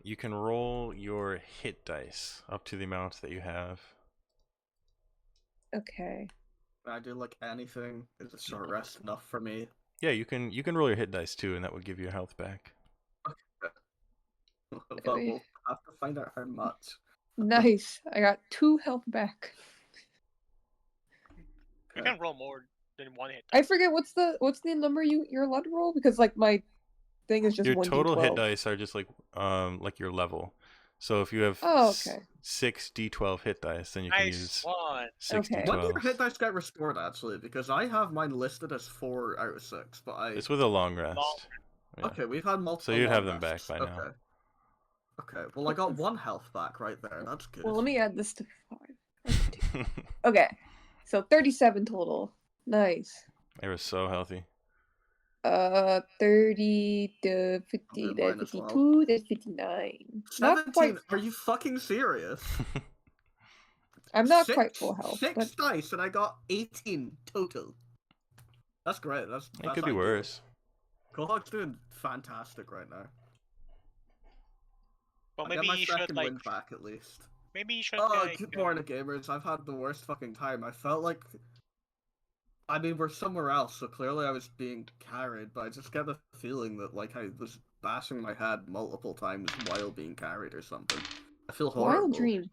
You can roll your hit dice up to the amount that you have. Okay. I do like anything. Is a short rest enough for me? Yeah, you can roll your hit dice too, and that would give you health back. But Okay. we'll have to find out how much. Nice. I got 2 health back. You Okay. can roll more than one hit. I forget what's the number you're allowed to roll, because like my thing is just Your 1d12. total hit dice are just like your level. So if you have Oh, okay. 6 d12 hit dice, then you can Nice use one. 6 Okay. When do your d12s. hit dice get restored, actually? Because I have mine listed as 4 out of 6, but I... It's with a long rest. Yeah. Okay, we've had multiple So you'd have long them back rests. by now. Okay. Okay, well I got 1 health back right there, that's good. Well, let me add this to 5. Okay. So 37 total. Nice. They were so healthy. 30 to 50 Okay, to mine as well. 52 to 59. Not 17? quite. Are you fucking serious? I'm not quite full health, Six but dice and I got 18 total. That's great. That's It could be ideal. worse. Quahog's doing fantastic right now. Well, I get maybe my you should second like. win back at least. Maybe you should. Oh, like, good morning, gamers. I've had the worst fucking time. I felt like... I mean, we're somewhere else, so clearly I was being carried, but I just get the feeling that, like, I was bashing my head multiple times while being carried or something. I feel horrible. wild dream.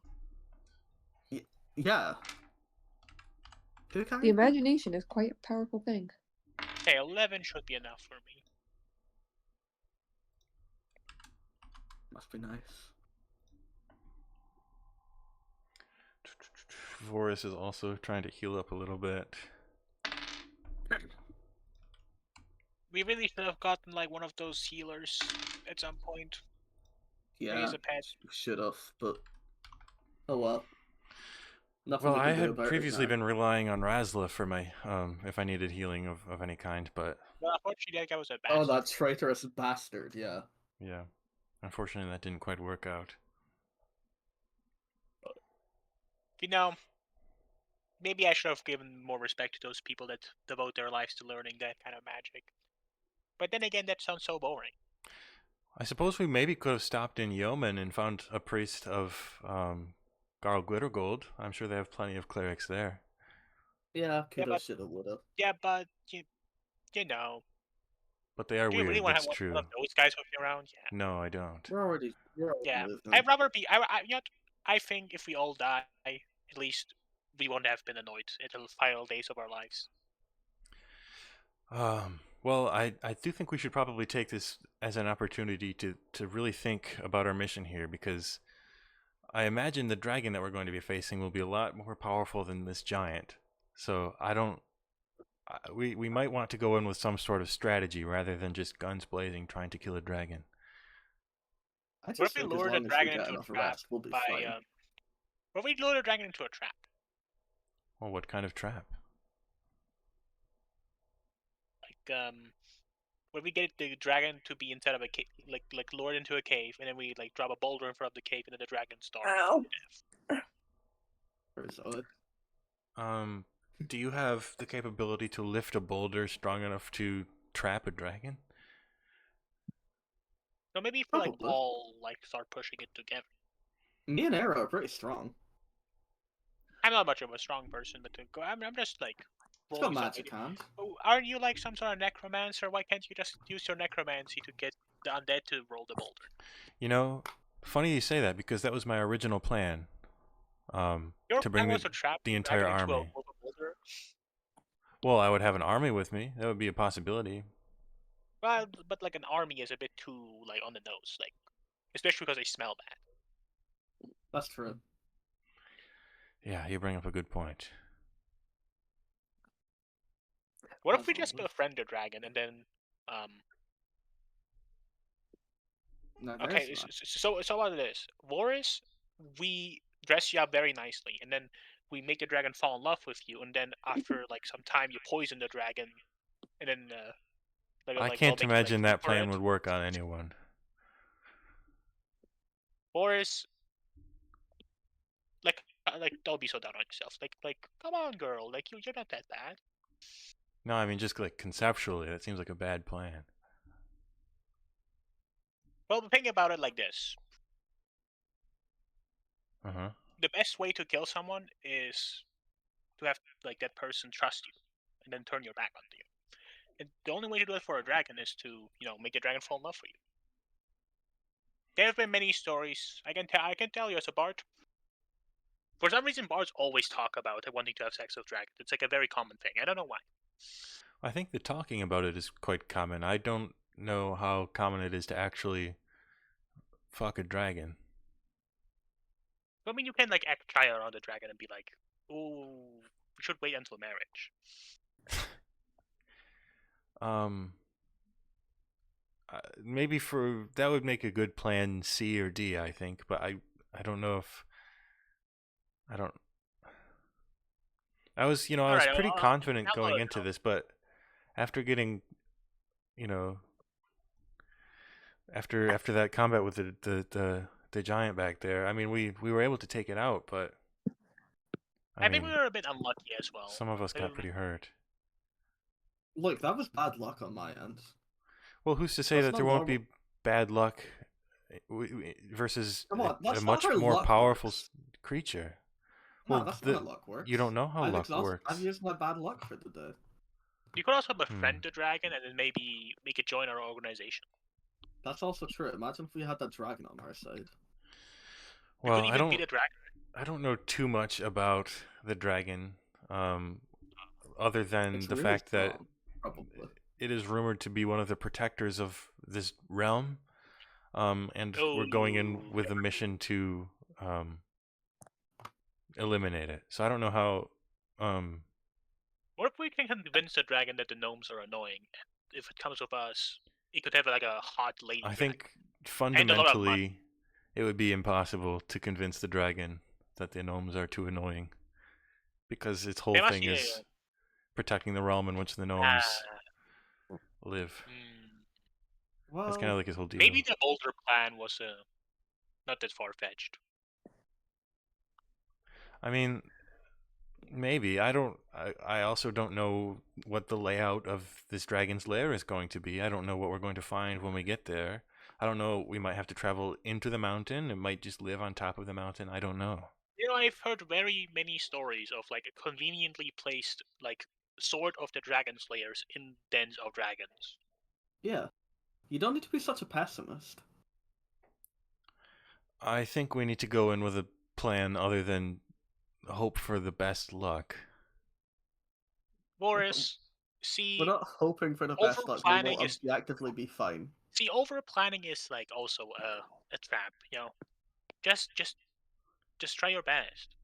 Yeah. Who carried The me? imagination is quite a powerful thing. Okay, 11 should be enough for me. Must be nice. Voris is also trying to heal up a little bit. We really should have gotten like one of those healers at some point. Maybe Yeah, as a pet. should have, but... Oh well. Nothing Well, we I can do had about previously it now. been relying on Razla for my if I needed healing of any kind, but Well, unfortunately, that guy was a Oh, bastard. that traitorous bastard, yeah. yeah, unfortunately that didn't quite work out. You know, maybe I should have given more respect to those people that devote their lives to learning that kind of magic. But then again, that sounds so boring. I suppose we maybe could have stopped in Yeoman and found a priest of Garl Glittergold. I'm sure they have plenty of clerics there. Yeah, coulda, but- shoulda, woulda. Yeah, but you know, But they are do you really weird, want to that's have true. one of those guys walking around? Yeah. No, I don't. We're already Yeah, moving. I'd rather be. You know, what? I think if we all die, at least we won't have been annoyed until the final days of our lives. Well, I do think we should probably take this as an opportunity to really think about our mission here, because I imagine the dragon that we're going to be facing will be a lot more powerful than this giant. So we might want to go in with some sort of strategy rather than just guns blazing trying to kill a dragon. I What just if we think as lure the long as we dragon get into a enough trap rest, we'll be by fine. what if we lure the dragon into a trap? Well, what kind of trap? Like when we get the dragon to be inside of a cave, like lured into a cave, and then we like drop a boulder in front of the cave, and then the dragon starves Ow. to death. Very solid. Do you have the capability to lift a boulder strong enough to trap a dragon? So maybe if we like Probably. all like start pushing it together. Me and Arrow are pretty strong. I'm not much of a strong person, but I'm just like. It's got rolling some magic hand. Oh, aren't you like some sort of necromancer? Why can't you just use your necromancy to get the undead to roll the boulder? You know, funny you say that, because that was my original plan. Your To plan bring was to trap the the entire dragon into army. a boulder. Well, I would have an army with me. That would be a possibility. Well, but like an army is a bit too like on the nose, like especially because they smell bad. That's true. Yeah, you bring up a good point. What if we That's just lovely. befriend the dragon and then No, okay, there's that. so about this. Boris, we dress you up very nicely, and then we make the dragon fall in love with you, and then after like some time, you poison the dragon, and then I we'll can't make you like imagine pay that for plan it. would work on anyone. Boris, don't be so down on yourself. Come on, girl. Like you're not that bad. No, I mean just like conceptually, that seems like a bad plan. Well, think about it like this: Uh huh. the best way to kill someone is to have like that person trust you, and then turn your back on you. And the only way to do it for a dragon is to, make the dragon fall in love with you. There have been many stories. I can tell you as a bard. For some reason, bards always talk about wanting to have sex with dragons. It's like a very common thing. I don't know why. I think the talking about it is quite common. I don't know how common it is to actually fuck a dragon. I mean, you can like act shy around the dragon and be like, "Ooh, we should wait until marriage." Um, maybe for that would make a good plan C or D, I think. But I don't know if I don't. I was All I was right, pretty confident I'll going let it into go. this, but after getting you know after that combat with the giant back there, I mean we were able to take it out, but I I think we mean were a bit unlucky as well. some of us got Um, pretty hurt. Look, that was bad luck on my end. Well, who's to say That's that not there won't normal. be bad luck versus Come on, a that's not much how more luck powerful works. creature? No, Well, that's not how luck works. you don't know how luck I've works. used my bad luck for the day. You could also befriend the dragon and then maybe make it join our organization. That's also true. Imagine if we had that dragon on our side. You could Well, even be the dragon. I don't know too much about the dragon, other than It's the really fact that strong, probably. it is rumored to be one of the protectors of this realm. And we're going in Oh, with a mission to eliminate it. So I don't know how. what if we can convince the dragon that the gnomes are annoying? And if it comes with us, it could have like a hot lady I dragon. think And a lot of money. fundamentally, it would be impossible to convince the dragon that the gnomes are too annoying, because its whole They must thing be. is protecting the realm in which the gnomes live. That's kind of Well, like his whole deal. Maybe the older plan was not that far fetched. I mean, maybe. I also don't know what the layout of this dragon's lair is going to be. I don't know what we're going to find when we get there. I don't know. We might have to travel into the mountain. It might just live on top of the mountain. I don't know. I've heard very many stories of like conveniently placed like sword of the dragon slayers in dens of dragons. yeah. You don't need to be such a pessimist. I think we need to go in with a plan other than hope for the best luck. Boris, see, We're not hoping for the best luck. We over-planning will is objectively be fine. over planning is like also a trap. Just try your best.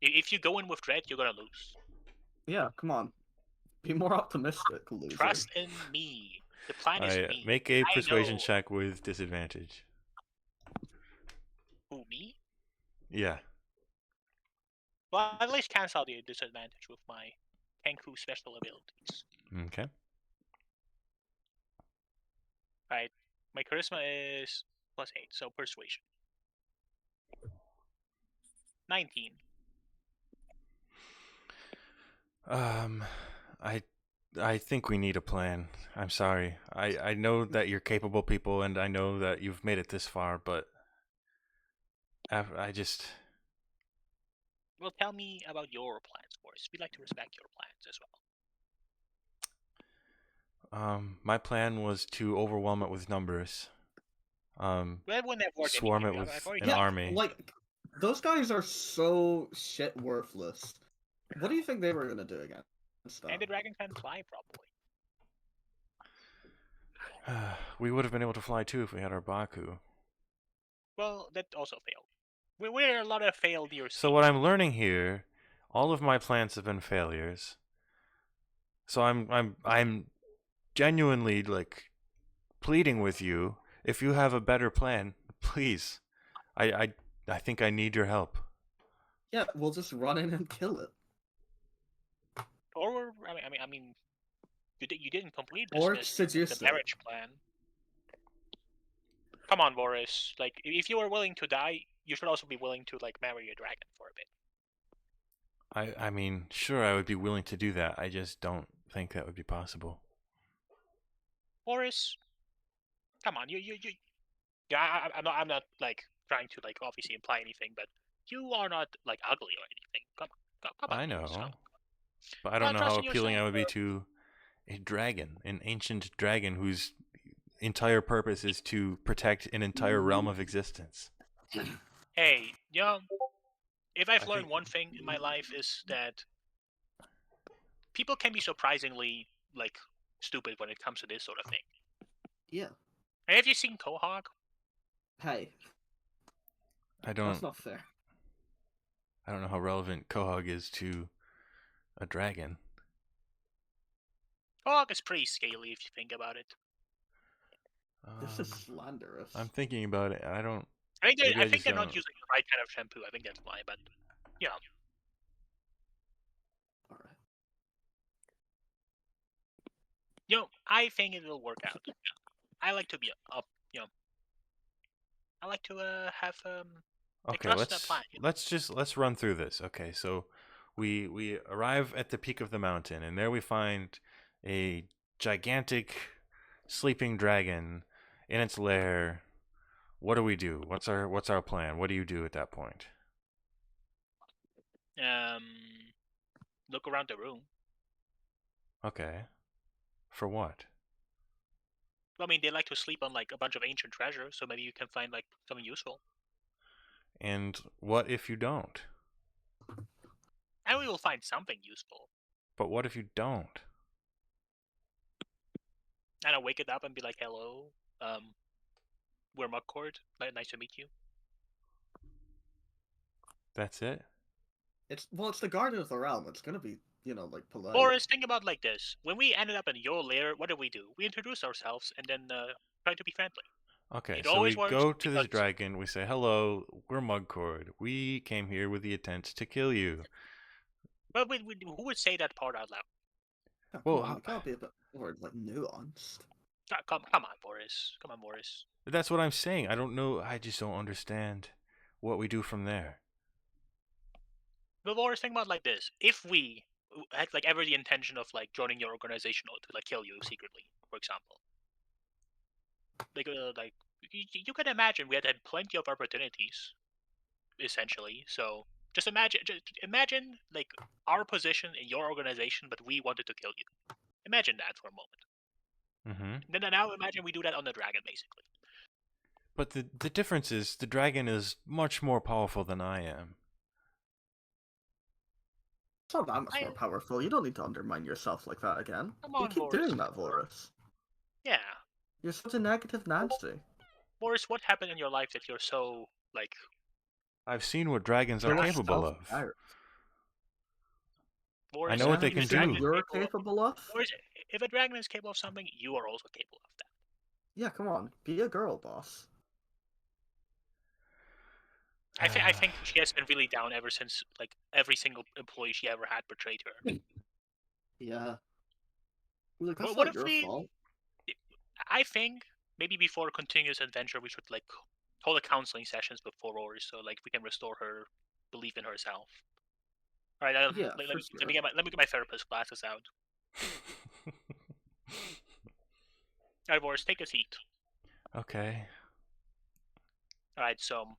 If you go in with dread, you're gonna lose. Yeah, come on. Be more optimistic, loser. Trust in me. The plan is I me. make a I persuasion know. check with disadvantage. Who, me? Yeah. Well, at least cancel the disadvantage with my Kenku special abilities. Okay. Right. My charisma is +8, so persuasion. 19. I think we need a plan. I'm sorry. I know that you're capable people, and I know that you've made it this far, but I just Well, tell me about your plans, Boris. We like to respect your plans as well. my plan was to overwhelm it with numbers. Well, it wouldn't have worked Swarm anyway. it with I've already an Yeah, army. like, those guys are so shit worthless. What do you think they were gonna do against that? And the dragon can fly, probably. We would have been able to fly too if we had our Baku. Well, that also failed. We're a lot of failures. So what I'm learning here, all of my plans have been failures. So I'm genuinely like pleading with you. If you have a better plan, please. I think I need your help. Yeah, we'll just run in and kill it. Or I mean, you didn't complete Or this seduce the it. marriage plan. Come on, Boris. Like, if you are willing to die, you should also be willing to like marry a dragon for a bit. I mean, sure, I would be willing to do that. I just don't think that would be possible. Boris, come on, you. Yeah, I'm not like trying to like obviously imply anything, but you are not like ugly or anything. Come on, I Boris. know, but I don't know Trust how in appealing yourself. I would be to a dragon, an ancient dragon whose entire purpose is to protect an entire realm of existence. Hey, if I've I learned think- one thing in my life is that people can be surprisingly like stupid when it comes to this sort of thing. Yeah. And have you seen Quahog? Hey, I that's don't not fair. know how relevant Quahog is to a dragon. Quahog is pretty scaly if you think about it. This is slanderous. I'm thinking about it. I don't. I Maybe I think just they're not don't. using the right kind of shampoo. I think that's why, but you know. Alright. I think it will work out. I like to be up. I like to have I Okay, trust that plan. let's run through this. Okay, so we arrive at the peak of the mountain, and there we find a gigantic sleeping dragon in its lair. What do we do? What's our plan? What do you do at that point? Look around the room. Okay. For what? I mean, they like to sleep on like a bunch of ancient treasure, so maybe you can find like something useful. And what if you don't? And we will find something useful. But what if you don't? And I'll wake it up and be like, "Hello, we're Mugcord. Nice to meet you." That's it? It's the guardian of the realm. It's gonna be, like polite. Boris, think about it like this: when we ended up in your lair, what did we do? We introduced ourselves and then tried to be friendly. Okay, It so always we works go to this because- dragon, we say, "Hello, we're Mugcord. We came here with the intent to kill you." Well, who would say that part out loud? Oh, come Well, on, you gotta be a bit more like nuanced. Come on, Boris. Come on, Boris. That's what I'm saying. I don't know. I just don't understand what we do from there. But Boris, think about it like this: if we had like ever the intention of like joining your organization or to like kill you secretly, for example, like you can imagine we had plenty of opportunities, essentially. So just imagine like our position in your organization, but we wanted to kill you. Imagine that for a moment. Mm-hmm. Then now imagine we do that on the dragon, basically. But the difference is the dragon is much more powerful than I am. It's not that much more powerful. You don't need to undermine yourself like that again. Come You on, keep Boris. doing that, Boris. Yeah, You're such a negative Nancy. Boris, what happened in your life that you're so like? I've seen what dragons are You're capable of. self-aware. Boris, I know what they if can a dragon do. is You're capable of- capable of? Boris, if a dragon is capable of something, you are also capable of that. Yeah, come on. Be a girl, boss. I think she has been really down ever since like every single employee she ever had betrayed her. Yeah. Look, that's What not if your we- fault. I think maybe before continuous adventure, we should like hold a counseling sessions before Rory, so like we can restore her belief in herself. All right, Yeah, let for me sure. let me get my therapist glasses out. All right, Boris, take a seat. Okay. All right, so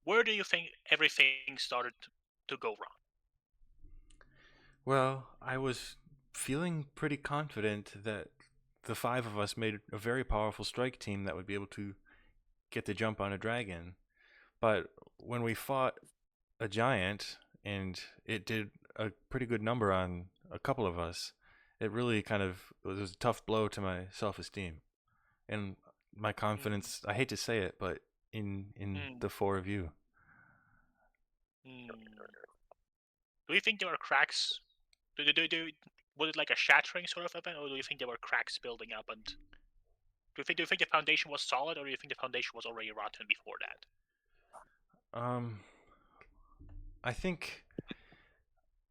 where do you think everything started to go wrong? Well, I was feeling pretty confident that the five of us made a very powerful strike team that would be able to get the jump on a dragon. But when we fought a giant and it did a pretty good number on a couple of us, it really kind of was a tough blow to my self-esteem and my confidence. I hate to say it, but in the four of you. Do you think there are cracks Was it like a shattering sort of event, or do you think there were cracks building up? And do you think the foundation was solid, or do you think the foundation was already rotten before that? I think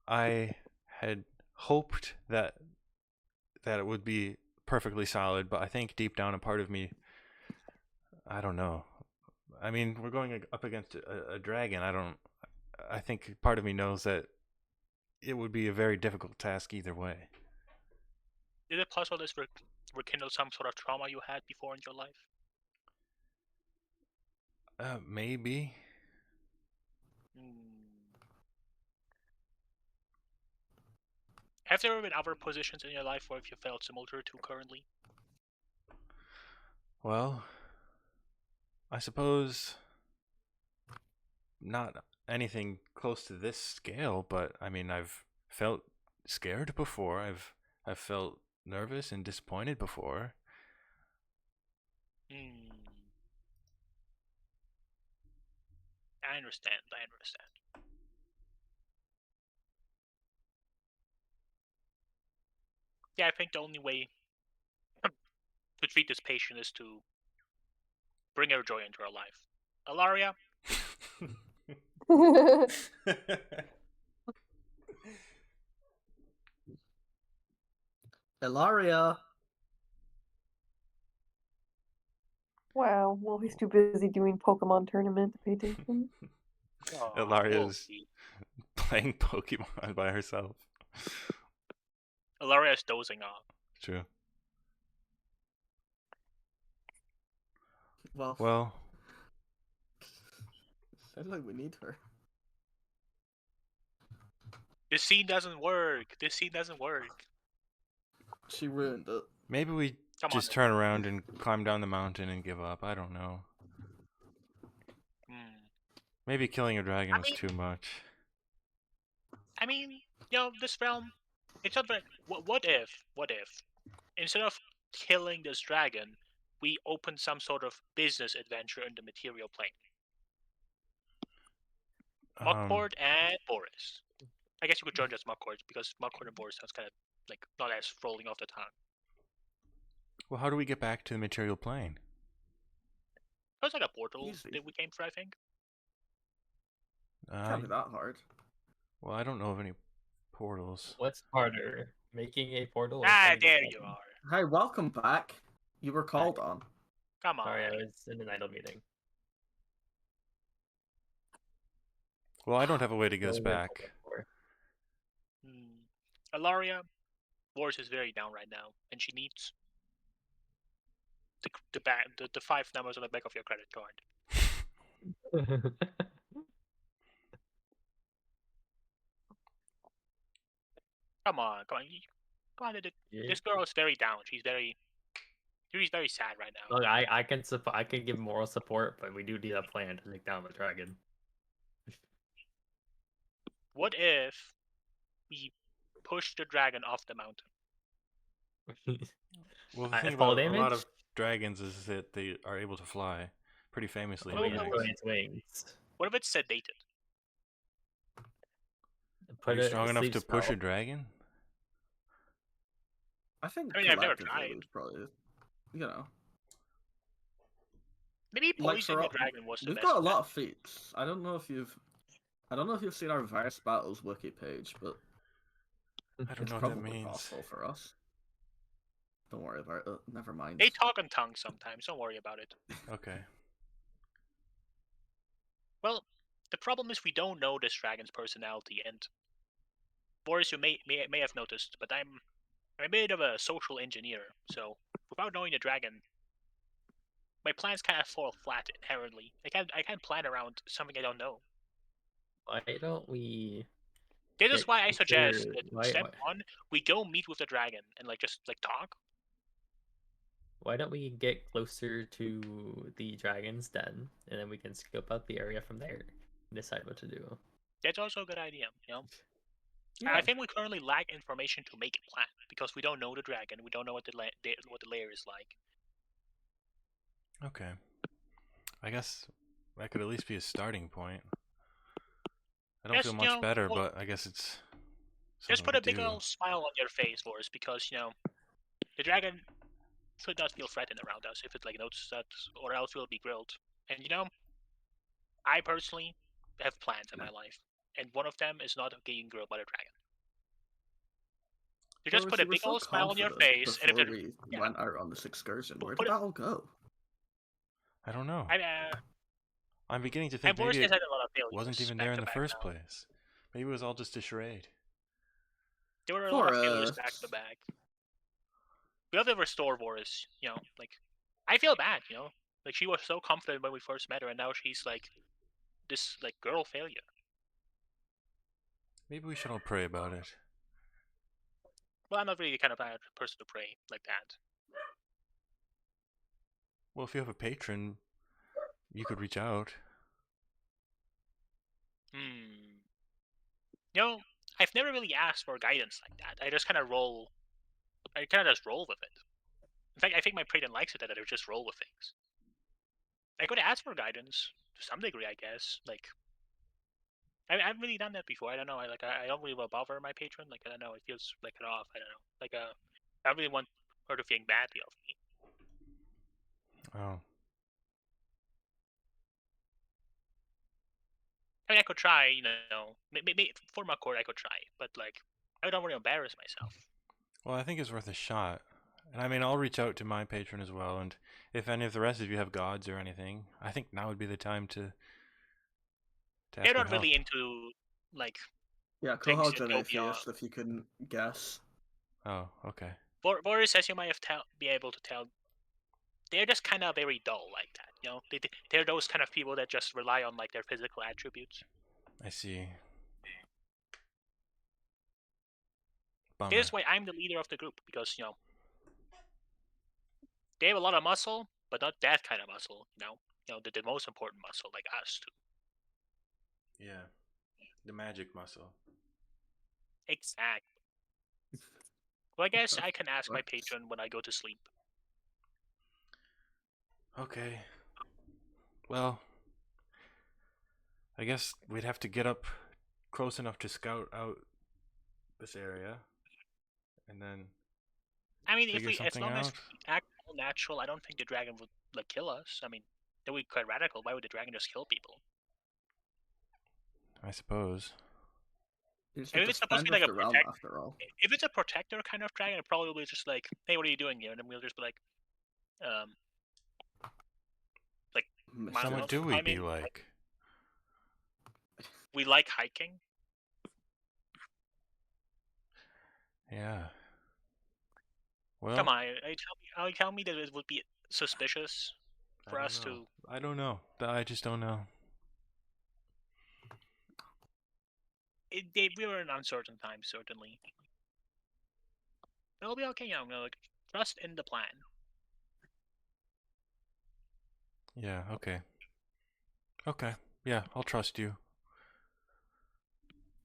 I had hoped that it would be perfectly solid, but I think deep down a part of me, I don't know. I mean, we're going up against a dragon. I think part of me knows that it would be a very difficult task either way. Is it possible this rekindle some sort of trauma you had before in your life? Maybe. Have there ever been other positions in your life where you felt similar to currently? Well, I suppose not anything close to this scale, but I mean, I've felt scared before. I've felt nervous and disappointed before. I understand. Yeah, I think the only way to treat this patient is to bring her joy into her life. Alaria, Ilaria. Wow. Well, he's too busy doing Pokemon tournament to pay attention. Ilaria's playing Pokemon by herself. Alaria is dozing off. True. Well, sounds like we need her. This scene doesn't work. She ruined it. Maybe we Come just on. turn around and climb down the mountain and give up. I don't know. Maybe killing a dragon was too much. I mean, this realm, it's not like, what if, instead of killing this dragon, we open some sort of business adventure in the material plane? Mugcord and Boris. I guess you could join just Mugcord, because Mugcord and Boris sounds kind of like not as rolling off the tongue. Well, how do we get back to the material plane? It was like a portal Easy. that we came through, I think. Can't be that hard. Well, I don't know of any portals. What's harder, making a portal? Or Ah, finding a there dragon? you are. Hi, welcome back. You were called on. Come on. Sorry, I was in an idle meeting. Well, I don't have a way to get us Really weird back. before. Alaria, Boris is very down right now, and she needs the 5 numbers on the back of your credit card. Come on. This girl is very down. She's very sad right now. Look, I can give moral support, but we do need a plan to take down the dragon. What if we push the dragon off the mountain? Well, the thing fall about a lot damage? of dragons is that they are able to fly pretty famously. Oh, in yeah, the well, eggs. its wings. What if it's sedated? Are you it strong in enough sleep to push spell. a dragon? I think I mean, I've never collectively tried. it was probably, you know. Maybe Like poisoning for the dragon was the we've best got a bet. lot of feats. I don't know if you've seen our Virus Battles wiki page, but I don't it's know what that probably means. possible for us. Don't worry about it. Never mind. They talk in tongues sometimes. Don't worry about it. Okay. Well, the problem is we don't know this dragon's personality, and Boris, you may have noticed, but I'm a bit of a social engineer. So without knowing the dragon, my plans kind of fall flat inherently. I can't plan around something I don't know. Why don't we? This is get why I suggest closer- that step 1, we go meet with the dragon and just talk. Why don't we get closer to the dragon's den, and then we can scope out the area from there and decide what to do. That's also a good idea, Yeah. I think we currently lack information to make a plan because we don't know the dragon. We don't know what the layer is like. Okay. I guess that could at least be a starting point. I don't Yes, feel much better, but I guess it's Just something put to a big do. old smile on your face, Boris, because the dragon should not feel threatened around us if it notices us, or else we'll be grilled. And I personally have plans in my life, and one of them is not getting grilled by the dragon. You just Boris, put a you were big so old smile on your confident face, and if before it, we yeah, went out on this excursion. Where put did it. that all go? I don't know. I'm I'm beginning to and think Boris maybe has it had a lot of failures wasn't even back there in to the back first now. place. Maybe it was all just a charade. There were a lot of failures Boris. back to back. We have to restore Boris. I feel bad. She was so confident when we first met her, and now she's this girl failure. Maybe we should all pray about it. Well, I'm not really the kind of bad person to pray like that. Well, if you have a patron, you could reach out. I've never really asked for guidance like that. I just kind of roll. I kind of just roll with it. In fact, I think my patron likes it that I just roll with things. I could ask for guidance to some degree, I guess. I've really done that before. I don't know. I don't really bother my patron. I don't know. It feels cut off. I don't know. I don't really want her to think badly of me. Oh. I mean, I could try. Maybe for Mugcord I could try, but I don't want to embarrass myself. Well, I think it's worth a shot. And I mean, I'll reach out to my patron as well. And if any of the rest of you have gods or anything, I think now would be the time to ask They're for not help. really into Yeah, things Cohog's that an go beyond. atheist, if you can guess. Oh, okay. Boris, as you might have be able to tell, they're just kind of very dull like that. They're those kind of people that just rely on their physical attributes. I see. Bummer. This is why I'm the leader of the group, because they have a lot of muscle, but not that kind of muscle. The most important muscle, like us too. Yeah. The magic muscle. Exactly. Well, I guess Of I can ask my course. patron when I go to sleep. Okay. Well, I guess we'd have to get up close enough to scout out this area, and then I mean, figure as something long as out. we act all natural, I don't think the dragon would kill us. I mean, that would be quite radical. Why would the dragon just kill people? I suppose. He's And the if it's supposed to defender be of the realm, after all. if it's a protector kind of dragon, it probably will just hey, what are you doing here? And then we'll just be um, Mr. Then what do we be climbing. like? We like hiking. Yeah. Well, Come on, tell me that it would be suspicious I for don't us know. to. I don't know. I just don't know. We were in uncertain times, certainly. It'll be okay. Trust in the plan. Yeah, okay. Okay. Yeah, I'll trust you.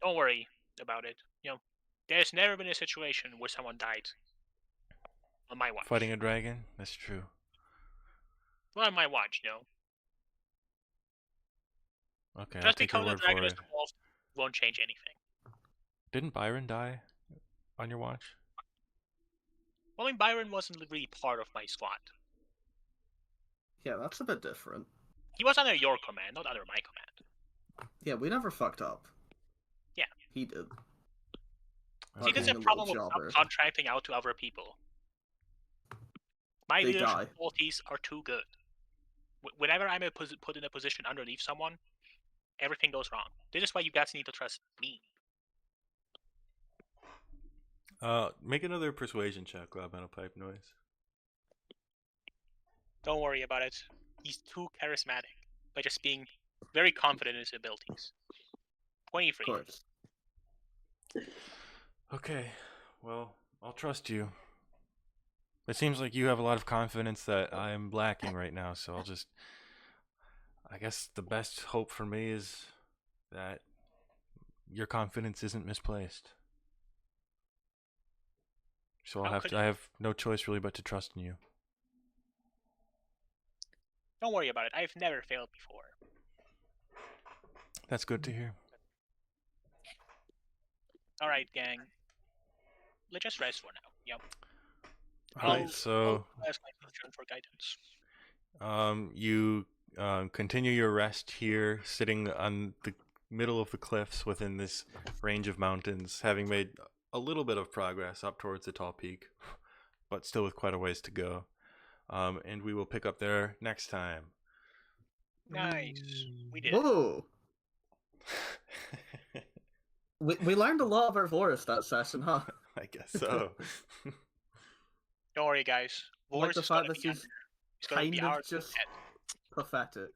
Don't worry about it. There's never been a situation where someone died on my watch. Fighting a dragon? That's true. Well, on my watch, Okay, I'll Just take your because the word dragon for is it. involved won't change anything. Didn't Byron die on your watch? Well, I mean, Byron wasn't really part of my squad. Yeah, that's a bit different. He was under your command, not under my command. Yeah, we never fucked up. Yeah. He did. See, Okay. there's a Being a problem little with jobber. contracting out to other people. My They leadership die. qualities are too good. Whenever I'm put in a position underneath someone, everything goes wrong. This is why you guys need to trust me. Make another persuasion check, loud metal pipe noise. Don't worry about it. He's too charismatic by just being very confident in his abilities. 23. Of course. Okay, well, I'll trust you. It seems like you have a lot of confidence that I'm lacking right now, so I guess the best hope for me is that your confidence isn't misplaced. So I have no choice really but to trust in you. Don't worry about it. I've never failed before. That's good to hear. All right, gang. Let's just rest for now. Yep. Alright, so I'll ask my children for guidance. you continue your rest here, sitting on the middle of the cliffs within this range of mountains, having made a little bit of progress up towards the tall peak, but still with quite a ways to go. And we will pick up there next time. Nice. We did. Whoa! We learned a lot about Vorus that session, huh? I guess so. Don't worry, guys. Like Vorus the is gonna fact that be under. she's He's gonna be kind of our just head. pathetic.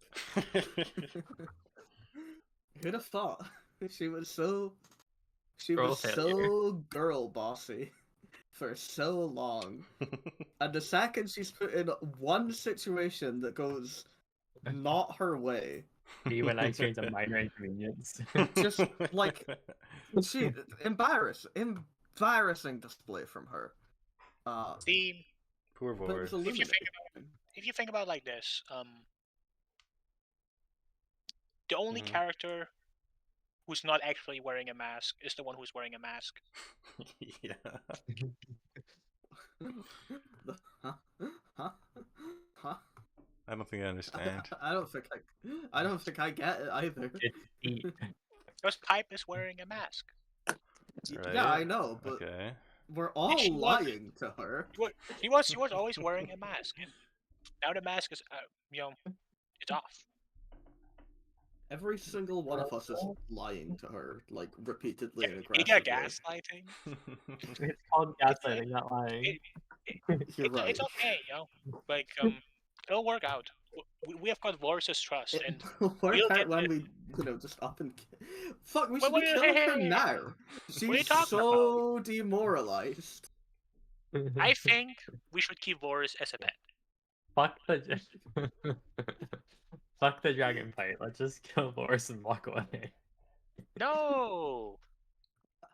Who'd have thought? She was so Girl failure. so girl bossy for so long. And the second she's put in one situation that goes not her way, Me when I experience a minor inconvenience. just like she embarrassing display from her. See, Poor But it was Vor. if you think about it like this, the only Mhm. character who's not actually wearing a mask is the one who's wearing a mask. Yeah. Huh? I don't think I understand. I don't think I get it either. It's deep. Because Pipe is wearing a mask. Yeah, I know, but Okay. we're all she was- lying to her. He was always wearing a mask. And now the mask is, it's off. Every single one of us is lying to her, like repeatedly and You get aggressively. gaslighting. It's called gaslighting, not lying. You're right. It's okay, Like, it'll work out. We have got Vorus's trust, It and will work we'll out get when it. we, just up and fuck. We Wait, should be wait, killing hey, her hey, hey. now. are you She's talking so demoralized. I think we should keep Vorus as a pet. Fuck the fuck the dragon fight. Let's just kill Boris and walk away. No,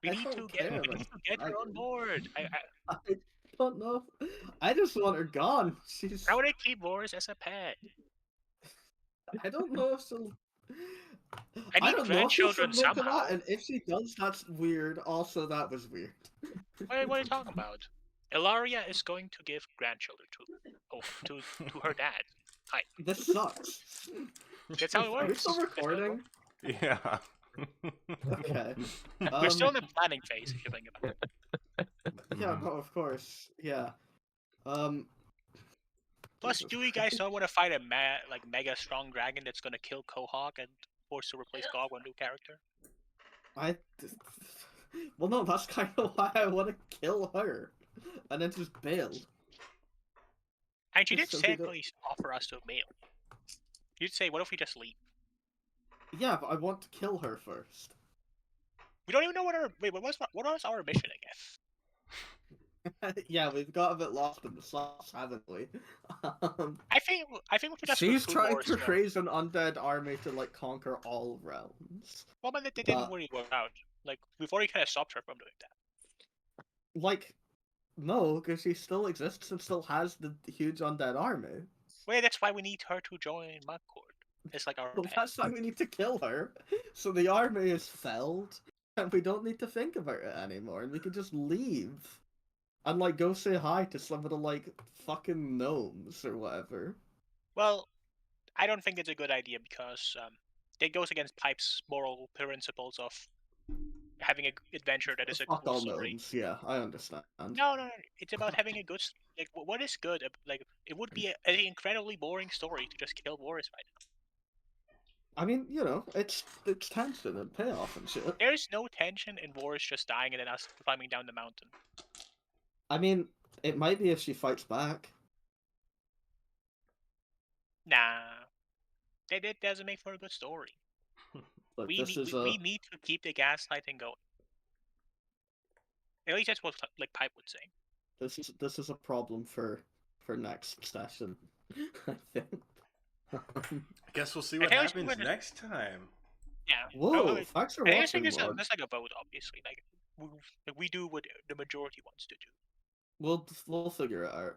we I need to don't get care we about need to get her on dragon. board. I don't know. I just want her gone. She's. I want to keep Vorus as a pet. I don't know if she'll. I need don't know if she'll grandchildren submit to somehow. that, and if she does, that's weird. Also, that was weird. What are you talking about? Ilaria is going to give grandchildren to her dad. This sucks. That's how it Are we works. still That's how it recording? Yeah. Okay. We're still in the planning phase, if you think about it. Yeah, no, of course. Yeah. Plus, Jesus do you guys not want to fight a mega strong dragon that's gonna kill Quahog and force to replace Gog with a new character? Well, no, that's kind of why I want to kill her, and then just bail. And she did So we don't- sadly offer us to mail. You'd say, what if we just leave? Yeah, but I want to kill her first. We don't even know what was our mission again? Yeah, we've got a bit lost in the sauce, haven't we? I think we could just She's recruit trying Boris to now. raise an undead army to like conquer all realms. Well, but that didn't really work out. Like, we've already kind of stopped her from doing that. Like, no, because she still exists and still has the huge undead army. Well, that's why we need her to join Mugcord. It's like our Well, pet. that's why we need to kill her. So the army is felled, and we don't need to think about it anymore, and we can just leave. And like go say hi to some of the like fucking gnomes or whatever. Well, I don't think it's a good idea because it goes against Pipe's moral principles of having an adventure that is a Fuck cool all story. gnomes, yeah, I understand. No. It's about having a good. Like, what is good? Like, it would be an incredibly boring story to just kill Boris right now. I mean, you know, it's tension and payoff and shit. There's no tension in Boris just dying and then us climbing down the mountain. I mean, it might be if she fights back. Nah, that doesn't make for a good story. Look, We this need is we need to keep the gaslighting going. At least that's what like Pipe would say. this is a problem for next session. I think. I guess we'll see I what think we should happens win it. next time. Yeah. Whoa, thanks for I watching, think Lord. there's like a vote, obviously. Like we do what the majority wants to do. We'll figure it out.